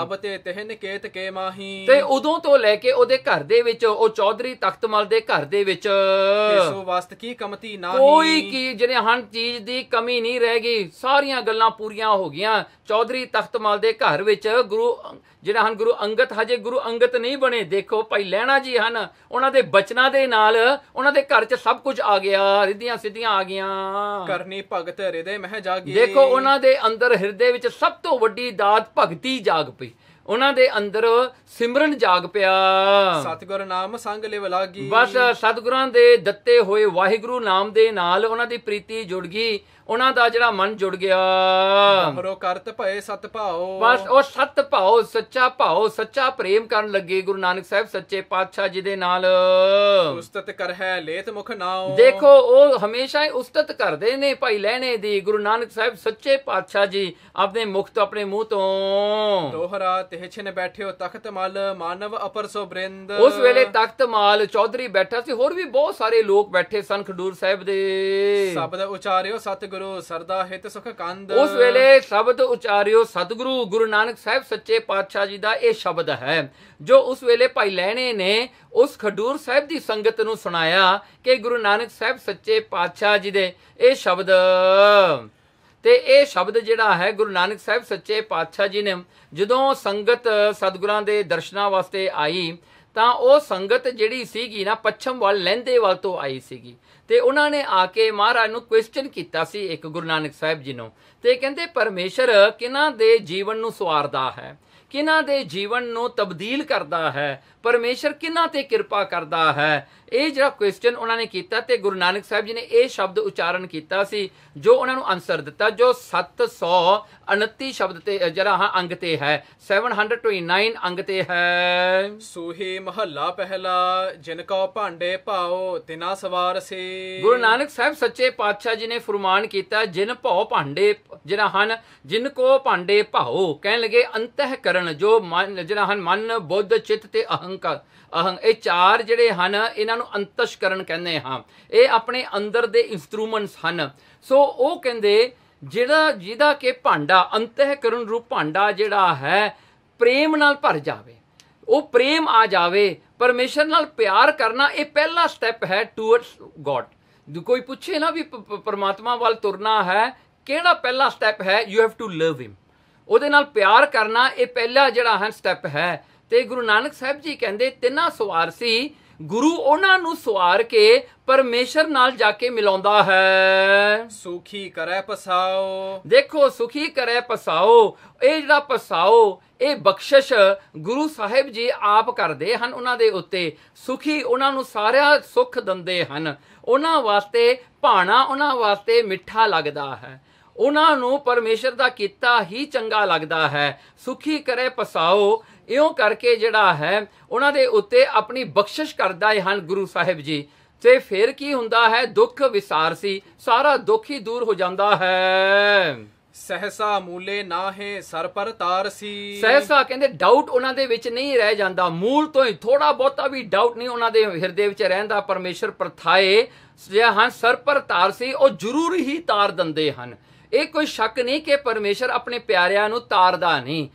ਤਬ ਤੇ ਤਹਿ ਨਿਕੇਤ ਕੇ ਮਾਹੀ। ਤੇ ਉਦੋਂ ਤੋਂ ਲੈ ਕੇ ਉਹਦੇ ਘਰ ਦੇ ਵਿੱਚ, ਉਹ ਚੌਧਰੀ ਤਖਤਮਲ ਦੇ ਘਰ ਦੇ ਵਿੱਚ ਸੋ ਵਸਤ ਕੀ ਕਮਤੀ ਨਾਹੀ। ਕੋਈ ਕੀ ਜਿਹੜੇ ਹਨ ਚੀਜ਼ ਦੀ ਕਮੀ ਨਹੀਂ ਰਹਿ ਗਈ, ਸਾਰੀਆਂ ਗੱਲਾਂ ਪੂਰੀਆਂ ਹੋ ਗਈਆਂ। ਚੌਧਰੀ ਤਖਤਮਲ ਦੇ ਘਰ ਵਿੱਚ ਗੁਰੂ ਜਿਹੜਾ ਹਨ ਗੁਰੂ ਅੰਗਦ, ਹਜੇ ਗੁਰੂ ਅੰਗਦ ਨਹੀਂ ਬਣੇ। ਦੇਖੋ ਭਾਈ ਲਹਿਣਾ ਜੀ ਹਨ, ਉਹਨਾਂ ਦੇ ਬਚਨਾਂ ਦੇ ਨਾਲ ਉਹਨਾਂ ਦੇ ਘਰ 'ਚ ਸਭ ਕੁਝ ਆ ਗਿਆ, ਰਿੱਧੀਆਂ ਸਿੱਧੀਆਂ ਆ ਗਈਆਂ। ਕਰਨੀ ਭਗਤ ਹਿਰਦੇ ਮਹਿ ਜਾਗੀ। ਦੇਖੋ ਉਹਨਾਂ ਦੇ ਅੰਦਰ ਹਿਰਦੇ ਵਿੱਚ ਸਭ ਤੋਂ ਵੱਡੀ ਦਾਤ ਭਗਤੀ ਜਾਗ ਪਈ, ਉਹਨਾਂ ਦੇ ਅੰਦਰ ਸਿਮਰਨ ਜਾਗ ਪਿਆ। ਸਤਿਗੁਰ ਨਾਮ ਸੰਗ ਲਿਵ ਲਾਗੀ। ਬਸ ਸਤਿਗੁਰਾਂ ਦੇ ਦਿੱਤੇ ਹੋਏ ਵਾਹਿਗੁਰੂ ਨਾਮ ਦੇ ਨਾਲ ਉਹਨਾਂ ਦੀ ਪ੍ਰੀਤੀ ਜੁੜ ਗਈ, ਉਹਨਾਂ ਦਾ ਜਿਹੜਾ ਮਨ ਜੁੜ ਗਿਆ। ਹਰੋ ਕਰਤ ਭਏ ਸਤ ਭਾਓ। ਬਸ ਉਹ ਸਤ ਭਾਓ, ਸੱਚਾ ਭਾਓ, ਸੱਚਾ ਪ੍ਰੇਮ ਕਰਨ ਲੱਗੇ ਗੁਰੂ ਨਾਨਕ ਸਾਹਿਬ ਸੱਚੇ ਪਾਤਸ਼ਾਹ ਜੀ ਦੇ ਨਾਲ। ਉਸਤਤ ਕਰ ਹੈ ਲੇਤ ਮੁਖ ਨਾਓ। ਦੇਖੋ ਉਹ ਹਮੇਸ਼ਾ ਹੀ ਉਸਤਤ ਕਰਦੇ ਨੇ ਭਾਈ ਲਹਿਣੇ ਦੀ, ਗੁਰੂ ਨਾਨਕ ਸਾਹਿਬ ਸੱਚੇ ਪਾਤਸ਼ਾਹ ਜੀ ਆਪਣੇ ਮੁਖ ਤੋਂ, ਆਪਣੇ ਮੂੰਹ ਤੋਂ। ਦੋਹਰਾ ਤਿਹ ਛਿਨ ਬੈਠਿਓ ਤਖਤ ਮਲ ਮਾਨਵ ਅਪਰ ਸੋ ਬ੍ਰਿੰਦ। ਉਸ ਵੇਲੇ ਤਖਤ ਮਾਲ ਚੌਧਰੀ ਬੈਠਾ ਸੀ, ਹੋਰ ਵੀ ਬਹੁਤ ਸਾਰੇ ਲੋਕ ਬੈਠੇ ਸਨ ਖਡੂਰ ਸਾਹਿਬ ਦੇ। ਸ਼ਬਦ ਉਚਾਰਿਓ ਸਤਿਗੁਰੂ ਸਰਦਾ ਹਿਤ ਸੁਖ ਕੰਦ। ਉਸ ਵੇਲੇ ਸ਼ਬਦ ਉਚਾਰਿਓ ਸਤਿਗੁਰੂ ਗੁਰੂ ਨਾਨਕ ਸਾਹਿਬ ਸੱਚੇ ਪਾਤਸ਼ਾਹ ਜੀ ਦਾ ਇਹ ਸ਼ਬਦ ਹੈ ਜੋ ਉਸ ਵੇਲੇ ਭਾਈ ਲਹਿਣੇ ਨੇ ਉਸ ਖਡੂਰ ਸਾਹਿਬ ਦੀ ਸੰਗਤ ਨੂੰ ਸੁਣਾਇਆ ਕਿ ਗੁਰੂ ਨਾਨਕ ਸਾਹਿਬ ਸੱਚੇ ਪਾਤਸ਼ਾਹ ਜੀ ਦੇ ਇਹ ਸ਼ਬਦ। ਤੇ ਇਹ ਸ਼ਬਦ ਜਿਹੜਾ ਹੈ ਗੁਰੂ ਨਾਨਕ ਸਾਹਿਬ ਸੱਚੇ ਪਾਤਸ਼ਾਹ ਜੀ ਨੇ ਜਦੋਂ ਸੰਗਤ ਸਤਿਗੁਰਾਂ ਦੇ ਦਰਸ਼ਨਾਂ ਵਾਸਤੇ ਆਈ ਤਾਂ ਉਹ ਸੰਗਤ ਜਿਹੜੀ ਸੀਗੀ ਨਾ ਪੱਛਮ ਵੱਲ ਲਹਿੰਦੇ ਵੱਲ ਤੋਂ ਆਈ ਸੀਗੀ, ਤੇ ਉਹਨਾਂ ਨੇ ਆ ਕੇ ਮਹਾਰਾਜ ਨੂੰ ਕੁਐਸਚਨ ਕੀਤਾ ਸੀ ਇੱਕ ਗੁਰੂ ਨਾਨਕ ਸਾਹਿਬ ਜੀ ਨੂੰ। ਤੇ ਕਹਿੰਦੇ ਪਰਮੇਸ਼ਰ ਕਿਹਨਾਂ ਦੇ ਜੀਵਨ ਨੂੰ ਸਵਾਰਦਾ ਹੈ, ਕਿਹਨਾਂ ਦੇ ਜੀਵਨ ਨੂੰ ਤਬਦੀਲ ਕਰਦਾ ਹੈ, ਪਰਮੇਸ਼ਰ ਕਿਹਨਾਂ ਤੇ ਕਿਰਪਾ ਕਰਦਾ ਹੈ। ਇਹ ਜਿਹੜਾ ਕੁਐਸਚਨ ਉਹਨਾਂ ਨੇ ਕੀਤਾ ਤੇ ਗੁਰੂ ਨਾਨਕ ਸਾਹਿਬ ਜੀ ਨੇ ਇਹ ਸ਼ਬਦ ਉਚਾਰਨ ਕੀਤਾ ਸੀ ਜੋ ਉਹਨਾਂ ਨੂੰ ਆਨਸਰ ਦਿੱਤਾ, ਜੋ 729 ਸ਼ਬਦ ਤੇ ਜਿਹੜਾ ਅੰਗ ਤੇ ਹੈ, 729 ਅੰਗ ਤੇ ਹੈ। ਸੂਹੀ ਮਹੱਲਾ ਪਹਿਲਾ ਜਿਨ ਕੋ ਭਾਂਡੇ ਭਾਓ ਤਿਨਾ ਸਵਾਰ ਸੀ। ਗੁਰੂ ਨਾਨਕ ਸਾਹਿਬ ਸੱਚੇ ਪਾਤਸ਼ਾਹ ਜੀ ਨੇ ਫਰਮਾਨ ਕੀਤਾ ਜਿਨ ਭਉ ਭਾਂਡੇ ਜਿਹੜਾ ਹਨ, ਜਿਨ ਕੋ ਭਾਂਡੇ ਭਾਓ, ਕਹਿਣ ਲੱਗੇ ਅੰਤਹਿਕਰਨ ਜੋ ਮਨ ਜਿਹੜਾ ਹਨ, ਮਨ ਬੁੱਧ ਚਿੱਤ ਤੇ ਅਹੰਕਾਰ, ਇਹ ਚਾਰ ਜਿਹੜੇ ਹਨ ਇਹਨਾਂ ਨੂੰ ਅੰਤਸ਼ਕਰਨ ਕਹਿੰਦੇ ਹਾਂ। ਇਹ ਆਪਣੇ ਅੰਦਰ ਦੇ ਇੰਸਟਰੂਮੈਂਟਸ ਹਨ। ਸੋ ਉਹ ਕਹਿੰਦੇ ਜਿਹਦਾ ਕਿ ਭਾਂਡਾ ਅੰਤਹਿਕਰਨ ਰੂਪ ਭਾਂਡਾ ਜਿਹੜਾ ਹੈ ਪ੍ਰੇਮ ਨਾਲ ਭਰ ਜਾਵੇ, ਉਹ ਪ੍ਰੇਮ ਆ ਜਾਵੇ, ਪਰਮੇਸ਼ਰ ਨਾਲ ਪਿਆਰ ਕਰਨਾ, ਇਹ ਪਹਿਲਾ ਸਟੈਪ ਹੈ ਟੂਵਰਡਸ ਗੋਡ। ਕੋਈ ਪੁੱਛੇ ਨਾ ਵੀ ਪਰਮਾਤਮਾ ਵੱਲ ਤੁਰਨਾ ਹੈ, ਕਿਹੜਾ ਪਹਿਲਾ ਸਟੈਪ ਹੈ? ਯੂ ਹੈਵ ਟੂ ਲਵ ਹਿਮ, ਉਹਦੇ ਨਾਲ ਪਿਆਰ ਕਰਨਾ, ਇਹ ਪਹਿਲਾ ਜਿਹੜਾ ਹੈ ਸਟੈਪ ਹੈ। ਤੇ ਗੁਰੂ ਨਾਨਕ ਸਾਹਿਬ ਜੀ ਕਹਿੰਦੇ ਤਿੰਨਾਂ ਸਵਾਰ ਸੀ, ਗੁਰੂ ਉਹਨਾਂ ਨੂੰ ਸਵਾਰ ਕੇ ਪਰਮੇਸ਼ਰ ਨਾਲ ਜਾ ਕੇ ਮਿਲਾਉਂਦਾ ਹੈ। ਸੁਖੀ ਕਰੈ ਪਸਾਓ। ਦੇਖੋ ਸੁਖੀ ਕਰੈ ਪਸਾਓ, ਇਹ ਜਿਹੜਾ ਪਸਾਓ ਇਹ ਬਖਸ਼ਿਸ਼ ਗੁਰੂ ਸਾਹਿਬ ਜੀ ਆਪ ਕਰਦੇ ਹਨ ਉਹਨਾਂ ਦੇ ਉੱਤੇ। ਸੁਖੀ ਉਹਨਾਂ ਨੂੰ ਸਾਰਾ ਸੁੱਖ ਦਿੰਦੇ ਹਨ, ਉਹਨਾਂ ਵਾਸਤੇ ਭਾਣਾ ਉਹਨਾਂ ਵਾਸਤੇ ਮਿੱਠਾ ਲੱਗਦਾ ਹੈ, ਉਹਨਾਂ ਨੂੰ ਪਰਮੇਸ਼ਰ ਦਾ ਕੀਤਾ ਹੀ ਚੰਗਾ ਲੱਗਦਾ ਹੈ। ਸੁਖੀ ਕਰੇ ਪਸਾਓ, ਇਉਂ ਕਰਕੇ ਜਿਹੜਾ ਹੈ ਉਹਨਾਂ ਦੇ ਉੱਤੇ ਆਪਣੀ ਬਖਸ਼ਿਸ਼ ਕਰਦਾ ਹਨ ਗੁਰੂ ਸਾਹਿਬ ਜੀ। ਤੇ ਫਿਰ ਕੀ ਹੁੰਦਾ ਹੈ? ਦੁੱਖ ਵਿਸਾਰ ਸੀ, ਸਾਰਾ ਦੁੱਖ ਹੀ ਦੂਰ ਹੋ ਜਾਂਦਾ ਹੈ। ਸਹਸਾ ਮੂਲੇ ਨਾਹੇ ਸਰ ਪਰ ਤਾਰਸੀ। ਸਹਿਸਾ ਕਹਿੰਦੇ ਡਾਊਟ ਉਹਨਾਂ ਦੇ ਵਿੱਚ ਨਹੀਂ ਰਹਿ ਜਾਂਦਾ, ਮੂਲ ਤੋਂ ਹੀ ਥੋੜਾ ਬਹੁਤਾ ਵੀ ਡਾਊਟ ਨਹੀਂ ਉਹਨਾਂ ਦੇ ਹਿਰਦੇ ਵਿੱਚ ਰਹਿੰਦਾ। ਪਰਮੇਸ਼ਰ ਪ੍ਰਥਾਏ ਜਿਹੜਾ ਹਨ ਸਰ ਪਰ ਤਾਰਸੀ, ਉਹ ਜ਼ਰੂਰ ਹੀ ਤਾਰ ਦਿੰਦੇ ਹਨ। ਇਹ ਕੋਈ ਸ਼ੱਕ ਨਹੀਂ ਕਿ ਪਰਮੇਸ਼ਰ ਆਪਣੇ ਪਿਆਰਿਆਂ ਨੂੰ ਤਾਰਦਾ ਨਹੀਂ।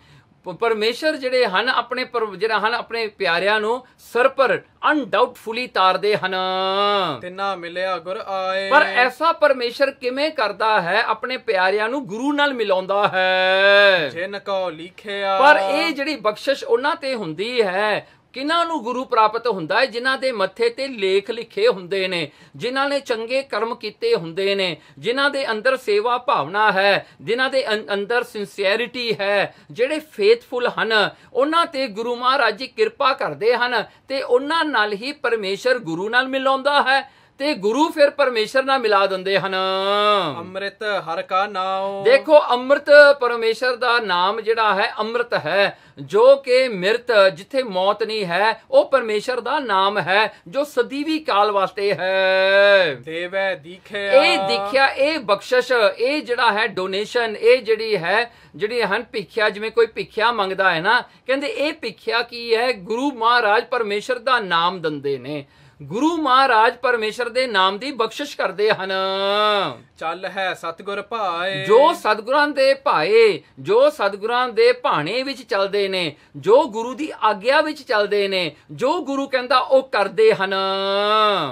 ਪਰਮੇਸ਼ਰ ਜਿਹੜੇ ਹਨ ਆਪਣੇ ਪਿਆਰਿਆਂ ਨੂੰ ਸਰ ਪਰ ਅਨਡਾਊਟਫੁਲੀ ਤਾਰਦੇ ਹਨ। ਤਿਨਾ ਮਿਲਿਆ ਗੁਰ ਆਏ। ਪਰ ਐਸਾ ਪਰਮੇਸ਼ਰ ਕਿਵੇਂ ਕਰਦਾ ਹੈ? ਆਪਣੇ ਪਿਆਰਿਆਂ ਨੂੰ ਗੁਰੂ ਨਾਲ ਮਿਲਾਉਂਦਾ ਹੈ। ਜਿਨ ਕੋ ਲਿਖਿਆ। ਪਰ ਇਹ ਜਿਹੜੀ ਬਖਸ਼ਿਸ਼ ਉਹਨਾਂ ਤੇ ਹੁੰਦੀ ਹੈ, ਕਿਹਨਾਂ ਨੂੰ ਗੁਰੂ ਪ੍ਰਾਪਤ ਹੁੰਦਾ ਹੈ? ਜਿਨ੍ਹਾਂ ਦੇ ਮੱਥੇ ਤੇ ਲੇਖ ਲਿਖੇ ਹੁੰਦੇ ਨੇ, ਜਿਨ੍ਹਾਂ ਨੇ ਚੰਗੇ ਕਰਮ ਕੀਤੇ ਹੁੰਦੇ ਨੇ, ਜਿਨ੍ਹਾਂ ਦੇ ਅੰਦਰ ਸੇਵਾ ਭਾਵਨਾ ਹੈ, ਜਿਨ੍ਹਾਂ ਦੇ ਅੰਦਰ ਸਿੰਸੀਅਰਿਟੀ ਹੈ, ਜਿਹੜੇ ਫੇਥਫੁਲ ਹਨ, ਉਹਨਾਂ ਤੇ ਗੁਰੂ ਮਹਾਰਾਜ ਜੀ ਕਿਰਪਾ ਕਰਦੇ ਹਨ ਤੇ ਉਹਨਾਂ ਨਾਲ ਹੀ ਪਰਮੇਸ਼ਰ ਗੁਰੂ ਨਾਲ ਮਿਲਾਉਂਦਾ ਹੈ ਤੇ ਗੁਰੂ ਫਿਰ ਪਰਮੇਸ਼ਰ ਨਾਲ ਮਿਲਾ ਦਿੰਦੇ ਹਨ। ਅੰਮ੍ਰਿਤ ਹਰ ਕਾ ਨਾਮ। ਦੇਖੋ ਅੰਮ੍ਰਿਤ ਪਰਮੇਸ਼ਰ ਦਾ ਨਾਮ ਜਿਹੜਾ ਹੈ ਅੰਮ੍ਰਿਤ ਹੈ, ਜੋ ਕਿ ਮਿਰਤ ਜਿੱਥੇ ਮੌਤ ਨਹੀਂ ਹੈ, ਉਹ ਪਰਮੇਸ਼ਰ ਦਾ ਨਾਮ ਹੈ ਜੋ ਸਦੀਵੀ ਕਾਲ ਵਾਸਤੇ ਹੈ। ਦੇਵੈ ਦੀਖਿਆ। ਇਹ ਦੀਖਿਆ, ਇਹ ਬਖਸ਼ਿਸ਼, ਇਹ ਜਿਹੜਾ ਹੈ ਡੋਨੇਸ਼ਨ, ਇਹ ਜਿਹੜੀ ਹਨ ਭਿੱਖਿਆ, ਜਿਵੇਂ ਕੋਈ ਭਿੱਖਿਆ ਮੰਗਦਾ ਹੈ ਨਾ, ਕਹਿੰਦੇ ਇਹ ਭਿੱਖਿਆ ਕੀ ਹੈ? ਗੁਰੂ ਮਹਾਰਾਜ ਪਰਮੇਸ਼ਰ ਦਾ ਨਾਮ ਦਿੰਦੇ ਨੇ। ਗੁਰੂ ਮਹਾਰਾਜ ਪਰਮੇਸ਼ਰ ਦੇ ਨਾਮ ਦੀ ਬਖਸ਼ਿਸ਼ ਕਰਦੇ ਹਨ। ਚੱਲ ਹੈ ਸਤਿਗੁਰ ਭਾਏ। ਜੋ ਸਤਿਗੁਰਾਂ ਦੇ ਭਾਏ, ਜੋ ਸਤਿਗੁਰਾਂ ਦੇ ਭਾਣੇ ਵਿੱਚ ਚੱਲਦੇ ਨੇ, ਜੋ ਗੁਰੂ ਦੀ ਆਗਿਆ ਵਿੱਚ ਚੱਲਦੇ ਨੇ, ਜੋ ਗੁਰੂ ਕਹਿੰਦਾ ਉਹ ਕਰਦੇ ਹਨ।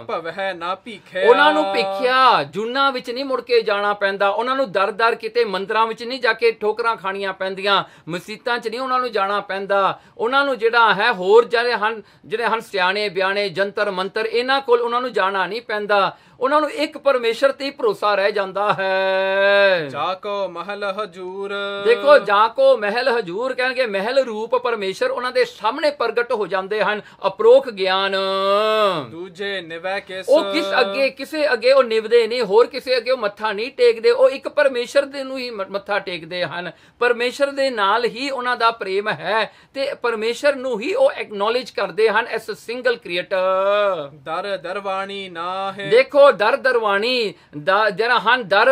ਭਵਹਿ ਨਾ ਭੀਖਿਆ। ਉਹਨਾਂ ਨੂੰ ਭਿੱਖਿਆ ਜੁਨਾ ਵਿੱਚ ਨਹੀਂ ਮੁੜ ਕੇ ਜਾਣਾ ਪੈਂਦਾ, ਉਹਨਾਂ ਨੂੰ ਦਰ ਕਿਤੇ ਮੰਦਰਾਂ ਵਿੱਚ ਨਹੀਂ ਜਾ ਕੇ ਠੋਕਰਾਂ ਖਾਣੀਆਂ ਪੈਂਦੀਆਂ, ਮਸੀਤਾਂ 'ਚ ਨਹੀਂ ਉਹਨਾਂ ਨੂੰ ਜਾਣਾ ਪੈਂਦਾ। ਉਹਨਾਂ ਨੂੰ ਜਿਹੜਾ ਹੈ ਹੋਰ ਜਿਹੜੇ ਹਨ ਸਿਆਣੇ ਬਿਆਣੇ ਜੰਤਰ ਮੰਤਰ, ਇਹਨਾਂ ਕੋਲ ਉਹਨਾਂ ਨੂੰ ਜਾਣਾ ਨਹੀਂ ਪੈਂਦਾ। ਉਹਨਾਂ ਨੂੰ ਇੱਕ ਪਰਮੇਸ਼ਰ ਤੇ ਹੀ ਭਰੋਸਾ ਰਹਿ ਜਾਂਦਾ ਹੈ। ਜਾ ਕੋ ਮਹਿਲ ਹਜੂਰ। ਦੇਖੋ ਜਾ ਕੋ ਮਹਿਲ ਹਜੂਰ ਕਹਿਣਗੇ ਮਹਿਲ ਰੂਪ ਪਰਮੇਸ਼ਰ ਉਹਨਾਂ ਦੇ ਸਾਹਮਣੇ ਪ੍ਰਗਟ ਹੋ ਜਾਂਦੇ ਹਨ। ਅਪਰੋਖ ਗਿਆਨ। ਦੂਜੇ ਨਿਵੈ ਕਿਸ। ਉਹ ਕਿਸੇ ਅੱਗੇ ਉਹ ਨਿਵਦੇ ਨਹੀਂ, ਹੋਰ ਕਿਸੇ ਅੱਗੇ ਉਹ ਮੱਥਾ ਨਹੀਂ ਟੇਕਦੇ, ਉਹ ਇੱਕ ਪਰਮੇਸ਼ਰ ਦੇ ਨੂੰ ਹੀ ਮੱਥਾ ਟੇਕਦੇ ਹਨ। ਪਰਮੇਸ਼ਰ ਦੇ ਨਾਲ ਹੀ ਉਹਨਾਂ ਦਾ ਪ੍ਰੇਮ ਹੈ ਤੇ ਪਰਮੇਸ਼ਰ ਨੂੰ ਹੀ ਉਹ ਐਕਨੋਲੇਜ ਕਰਦੇ ਹਨ ਐਸ ਸਿੰਗਲ ਕ੍ਰੀਏਟਰ। ਦਰ ਦਰਵਾਣੀ ਨਾ ਹੈ। ਦੇਖੋ ਦਰ ਦਰਵਾਣੀ ਜਿਹੜਾ ਹਨ ਦਰ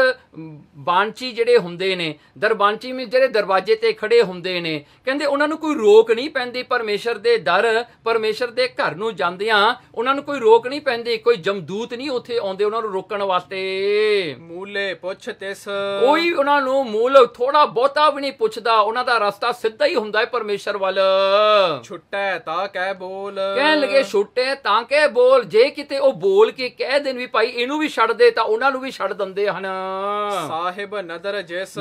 ਬਾਂਚੀ ਜਿਹੜੇ ਹੁੰਦੇ ਨੇ, ਦਰਬਾਂਚੀ ਵਿੱਚ ਜਿਹੜੇ ਦਰਵਾਜ਼ੇ ਤੇ ਖੜੇ ਹੁੰਦੇ ਨੇ, ਕਹਿੰਦੇ ਉਹਨਾਂ ਨੂੰ ਕੋਈ ਰੋਕ ਨਹੀਂ ਪੈਂਦੀ ਪਰਮੇਸ਼ਰ ਦੇ ਦਰ, ਪਰਮੇਸ਼ਰ ਦੇ ਘਰ ਨੂੰ ਜਾਂਦਿਆਂ ਉਹਨਾਂ ਨੂੰ ਕੋਈ ਰੋਕ ਨਹੀਂ ਪੈਂਦੀ, ਕੋਈ ਜਮਦੂਤ ਨਹੀਂ ਉੱਥੇ ਆਉਂਦੇ ਉਹਨਾਂ ਨੂੰ ਰੋਕਣ ਵਾਸਤੇ। ਮੂਲੇ ਪੁੱਛ ਤਿਸ। ਕੋਈ ਉਹਨਾਂ ਨੂੰ ਮੂਲ ਥੋੜਾ ਬਹੁਤਾ ਵੀ ਨਹੀਂ ਪੁੱਛਦਾ, ਉਹਨਾਂ ਦਾ ਰਸਤਾ ਸਿੱਧਾ ਹੀ ਹੁੰਦਾ ਹੈ ਪਰਮੇਸ਼ਰ ਵੱਲ। ਛੁੱਟੈ ਤਾਂ ਕਹਿ ਬੋਲ। ਕਹਿਣ ਲੱਗੇ ਛੁੱਟੇ ਤਾਂ ਕਹਿ ਬੋਲ। ਜੇ ਕਿਤੇ ਉਹ ਬੋਲ ਕੇ ਕਹਿ ਦੇਣ ਵੀ ਭਾਈ ਇਹਨੂੰ ਵੀ ਛੱਡ ਦੇ, ਤਾਂ ਉਹਨਾਂ ਨੂੰ ਵੀ ਛੱਡ ਦਿੰਦੇ ਹਨ। ਸਾਹਿਬ ਨਦਰ ਜਿਸ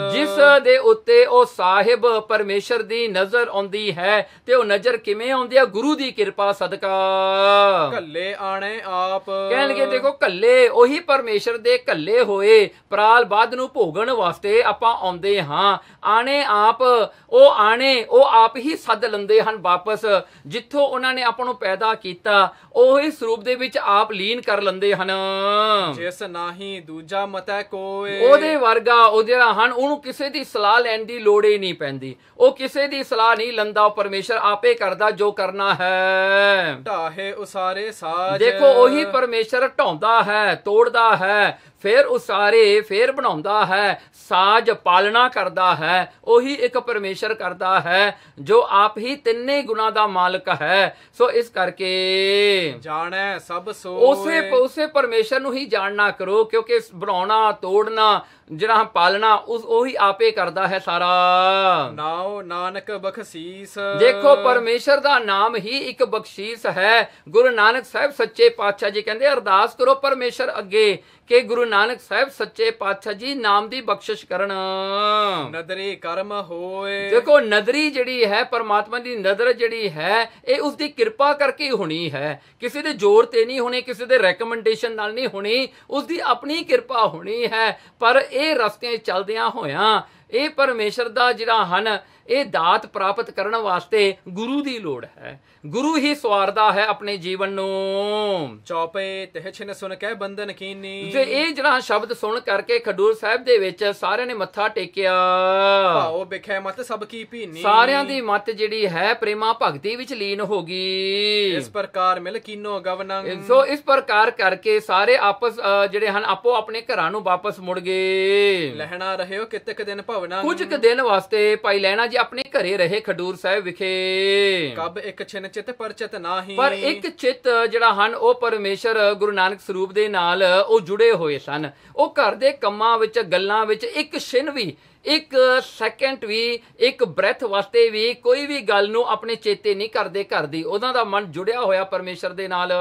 ਦੇ ਉੱਤੇ ਉਹ ਸਾਹਿਬ ਪਰਮੇਸ਼ਰ ਦੀ ਨਜ਼ਰ ਆਉਂਦੀ ਹੈ, ਤੇ ਉਹ ਨਜ਼ਰ ਕਿਵੇਂ ਆਉਂਦੀ ਹੈ? ਗੁਰੂ ਦੀ ਕਿਰਪਾ ਸਦਕਾ। ਕੱਲੇ ਆਣੇ ਆਪ। ਕਹਿਣਗੇ ਦੇਖੋ ਕੱਲੇ, ਉਹੀ ਪਰਮੇਸ਼ਰ ਦੇ ਕੱਲੇ ਹੋਏ ਪ੍ਰਾਲ ਬਾਦ ਨੂੰ ਭੋਗਣ ਵਾਸਤੇ ਆਪਾਂ ਆਉਂਦੇ ਹਾਂ। ਆਣੇ ਆਪ, ਉਹ ਆਪ ਹੀ ਸੱਦ ਲੈਂਦੇ ਹਨ ਵਾਪਸ, ਜਿੱਥੋਂ ਉਹਨਾਂ ਨੇ ਆਪਾਂ ਨੂੰ ਪੈਦਾ ਕੀਤਾ ਉਹੀ ਸਰੂਪ ਦੇ ਵਿੱਚ ਆਪ ਲੀਨ ਕਰ ਲੈਂਦੇ ਹਨ। ਜਿਸ ਨਾਹੀ ਦੂਜਾ ਮਤੈ ਕੋਏ। ਉਹਦੇ ਵਰਗਾ ਉਹ ਜਿਹੜਾ ਹਨ, ਉਹਨੂੰ ਕਿਸੇ ਦੀ ਸਲਾਹ ਲੈਣ ਦੀ ਲੋੜ ਹੀ ਨਹੀਂ ਪੈਂਦੀ, ਉਹ ਕਿਸੇ ਦੀ ਸਲਾਹ ਨਹੀਂ ਲੈਂਦਾ, ਉਹ ਪਰਮੇਸ਼ਰ ਆਪੇ ਕਰਦਾ ਜੋ ਕਰਨਾ ਹੈ। ਢਾਹੇ ਉਸਾਰੇ ਸਾਜ। ਦੇਖੋ ਉਹੀ ਪਰਮੇਸ਼ਰ ਢਾਉਂਦਾ ਹੈ, ਤੋੜਦਾ ਹੈ, ਫਿਰ ਉਸਾਰੇ, ਫਿਰ ਬਣਾਉਂਦਾ ਹੈ, ਸਾਜ ਪਾਲਣਾ ਕਰਦਾ ਹੈ। ਉਹੀ ਇੱਕ ਪਰਮੇਸ਼ਰ ਕਰਦਾ ਹੈ ਜੋ ਆਪ ਹੀ ਤਿੰਨੇ ਗੁਣਾ ਦਾ ਮਾਲਕ ਹੈ। ਸੋ ਇਸ ਕਰਕੇ ਜਾਣੈ ਸਭ ਸੋਏ। ਉਸੇ ਪਰਮੇਸ਼ਰ ਨੂੰ ਹੀ ਜਾਣਨਾ ਕਰੋ, ਕਿਉਂਕਿ ਬਣਾਉਣਾ ਤੋੜਨਾ ਜਿਹੜਾ ਪਾਲਣਾ ਉਹੀ ਆਪੇ ਕਰਦਾ ਹੈ ਸਾਰਾ। ਨਾਉ ਨਾਨਕ ਬਖਸ਼ੀਸ। ਦੇਖੋ ਪਰਮੇਸ਼ਰ ਦਾ ਨਾਮ ਹੀ ਇੱਕ ਬਖਸ਼ੀਸ ਹੈ। ਗੁਰੂ ਨਾਨਕ ਸਾਹਿਬ ਸੱਚੇ ਪਾਤਸ਼ਾਹ ਜੀ ਕਹਿੰਦੇ ਅਰਦਾਸ ਕਰੋ ਪਰਮੇਸ਼ਰ ਅੱਗੇ ਕਿ ਗੁਰੂ ਨਾਨਕ ਸਾਹਿਬ ਸੱਚੇ ਪਾਤਸ਼ਾਹ ਜੀ ਨਾਮ ਦੀ ਬਖਸ਼ਿਸ਼ ਕਰਨ। ਨਦਰੀ ਕਰਮ ਹੋਏ। ਦੇਖੋ ਨਦਰੀ ਜਿਹੜੀ ਹੈ, ਪਰਮਾਤਮਾ ਦੀ ਨਦਰ ਜਿਹੜੀ ਹੈ, ਇਹ ਉਸ ਦੀ ਕਿਰਪਾ ਕਰਕੇ ਹੋਣੀ ਹੈ, ਕਿਸੇ ਦੇ ਜ਼ੋਰ ਤੇ ਨਹੀਂ ਹੋਣੀ, ਕਿਸੇ ਦੇ ਰეკਮੈਂਡੇਸ਼ਨ ਨਾਲ ਨਹੀਂ ਹੋਣੀ, ਉਸ ਦੀ ਆਪਣੀ ਕਿਰਪਾ ਹੋਣੀ ਹੈ। ਪਰ ਇਹ ਰਸਤਿਆਂ ਚੱਲਦਿਆਂ ਹੋਇਆਂ ਇਹ ਪਰਮੇਸ਼ਰ ਦਾ ਜਿਹੜਾ ਹਨ ਇਹ ਦਾਤ ਪ੍ਰਾਪਤ ਕਰਨ ਵਾਸਤੇ ਗੁਰੂ ਦੀ ਲੋੜ ਹੈ। ਗੁਰੂ ਹੀ ਸਵਾਰਦਾ ਹੈ ਆਪਣੇ ਜੀਵਨ ਨੂੰ। ਚੌਪੇ ਤਿਹ ਛਿਨ ਸੁਣ ਕੇ ਬੰਧਨ ਕੀਨੀ। ਤੇ ਇਹ ਜਿਹੜਾ ਸ਼ਬਦ ਸੁਣ ਕਰਕੇ ਖਡੂਰ ਸਾਹਿਬ ਦੇ ਵਿੱਚ ਸਾਰਿਆਂ ਨੇ ਮੱਥਾ ਟੇਕਿਆ। ਭਾਉ ਵਿਖੇ ਮਤ ਸਭ ਕੀ ਭੀਨੀ। ਸਾਰਿਆਂ ਦੀ ਮਤ ਜਿਹੜੀ ਹੈ ਪ੍ਰੇਮਾ ਭਗਤੀ ਵਿੱਚ ਲੀਨ ਹੋ ਗਈ। ਇਸ ਪ੍ਰਕਾਰ ਮਿਲ ਕੀਨੋ ਗਵਨੰ। ਸੋ ਇਸ ਪ੍ਰਕਾਰ ਕਰਕੇ ਸਾਰੇ ਆਪਸ ਜਿਹੜੇ ਹਨ ਆਪੋ ਆਪਣੇ ਘਰਾਂ ਨੂੰ ਵਾਪਸ ਮੁੜ ਗਏ। ਲਹਿਣਾ ਰਹਿਓ ਕਿਤਕ ਦਿਨ ਭਵਨਾਂ ਕੁਝ ਕੁ ਦਿਨ ਵਾਸਤੇ ਭਾਈ ਲਹਿਣਾ ਜੀ ਆਪਣੇ ਘਰੇ ਰਹੇ ਖਡੂਰ ਸਾਹਿਬ ਵਿਖੇ। ਕਬ ਇੱਕ ਛਿਨ ਚਿਤ ਪਰਚਿਤ ਨਾਹੀ। ਪਰ ਇੱਕ ਚਿੱਤ ਜਿਹੜਾ ਹਨ ਉਹ ਪਰਮੇਸ਼ਰ ਗੁਰੂ ਨਾਨਕ ਸਰੂਪ ਦੇ ਨਾਲ ਉਹ ਜੁੜੇ ਹੋਏ ਸਨ। ਉਹ ਘਰ ਦੇ ਕੰਮਾਂ ਵਿੱਚ ਗੱਲਾਂ ਵਿੱਚ ਇੱਕ ਛਿਨ ਵੀ, ਇੱਕ ਸੈਕਿੰਡ ਵੀ, ਇੱਕ ਬ੍ਰੈਥ ਵਾਸਤੇ ਵੀ ਕੋਈ ਵੀ ਗੱਲ ਨੂੰ ਆਪਣੇ ਚੇਤੇ ਨਹੀਂ ਕਰਦੇ ਘਰ ਦੀ। ਉਹਨਾਂ ਦਾ ਮਨ ਜੁੜਿਆ ਹੋਇਆ ਪਰਮੇਸ਼ਰ ਦੇ ਨਾਲ।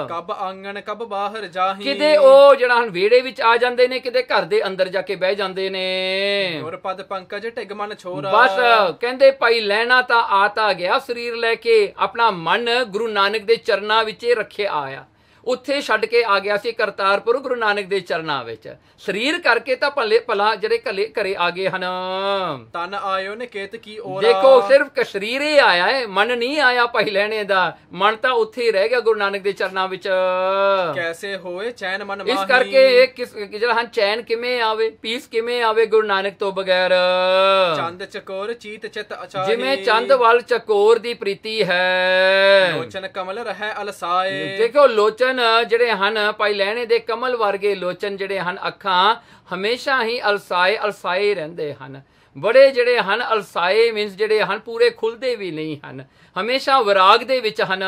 ਕਬ ਆਂਗਣ ਕਬ ਬਾਹਰ ਜਾਹੀ। ਕਿਤੇ ਉਹ ਜਿਹੜਾ ਹਨ ਵਿਹੜੇ ਵਿੱਚ ਆ ਜਾਂਦੇ ਨੇ, ਕਿਤੇ ਘਰ ਦੇ ਅੰਦਰ ਜਾ ਕੇ ਬਹਿ ਜਾਂਦੇ ਨੇ। ਗੁਰ ਪਦ ਪੰਕਜ ਢਿਗ ਮਨ ਛੋਰਾ। ਬਸ ਕਹਿੰਦੇ ਭਾਈ ਲਹਿਣਾ ਤਾਂ ਆ ਤਾਂ ਗਿਆ ਸਰੀਰ ਲੈ ਕੇ, ਆਪਣਾ ਮਨ ਗੁਰੂ ਨਾਨਕ ਦੇ ਚਰਨਾਂ ਵਿੱਚ ਰੱਖੇ ਆਇਆ। ਉੱਥੇ ਛੱਡ ਕੇ ਆ ਗਿਆ ਸੀ ਕਰਤਾਰਪੁਰ ਗੁਰੂ ਨਾਨਕ ਦੇ ਚਰਨਾਂ ਵਿੱਚ। ਸਰੀਰ ਕਰਕੇ ਤਾਂ ਭਲਾ ਜਿਹੜੇ ਘਰੇ ਆ ਗਏ ਹਨ। ਤਨ ਆਇਓ ਨਿਕੇਤ ਕੀ ਓਰਾ। ਦੇਖੋ ਸਿਰਫ ਸਰੀਰ ਹੀ ਆਇਆ ਹੈ, ਮਨ ਨਹੀਂ ਆਇਆ ਭਾਈ ਲਹਿਣੇ ਦਾ। ਮਨ ਤਾਂ ਉੱਥੇ ਹੀ ਰਹਿ ਗਿਆ ਗੁਰੂ ਨਾਨਕ ਦੇ ਚਰਨਾਂ ਵਿੱਚ। ਕੈਸੇ ਹੋਏ ਚੈਨ ਮਨ ਮਾਹੀ। ਇਸ ਕਰਕੇ ਜਿਹੜਾ ਹਨ ਚੈਨ ਕਿਵੇਂ ਆਵੇ, ਪੀਸ ਕਿਵੇਂ ਆਵੇ ਗੁਰੂ ਨਾਨਕ ਤੋਂ ਬਗੈਰ। ਚੰਦ ਚਕੋਰ ਚੀਤ ਚਿਤ ਅਚਾਹੀ। ਜਿਵੇਂ ਚੰਦ ਵੱਲ ਚਕੋਰ ਦੀ ਪ੍ਰੀਤੀ ਹੈ। ਲੋਚਨ ਕਮਲ ਰਹਿ ਅਲਸਾਏ। ਦੇਖੋ ਲੋਚਨ ਜਿਹੜੇ ਹਨ ਭਾਈ ਲਹਿਣੇ ਦੇ ਕਮਲ ਵਰਗੇ ਲੋਚਨ ਜਿਹੜੇ ਹਨ, ਅੱਖਾਂ ਹਮੇਸ਼ਾ ਹੀ ਅਲਸਾਏ ਰਹਿੰਦੇ ਹਨ। ਬੜੇ ਜਿਹੜੇ ਹਨ ਅਲਸਾਏ ਮੀਨਸ ਜਿਹੜੇ ਹਨ ਪੂਰੇ ਖੁੱਲਦੇ ਵੀ ਨਹੀਂ ਹਨ, ਹਮੇਸ਼ਾ ਵਿਰਾਗ ਦੇ ਵਿੱਚ ਹਨ।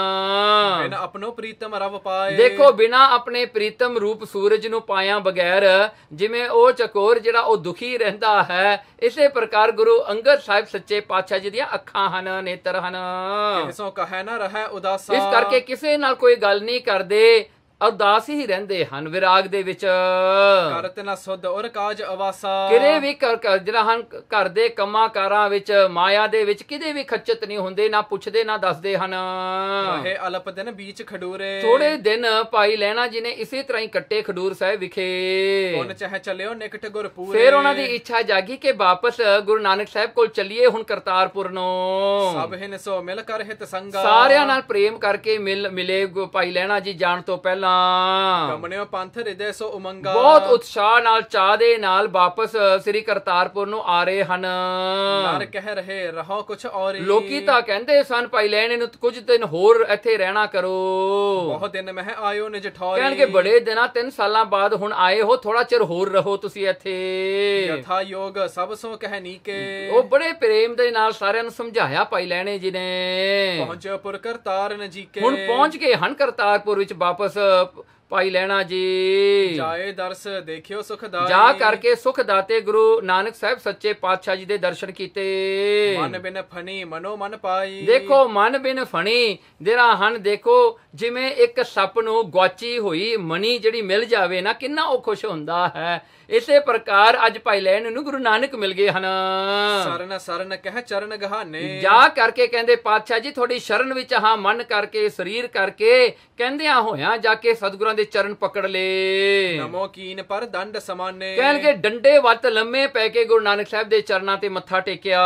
ਬਿਨ ਆਪਣੋ ਪ੍ਰੀਤਮ ਰਵ ਪਾਏ। ਦੇਖੋ ਬਿਨਾ ਆਪਣੇ ਪ੍ਰੀਤਮ ਰੂਪ ਸੂਰਜ ਨੂੰ ਪਾਇਆ ਬਗੈਰ ਜਿਵੇਂ ਉਹ ਚਕੋਰ ਜਿਹੜਾ ਉਹ ਦੁਖੀ ਰਹਿੰਦਾ ਹੈ, ਇਸੇ ਪ੍ਰਕਾਰ ਗੁਰੂ ਅੰਗਦ ਸਾਹਿਬ ਸੱਚੇ ਪਾਤਸ਼ਾਹ ਜੀ ਦੀਆਂ ਅੱਖਾਂ ਹਨ, ਨੇਤਰ ਹਨ। ਕਿਸੋਂ ਕਹੈ ਨਾ ਰਹਿ ਉਦਾਸਾ। ਇਸ ਕਰਕੇ ਕਿਸੇ ਨਾਲ ਕੋਈ ਗੱਲ ਨਹੀਂ ਕਰਦੇ, ਉਦਾਸ ਹੀ ਰਹਿੰਦੇ ਹਨ ਵਿਰਾਗ ਦੇ ਵਿੱਚ। ਕਰਤ ਨਾ ਸੁਧ ਔਰ ਕਾਜ ਅਵਾਸਾ। ਕਿਰੇ ਵੀ ਜਿਹੜਾ ਹਨ ਘਰ ਦੇ ਕੰਮਾਂ ਕਾਰਾਂ ਵਿੱਚ, ਮਾਇਆ ਦੇ ਵਿੱਚ ਕਿਤੇ ਵੀ ਖੱਚਤ ਨਹੀਂ ਹੁੰਦੇ, ਨਾ ਪੁੱਛਦੇ ਨਾ ਦੱਸਦੇ ਹਨ। ਰਹੇ ਅਲਪ ਦਿਨ ਬੀਚ ਖਡੂਰੇ। ਥੋੜੇ ਦਿਨ ਭਾਈ ਲਹਿਣਾ ਜੀ ਨੇ ਇਸੇ ਤਰ੍ਹਾਂ ਹੀ ਕੱਟੇ ਖਡੂਰ ਸਾਹਿਬ ਵਿਖੇ। ਪੁਨ ਚਾਹੇ ਚੱਲਿਓ ਨਿਕਟ ਗੁਰ ਪੂਰੇ। ਫਿਰ ਉਹਨਾਂ ਦੀ ਇੱਛਾ ਜਾਗੀ ਕਿ ਵਾਪਸ ਗੁਰੂ ਨਾਨਕ ਸਾਹਿਬ ਕੋਲ ਚੱਲੀਏ ਹੁਣ ਕਰਤਾਰਪੁਰ ਨੂੰ। ਸਭ ਹਿਨ ਸੋ ਮਿਲ ਕਰ ਹਿਤ ਸੰਗਾ। ਸਾਰਿਆਂ ਨਾਲ ਪ੍ਰੇਮ ਕਰਕੇ ਮਿਲੇ ਭਾਈ ਲਹਿਣਾ ਜੀ ਜਾਣ ਤੋਂ ਪਹਿਲਾਂ। ਗਮਨਿਓ ਪੰਥ ਹਿਰਦੇ ਸੋ ਉਮੰਗਾ। ਬਹੁਤ ਉਤਸ਼ਾਹ ਨਾਲ, ਚਾਹ ਦੇ ਨਾਲ ਵਾਪਸ ਸ੍ਰੀ ਕਰਤਾਰਪੁਰ ਨੂੰ ਆ ਰਹੇ ਹਨ। ਨਰ ਕਹਿ ਰਹੇ ਰਹੋ ਕੁਛ ਔਰ। ਲੋਕੀ ਤਾਂ ਕਹਿੰਦੇ ਸਨ ਭਾਈ ਲਹਿਣੇ ਨੂੰ ਕੁਝ ਦਿਨ ਹੋਰ ਇੱਥੇ ਰਹਿਣਾ ਕਰੋ। ਬਹੁਤ ਦਿਨ ਮਹਿ ਆਇਓ ਨਿਜ ਠੌਰੀ। ਕਹਿਣਗੇ ਬੜੇ ਦਿਨਾਂ 3 ਸਾਲਾਂ ਬਾਅਦ ਹੁਣ ਆਏ ਹੋ, ਥੋੜਾ ਚਿਰ ਹੋਰ ਰਹੋ ਤੁਸੀਂ ਇੱਥੇ। ਯਥਾ ਯੋਗ ਸਭ ਸੋ ਕਹਿ ਨੀਕੇ। ਉਹ ਬੜੇ ਪ੍ਰੇਮ ਦੇ ਨਾਲ ਸਾਰਿਆਂ ਨੂੰ ਸਮਝਾਇਆ ਭਾਈ ਲਹਿਣੇ ਜੀ ਨੇ। ਪਹੁੰਚਿਓ ਪੁਰ ਕਰਤਾਰ ਨਜੀਕੇ। ਹੁਣ ਪਹੁੰਚ ਗਏ ਹਨ ਕਰਤਾਰਪੁਰ ਵਿੱਚ ਵਾਪਸ ਭਾਈ ਲਹਿਣਾ ਜੀ। ਜਾਏ ਦਰਸ ਦੇਖਿਓ ਸੁਖਦਾਈ। ਜਾ ਕਰਕੇ ਸੁਖ ਦਾਤੇ ਗੁਰੂ ਨਾਨਕ ਸਾਹਿਬ ਸੱਚੇ ਪਾਤਸ਼ਾਹ ਜੀ ਦੇ ਦਰਸ਼ਨ ਕੀਤੇ। ਮਨ ਬਿਨ ਫਣੀ ਮਨੋ ਮਨ ਪਾਈ। ਦੇਖੋ ਮਨ ਬਿਨ ਫਣੀ ਜਿਹੜਾ ਹਨ, ਦੇਖੋ ਜਿਵੇਂ ਇੱਕ ਸੱਪ ਨੂੰ ਗੁਆਚੀ ਹੋਈ ਮਣੀ ਜਿਹੜੀ ਮਿਲ ਜਾਵੇ ਨਾ, ਕਿੰਨਾ ਉਹ ਖੁਸ਼ ਹੁੰਦਾ ਹੈ। ਇਸੇ ਪ੍ਰਕਾਰ ਅੱਜ ਭਾਈ ਲਹਿਣੇ ਨੂੰ ਗੁਰੂ ਨਾਨਕ ਮਿਲ ਗਏ ਹਨ। ਸਰਨ ਸਰਨ ਕਹਿ ਚਰਨ ਗਹਾਨੇ। ਜਾ ਕਰਕੇ ਕਹਿੰਦੇ ਪਾਤਸ਼ਾਹ ਜੀ ਤੁਹਾਡੀ ਸ਼ਰਨ ਵਿੱਚ ਹਾਂ, ਮਨ ਕਰਕੇ ਸਰੀਰ ਕਰਕੇ ਕਹਿੰਦਿਆਂ ਹੋਇਆਂ ਜਾ ਕੇ ਸਤਿਗੁਰਾਂ ਦੇ ਚਰਨ ਪਕੜ ਲਏ। ਨਮੋ ਕੀਨ ਪਰ ਦੰਡ ਸਮਾਨੇ। ਕਹਿਣਗੇ ਡੰਡੇ ਵੱਤ ਲੰਮੇ ਪੈ ਕੇ ਗੁਰੂ ਨਾਨਕ ਸਾਹਿਬ ਦੇ ਚਰਨਾਂ ਤੇ ਮੱਥਾ ਟੇਕਿਆ।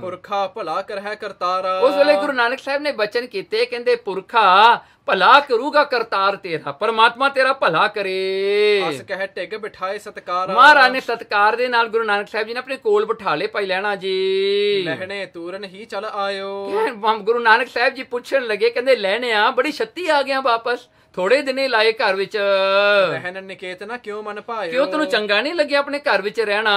ਪੁਰਖਾ ਭਲਾ ਕਰਹਿ ਕਰਤਾਰਾ। ਉਸ ਵੇਲੇ ਗੁਰੂ ਨਾਨਕ ਸਾਹਿਬ ਨੇ ਬਚਨ ਕੀਤੇ, ਕਹਿੰਦੇ ਪੁਰਖਾ ਭਲਾ ਕਰੂਗਾ ਕਰਤਾਰ ਤੇਰਾ, ਪਰਮਾਤਮਾ ਤੇਰਾ ਭਲਾ ਕਰੇ। ਅਸ ਕਹਿ ਟਿਗ ਬਿਠਾਏ ਸਤਕਾਰ। ਮਹਾਰਾਜ ਨੇ ਸਤਕਾਰ ਦੇ ਨਾਲ ਗੁਰੂ ਨਾਨਕ ਸਾਹਿਬ ਜੀ ਨੇ ਆਪਣੇ ਕੋਲ ਬਿਠਾ ਲਏ ਭਾਈ ਲਹਿਣਾ ਜੀ। ਲਹਿਣੇ ਤੂਰਨ ਹੀ ਚਲ ਆਇਓ। ਗੁਰੂ ਨਾਨਕ ਸਾਹਿਬ ਜੀ ਪੁੱਛਣ ਲੱਗੇ, ਕਹਿੰਦੇ ਲਹਿਣਿਆ ਬੜੀ ਛੱਤੀ ਆ ਗਿਆ ਵਾਪਸ, ਥੋੜੇ ਦਿਨੇ ਲਾਏ ਘਰ ਵਿੱਚ। ਰਹਿਣ ਨਿਕੇਤ ਨਾ ਕਿਉਂ ਮਨ ਭਾਇਓ। ਕਿਉਂ ਤੈਨੂੰ ਚੰਗਾ ਨਹੀਂ ਲੱਗਿਆ ਆਪਣੇ ਘਰ ਵਿੱਚ ਰਹਿਣਾ।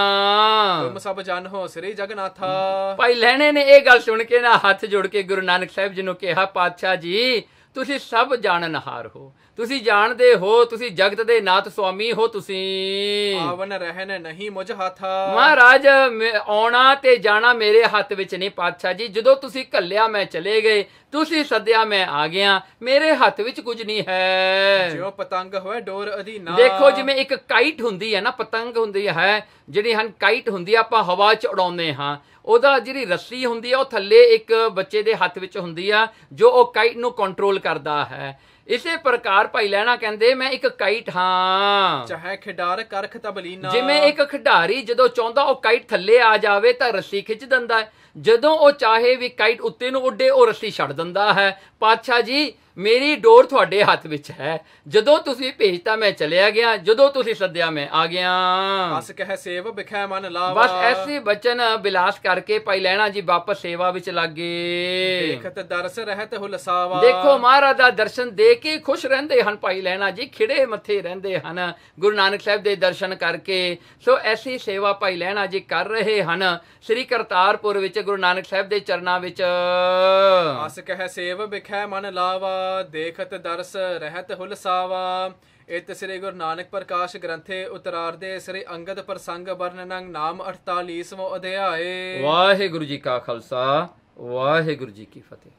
ਤੁਮ ਸਭ ਜਨ ਹੋ ਸ੍ਰੀ ਜਗਨਾਥਾ। ਭਾਈ ਲਹਿਣੇ ਨੇ ਇਹ ਗੱਲ ਸੁਣ ਕੇ ਨਾ ਹੱਥ ਜੋੜ ਕੇ ਗੁਰੂ ਨਾਨਕ ਸਾਹਿਬ ਜੀ ਨੂੰ ਕਿਹਾ, ਪਾਤਸ਼ਾਹ ਜੀ ਤੁਸੀਂ ਸਭ ਜਾਣਨਹਾਰ ਹੋ, ਤੁਸੀਂ ਜਾਣਦੇ ਹੋ, ਤੁਸੀਂ ਜਗਤ ਦੇ ਨਾਥ ਸੁਆਮੀ ਹੋ। ਤੁਸੀਂ ਆਵਨ ਰਹਿਣ ਨਹੀਂ ਮੁਝ ਹੱਥਾ। ਮਹਾਰਾਜ ਆਉਣਾ ਤੇ ਜਾਣਾ ਮੇਰੇ ਹੱਥ ਵਿੱਚ ਨਹੀਂ ਪਾਤਸ਼ਾਹ ਜੀ। ਜਦੋਂ ਤੁਸੀਂ ਘੱਲਿਆ ਮੈਂ ਚਲੇ ਗਏ, ਤੁਸੀਂ ਸੱਦਿਆ ਮੈਂ ਆ ਗਿਆ, ਮੇਰੇ ਹੱਥ ਵਿੱਚ ਕੁਝ ਨਹੀਂ ਹੈ। ਜਿਉ ਪਤੰਗ ਹੋਏ ਡੋਰ ਅਧੀਨਾ। ਦੇਖੋ ਜਿਵੇਂ ਇੱਕ ਕਾਈਟ ਹੁੰਦੀ ਹੈ ਨਾ, ਪਤੰਗ ਹੁੰਦੀ ਹੈ ਜਿਹੜੀ ਹਨ ਕਾਈਟ ਹੁੰਦੀ, ਆਪਾਂ ਹਵਾ 'ਚ ਉਡਾਉਂਦੇ ਹਾਂ, ਉਹਦਾ ਜਿਹੜੀ ਰੱਸੀ ਹੁੰਦੀ ਆ ਉਹ ਥੱਲੇ ਇੱਕ ਬੱਚੇ ਦੇ ਹੱਥ ਵਿੱਚ ਹੁੰਦੀ ਆ ਜੋ ਉਹ ਕਾਈਟ ਨੂੰ ਕੰਟਰੋਲ ਕਰਦਾ ਹੈ। ਇਸੇ ਪ੍ਰਕਾਰ ਭਾਈ ਲਹਿਣਾ ਕਹਿੰਦੇ ਮੈਂ ਇੱਕ ਕਾਈਟ ਹਾਂ। ਚਾਹੇ ਖਿਡਾਰ ਕਰਖ ਤਬਲੀਨਾ। ਜਿਵੇਂ ਇੱਕ ਖਿਡਾਰੀ ਜਦੋਂ ਚਾਹੁੰਦਾ ਉਹ ਕਾਈਟ ਥੱਲੇ ਆ ਜਾਵੇ ਤਾਂ ਰੱਸੀ ਖਿੱਚ ਦਿੰਦਾ ਹੈ, ਜਦੋਂ ਉਹ ਚਾਹੇ ਵੀ ਕਾਈਟ ਉੱਤੇ ਨੂੰ ਉੱਡੇ ਉਹ ਰੱਸੀ ਛੱਡ ਦਿੰਦਾ ਹੈ। ਪਾਤਸ਼ਾਹ ਜੀ ਮੇਰੀ ਡੋਰ ਤੁਹਾਡੇ ਹੱਥ ਵਿੱਚ ਹੈ। ਜਦੋਂ ਤੁਸੀਂ ਭੇਜਤਾ ਮੈਂ ਚਲਿਆ ਗਿਆ, ਜਦੋਂ ਤੁਸੀਂ ਸੱਦਿਆ ਮੈਂ ਆ ਗਿਆ। ਅਸ ਕਹਿ ਸੇਵ ਬਿਖੈ ਮਨ ਲਾਵਾ। ਬਸ ਐਸੇ ਬਚਨ ਬਿਲਾਸ ਕਰਕੇ ਭਾਈ ਲਹਿਣਾ ਜੀ ਵਾਪਸ ਸੇਵਾ ਵਿੱਚ ਲੱਗ ਗਏ। ਦੇਖਤ ਦਰਸ ਰਹਿਤ ਹੁਲਸਾਵਾ। ਦੇਖੋ ਮਹਾਰਾਜ ਦਾ ਦਰਸ਼ਨ ਦੇ ਕੇ ਖੁਸ਼ ਰਹਿੰਦੇ ਹਨ ਭਾਈ ਲਹਿਣਾ ਜੀ, ਖਿੜੇ ਮੱਥੇ ਰਹਿੰਦੇ ਹਨ ਗੁਰੂ ਨਾਨਕ ਸਾਹਿਬ ਦੇ ਦਰਸ਼ਨ ਕਰਕੇ। ਸੋ ਐਸੀ ਸੇਵਾ ਭਾਈ ਲਹਿਣਾ ਜੀ ਕਰ ਰਹੇ ਹਨ ਸ੍ਰੀ ਕਰਤਾਰਪੁਰ ਵਿੱਚ ਗੁਰੂ ਨਾਨਕ ਸਾਹਿਬ ਦੇ ਚਰਨਾਂ ਵਿੱਚ। ਅਸ ਕਹਿ ਸੇਵ ਬਿਖੈ ਮਨ ਲਾਵਾ, ਦੇਖਤ ਦਰਸ ਰਹਿਤ ਹੁਲਸਾਵਾ। ਇਤ ਸ੍ਰੀ ਗੁਰੂ ਨਾਨਕ ਪ੍ਰਕਾਸ਼ ਗ੍ਰੰਥੇ ਉਤਰਾਰਦੇ ਸ੍ਰੀ ਅੰਗਦ ਪ੍ਰਸੰਗ ਵਰਣਨੰ ਨਾਮ 48ਵਾਂ ਅਧਿਆਏ। ਵਾਹਿਗੁਰੂ ਜੀ ਕਾ ਖਾਲਸਾ, ਵਾਹਿਗੁਰੂ ਜੀ ਕੀ ਫਤਿਹ।